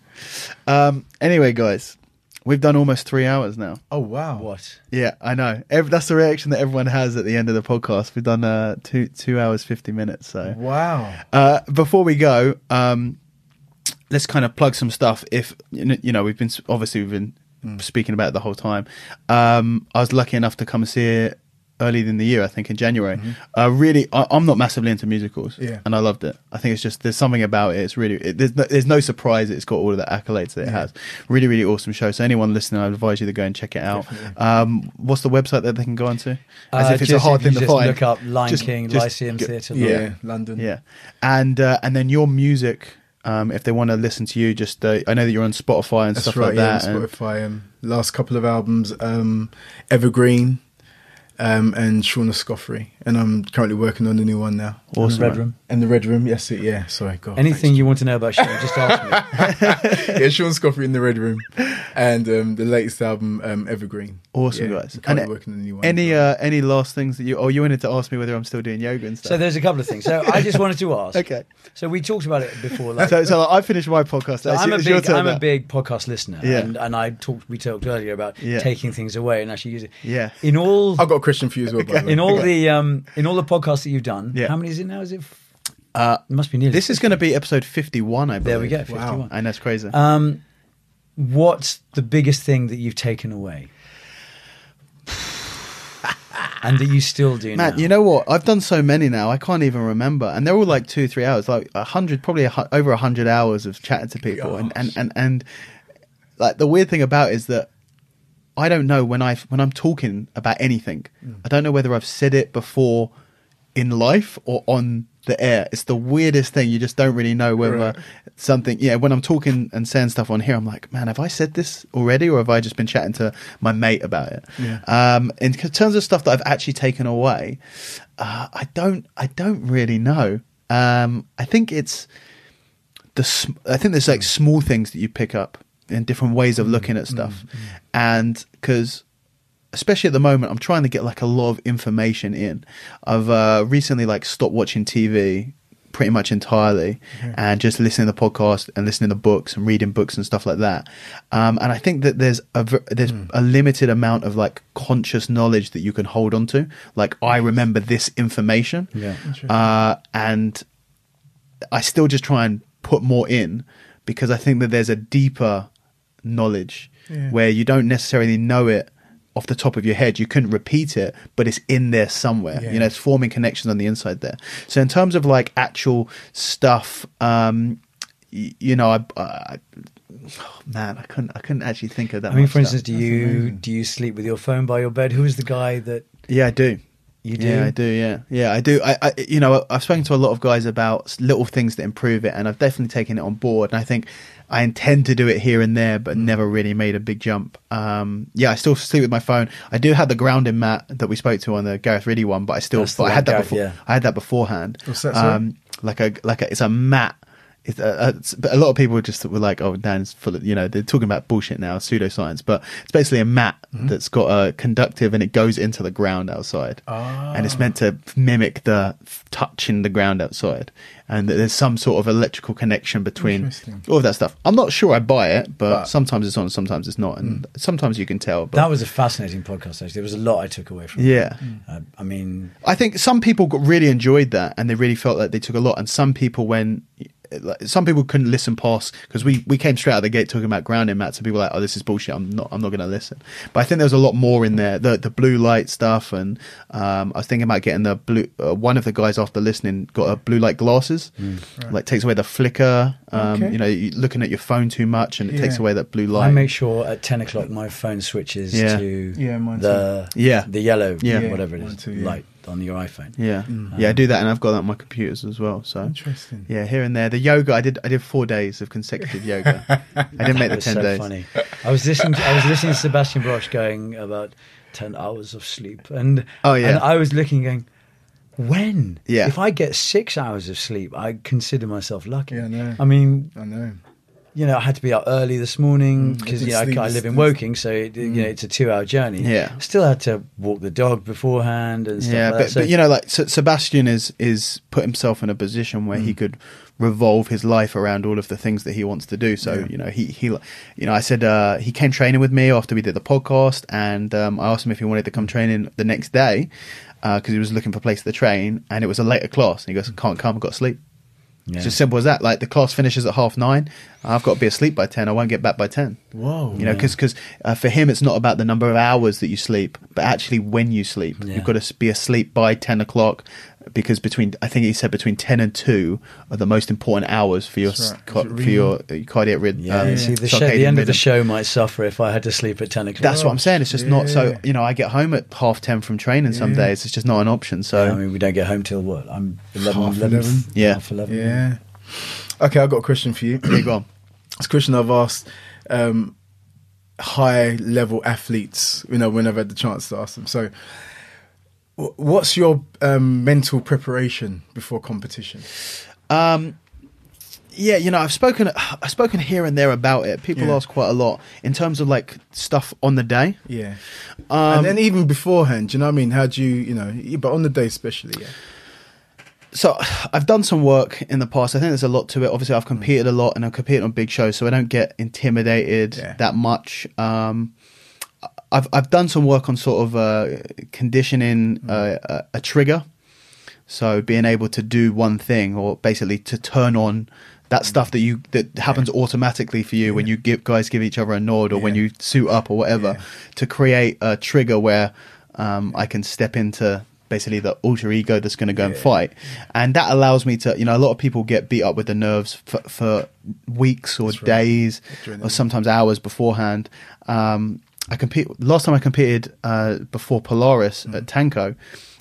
Yeah. Anyway, guys, we've done almost 3 hours now. Oh, wow. What? Yeah, I know. That's the reaction that everyone has at the end of the podcast. We've done 2 hours, 50 minutes. So Wow. before we go, let's kind of plug some stuff. If we've been speaking about it the whole time. I was lucky enough to come and see it earlier in the year, I think in January. I'm not massively into musicals, and I loved it. I think it's just there's something about it. It's really there's no surprise it's got all of the accolades that it has. Really, really awesome show. So anyone listening, I advise you to go and check it out. What's the website that they can go onto? As if it's a hard thing to find. Look up Lion King Lyceum Theatre. Yeah, London. Yeah, and then your music. If they want to listen to you, just I know that you're on Spotify and stuff like that. Spotify. Last couple of albums, Evergreen, and Shaun Escoffery, and I'm currently working on the new one now. Awesome. Red Room. And the Red Room, yes, yeah. Sorry, God. Anything you want to know about Shaun, just ask me. Yeah, Shaun Escoffery in the Red Room, and the latest album, Evergreen. Awesome, yeah, guys. Currently working on the new one. Any last things that you wanted to ask me whether I'm still doing yoga and stuff? So there's a couple of things. So I just wanted to ask. Okay. So we talked about it before. So I finished my podcast. So I'm a big podcast listener, and we talked earlier about taking things away and actually using. Yeah. I've got a question for you as well. By the way. In all the podcasts that you've done, how many is it now? Is it? It must be nearly. This is going to be episode 51, I believe. There we go. 51. Wow. And that's crazy. What's the biggest thing that you've taken away? And that you still do now? Man, you know what? I've done so many now, I can't even remember. And they're all like 2-3 hours, like 100, probably over 100 hours of chatting to people. And like the weird thing about it is that I don't know when I'm talking about anything. I don't know whether I've said it before in life or on the air. It's the weirdest thing. You just don't really know whether something. Yeah, when I'm talking and saying stuff on here, I'm like, man, have I said this already, or have I just been chatting to my mate about it? Yeah. In terms of stuff that I've actually taken away, I don't really know. I think it's I think there's like small things that you pick up in different ways of looking at stuff, and because especially at the moment, I'm trying to get like a lot of information in. I've recently like stopped watching TV pretty much entirely and just listening to podcasts and listening to books and reading books and stuff like that. And I think that there's a limited amount of like conscious knowledge that you can hold on to. Like, I remember this information, and I still just try and put more in, because I think that there's a deeper knowledge where you don't necessarily know it off the top of your head. You couldn't repeat it, but it's in there somewhere. You know, it's forming connections on the inside there. So in terms of like actual stuff, you know, I couldn't actually think of that. I mean, for stuff. instance, do you sleep with your phone by your bed? Who is the guy that? Yeah, I do. You do? Yeah, I do. Yeah, I do. I you know, I've spoken to a lot of guys about little things that improve it, and I've definitely taken it on board. And I think I intend to do it here and there, but never really made a big jump. Yeah, I still sleep with my phone. I do have the grounding mat that we spoke to on the Gareth Riddy one, but I had that before. I had that beforehand. What's that? Sorry? Like a it's a mat. But a lot of people just were like, "Oh, Dan's full of," you know, they're talking about bullshit now, pseudoscience. But it's basically a mat that's got a conductive, and it goes into the ground outside, and it's meant to mimic the touching the ground outside. And there's some sort of electrical connection between all of that stuff. I'm not sure I buy it, but sometimes it's on, sometimes it's not, and sometimes you can tell. But that was a fascinating podcast, actually. There was a lot I took away from it. Yeah. I mean, I think some people really enjoyed that, and they really felt like they took a lot, and some people couldn't listen past, because we came straight out of the gate talking about grounding mats, and people were like, "Oh, this is bullshit. I'm not going to listen." But I think there was a lot more in there, the blue light stuff, and I was thinking about getting the blue. One of the guys after listening got a blue light glasses, like takes away the flicker. You know, you're looking at your phone too much, and it takes away that blue light. I make sure at 10 o'clock my phone switches to the yellow, whatever it is, light on your iPhone. I do that, and I've got that on my computers as well. So interesting. Yeah, here and there. The yoga, I did 4 days of consecutive yoga. I didn't make the 10 days. Funny. I was listening to Sebastian Brosh going about 10 hours of sleep, and I was looking, going, when? Yeah. If I get 6 hours of sleep, I consider myself lucky. Yeah, I know. I mean, I know. You know, I had to be up early this morning because I live in Woking, so it's a 2-hour journey. Yeah, still had to walk the dog beforehand and stuff. Yeah, like that. But you know, like Sebastian is put himself in a position where he could revolve his life around all of the things that he wants to do. So you know, he I said he came training with me after we did the podcast, and I asked him if he wanted to come training the next day because he was looking for a place to train, and it was a later class. And he goes, "Can't come, I've got to sleep." Yeah. It's as simple as that. Like, the class finishes at 9:30. I've got to be asleep by 10. I won't get back by 10. Whoa! You know, because for him, it's not about the number of hours that you sleep, but actually when you sleep. You've got to be asleep by 10 o'clock, because I think he said between 10 and 2 are the most important hours for your cardiac rhythm. See, the end of the show might suffer if I had to sleep at 10 o'clock. That's what I'm saying. It's just not so. You know, I get home at 10:30 from training some days. It's just not an option. So I mean, we don't get home till what? I'm 11. Yeah, half 11. Yeah. Okay, I've got a question for you. Yeah, go on. It's a question I've asked high-level athletes, you know, when I've had the chance to ask them. So, what's your mental preparation before competition? Yeah, you know, I've spoken here and there about it. People ask quite a lot in terms of like stuff on the day. Yeah, and then even beforehand, do you know what I mean? How do you but on the day especially, yeah. So I've done some work in the past. I think there's a lot to it. Obviously, I've competed a lot, and I've competed on big shows, so I don't get intimidated that much. I've done some work on sort of conditioning a trigger, so being able to do one thing, or basically to turn on that stuff that happens automatically for you when you guys give each other a nod, or when you suit up or whatever, to create a trigger where I can step into basically the alter ego that's going to go and fight. And that allows me to, you know, a lot of people get beat up with the nerves for weeks or days or sometimes hours beforehand. Last time I competed before Polaris at Tanko,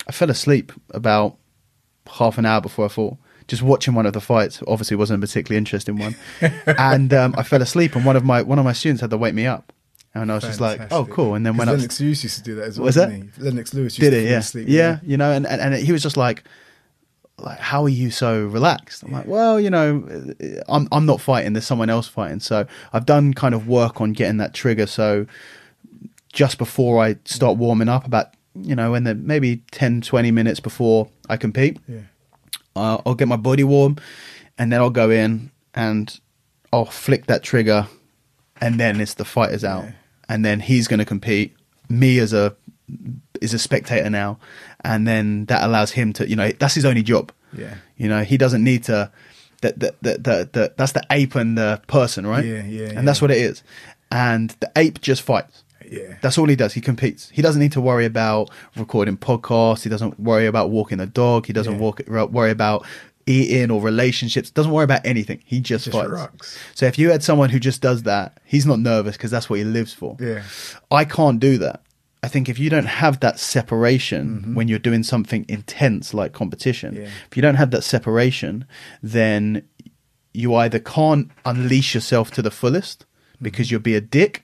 I fell asleep about half an hour before I fought. Just watching one of the fights. Obviously, wasn't a particularly interesting one, and I fell asleep. And one of my students had to wake me up, and I was just like, "Oh, cool." And then when Lennox Lewis used to do that as well. Was that Lennox Lewis? Did it? Yeah, asleep, yeah. You know, and he was just like, how are you so relaxed? I'm like, well, you know, I'm not fighting. There's someone else fighting. So I've done kind of work on getting that trigger. So just before I start warming up, about and then maybe 10, 20 minutes before I compete. Yeah. I'll get my body warm, and then I'll go in and I'll flick that trigger, and then it's the fighter's out, and then he's going to compete. Me as a spectator now, and then that allows him to, that's his only job. Yeah, he doesn't need to. That's the ape and the person, right? Yeah. And that's what it is. And the ape just fights. Yeah. That's all he does. He competes. He doesn't need to worry about recording podcasts. He doesn't worry about walking the dog. He doesn't worry about eating or relationships. Doesn't worry about anything. He just fights. Rocks. So if you had someone who just does that, he's not nervous because that's what he lives for. Yeah. I can't do that. I think if you don't have that separation when you're doing something intense like competition, if you don't have that separation, then you either can't unleash yourself to the fullest because you'll be a dick,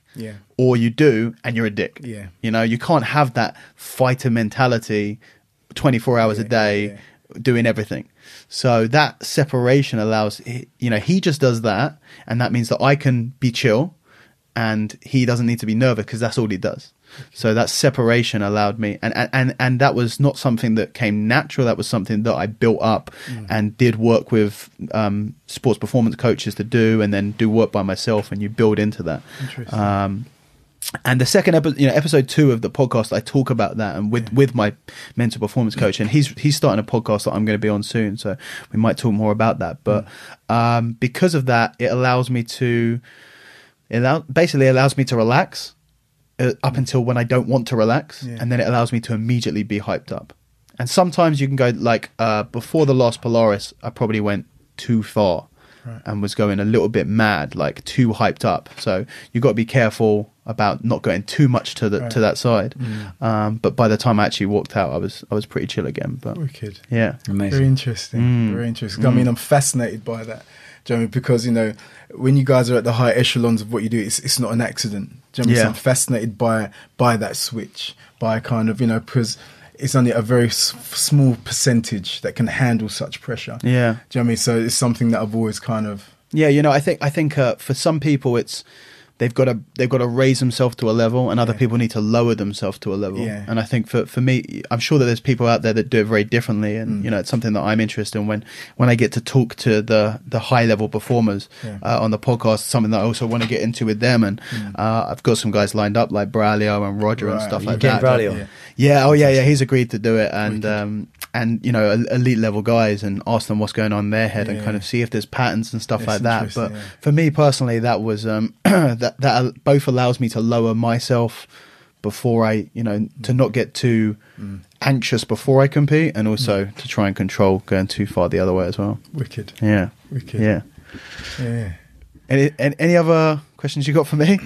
or you do and you're a dick. Yeah. You can't have that fighter mentality 24 hours a day doing everything. So that separation allows, he just does that, and that means that I can be chill and he doesn't need to be nervous because that's all he does. So that separation allowed me, and that was not something that came natural. That was something that I built up and did work with sports performance coaches to do, and then do work by myself, and you build into that. Interesting. And the second episode 2 of the podcast, I talk about that, and with my mental performance coach, and he's starting a podcast that I'm going to be on soon, so we might talk more about that. But because of that, it allows me to relax up until when I don't want to relax, and then it allows me to immediately be hyped up. And sometimes you can go before the last Polaris, I probably went too far and was going a little bit mad, like too hyped up. So you've got to be careful about not going too much to that side. But by the time I actually walked out, I was pretty chill again. But wicked, yeah, amazing, very interesting, very interesting. I mean, I'm fascinated by that. Do you know what I mean? Because when you guys are at the high echelons of what you do, it's not an accident. Do you know what I mean? So I'm fascinated by that switch, by kind of because it's only a very small percentage that can handle such pressure. Yeah. Do you know what I mean? So it's something that I've always kind of I think for some people it's they've got to raise themselves to a level, and other people need to lower themselves to a level. Yeah. And I think for me, I'm sure that there's people out there that do it very differently, and it's something that I'm interested in when I get to talk to the high level performers on the podcast. Something that I also want to get into with them, and I've got some guys lined up like Braulio and Roger and stuff like that. Braulio. Yeah, he's agreed to do it, and elite level guys, and ask them what's going on in their head and kind of see if there's patterns and stuff like that. But for me personally, that was that both allows me to lower myself before I to not get too anxious before I compete, and also to try and control going too far the other way as well. Wicked. Yeah. Any other questions you got for me?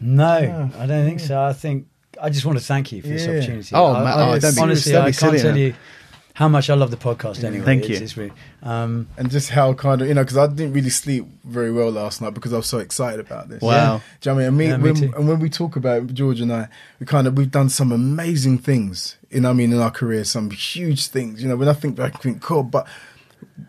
No, I don't think so. I think I just want to thank you for this opportunity. Honestly, I can't tell you how much I love the podcast anyway. Thank you. It's really, and just how kind of because I didn't really sleep very well last night because I was so excited about this. Wow. Do you know what I mean? Me too. And when we talk about it, George and I, we've done some amazing things. In our career, some huge things. When I think back, I think cool, but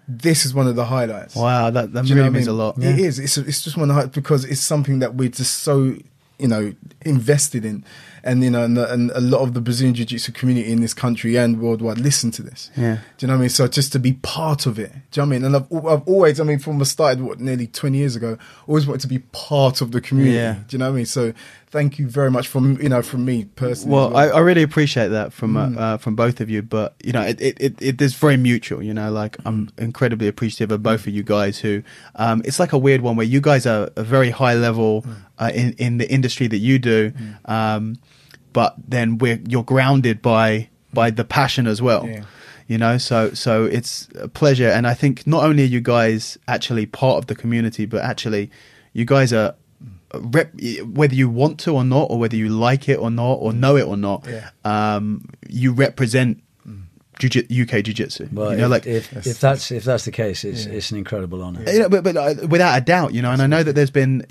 this is one of the highlights. Wow, that really means a lot. Yeah. It is. It's just one of the highlights because it's something that we're just so invested in. And and a lot of the Brazilian Jiu-Jitsu community in this country and worldwide listen to this. Yeah. Do you know what I mean? So just to be part of it. Do you know what I mean? And I've always, from I started nearly 20 years ago, always wanted to be part of the community. Yeah. Do you know what I mean? So thank you very much from me personally. Well, I really appreciate that from both of you, but it is very mutual. I'm incredibly appreciative of both of you guys. Who it's like a weird one where you guys are a very high level in the industry that you do. But then you're grounded by the passion as well. Yeah. So it's a pleasure. And I think not only are you guys actually part of the community, but actually you guys are whether you want to or not, or whether you like it or not, or know it or not, you represent UK Jiu Jitsu. Well, if that's the case, it's an incredible honour. But without a doubt, and I know that there's been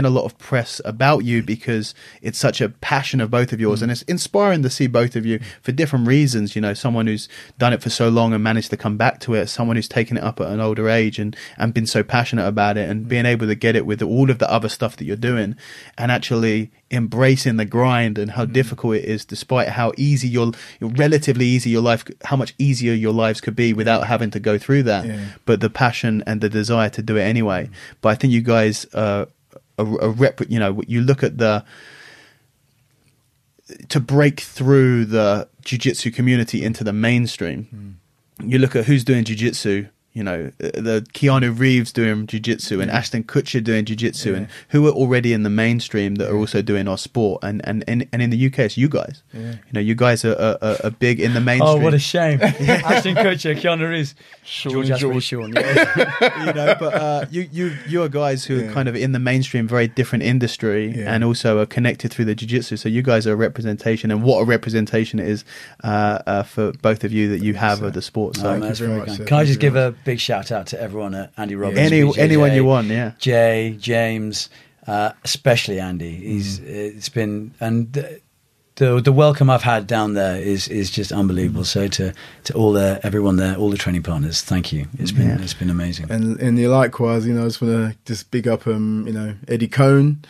a lot of press about you because it's such a passion of both of yours, and it's inspiring to see both of you for different reasons. Someone who's done it for so long and managed to come back to it, someone who's taken it up at an older age and been so passionate about it, and being able to get it with all of the other stuff that you're doing, and actually embracing the grind and how difficult it is, despite how easy relatively easy your life, how much easier your lives could be without having to go through that. But the passion and the desire to do it anyway. But I think you guys you look at to break through the jiu-jitsu community into the mainstream. You look at who's doing jiu-jitsu. The Keanu Reeves doing jiu-jitsu and Ashton Kutcher doing jiu-jitsu, and who are already in the mainstream that are also doing our sport. And in the UK, it's you guys. You guys are big in the mainstream. Oh, what a shame. Ashton Kutcher, Keanu Reeves, George Asprey, Shaun. But you are guys who are kind of in the mainstream, very different industry, and also are connected through the jiu-jitsu. So you guys are a representation, and what a representation it is for both of you that you have of the sport. So that's very kind. Can I just give a big shout out to everyone at Andy Robbins, anyone you want, Jay, James, especially Andy. It's been, and the welcome I've had down there is just unbelievable. So to everyone there, all the training partners, thank you. It's been amazing. And likewise, I just want to just big up Eddie Cohn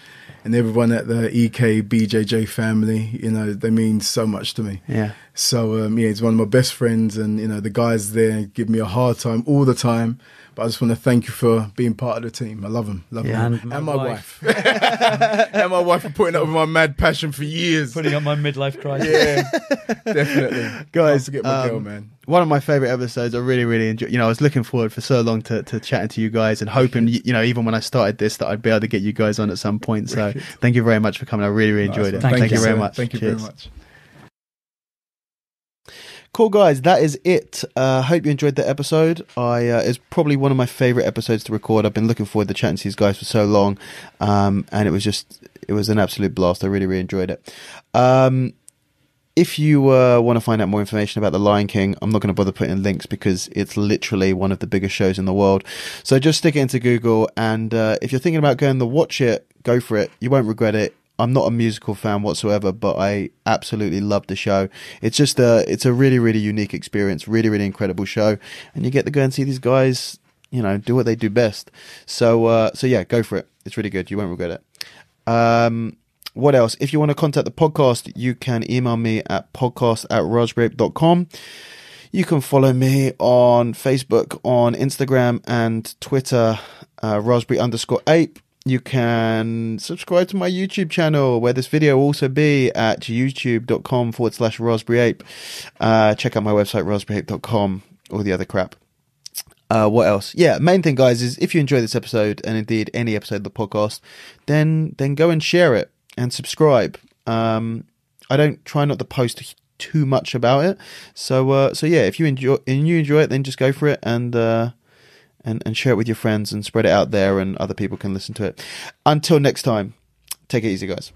and everyone at the UK BJJ family. They mean so much to me. So he's one of my best friends, and the guys there give me a hard time all the time. But I just want to thank you for being part of the team. I love them. And my wife. And my wife for putting up with my mad passion for years. Putting up my midlife crisis. Yeah, definitely. Guys, to get my girl, man. One of my favourite episodes. I really, really enjoyed. I was looking forward for so long to chatting to you guys, and hoping, even when I started this, that I'd be able to get you guys on at some point. So thank you very much for coming. I really, really enjoyed it. Thank you very much. Thank you very much. Cool, guys, that is it. Hope you enjoyed the episode. It's probably one of my favourite episodes to record. I've been looking forward to chatting to these guys for so long, and it was an absolute blast. I really, really enjoyed it. If you want to find out more information about The Lion King, I'm not going to bother putting links because it's literally one of the biggest shows in the world. So just stick it into Google, and if you're thinking about going to watch it, go for it. You won't regret it. I'm not a musical fan whatsoever, but I absolutely loved the show. It's just it's a really, really unique experience, really, really incredible show, and you get to go and see these guys, do what they do best. So yeah, go for it. It's really good. You won't regret it. What else? If you want to contact the podcast, you can email me at podcast@raspberry.com. You can follow me on Facebook, on Instagram and Twitter, raspberry_ape. You can subscribe to my YouTube channel, where this video will also be, at youtube.com/raspberryape. Check out my website, raspberryape.com, all the other crap. What else? Yeah, main thing, guys, is if you enjoy this episode, and indeed any episode of the podcast, then go and share it and subscribe. I don't try not to post too much about it. So yeah, if you enjoy it, then just go for it and share it with your friends and spread it out there, and other people can listen to it. Until next time, take it easy, guys.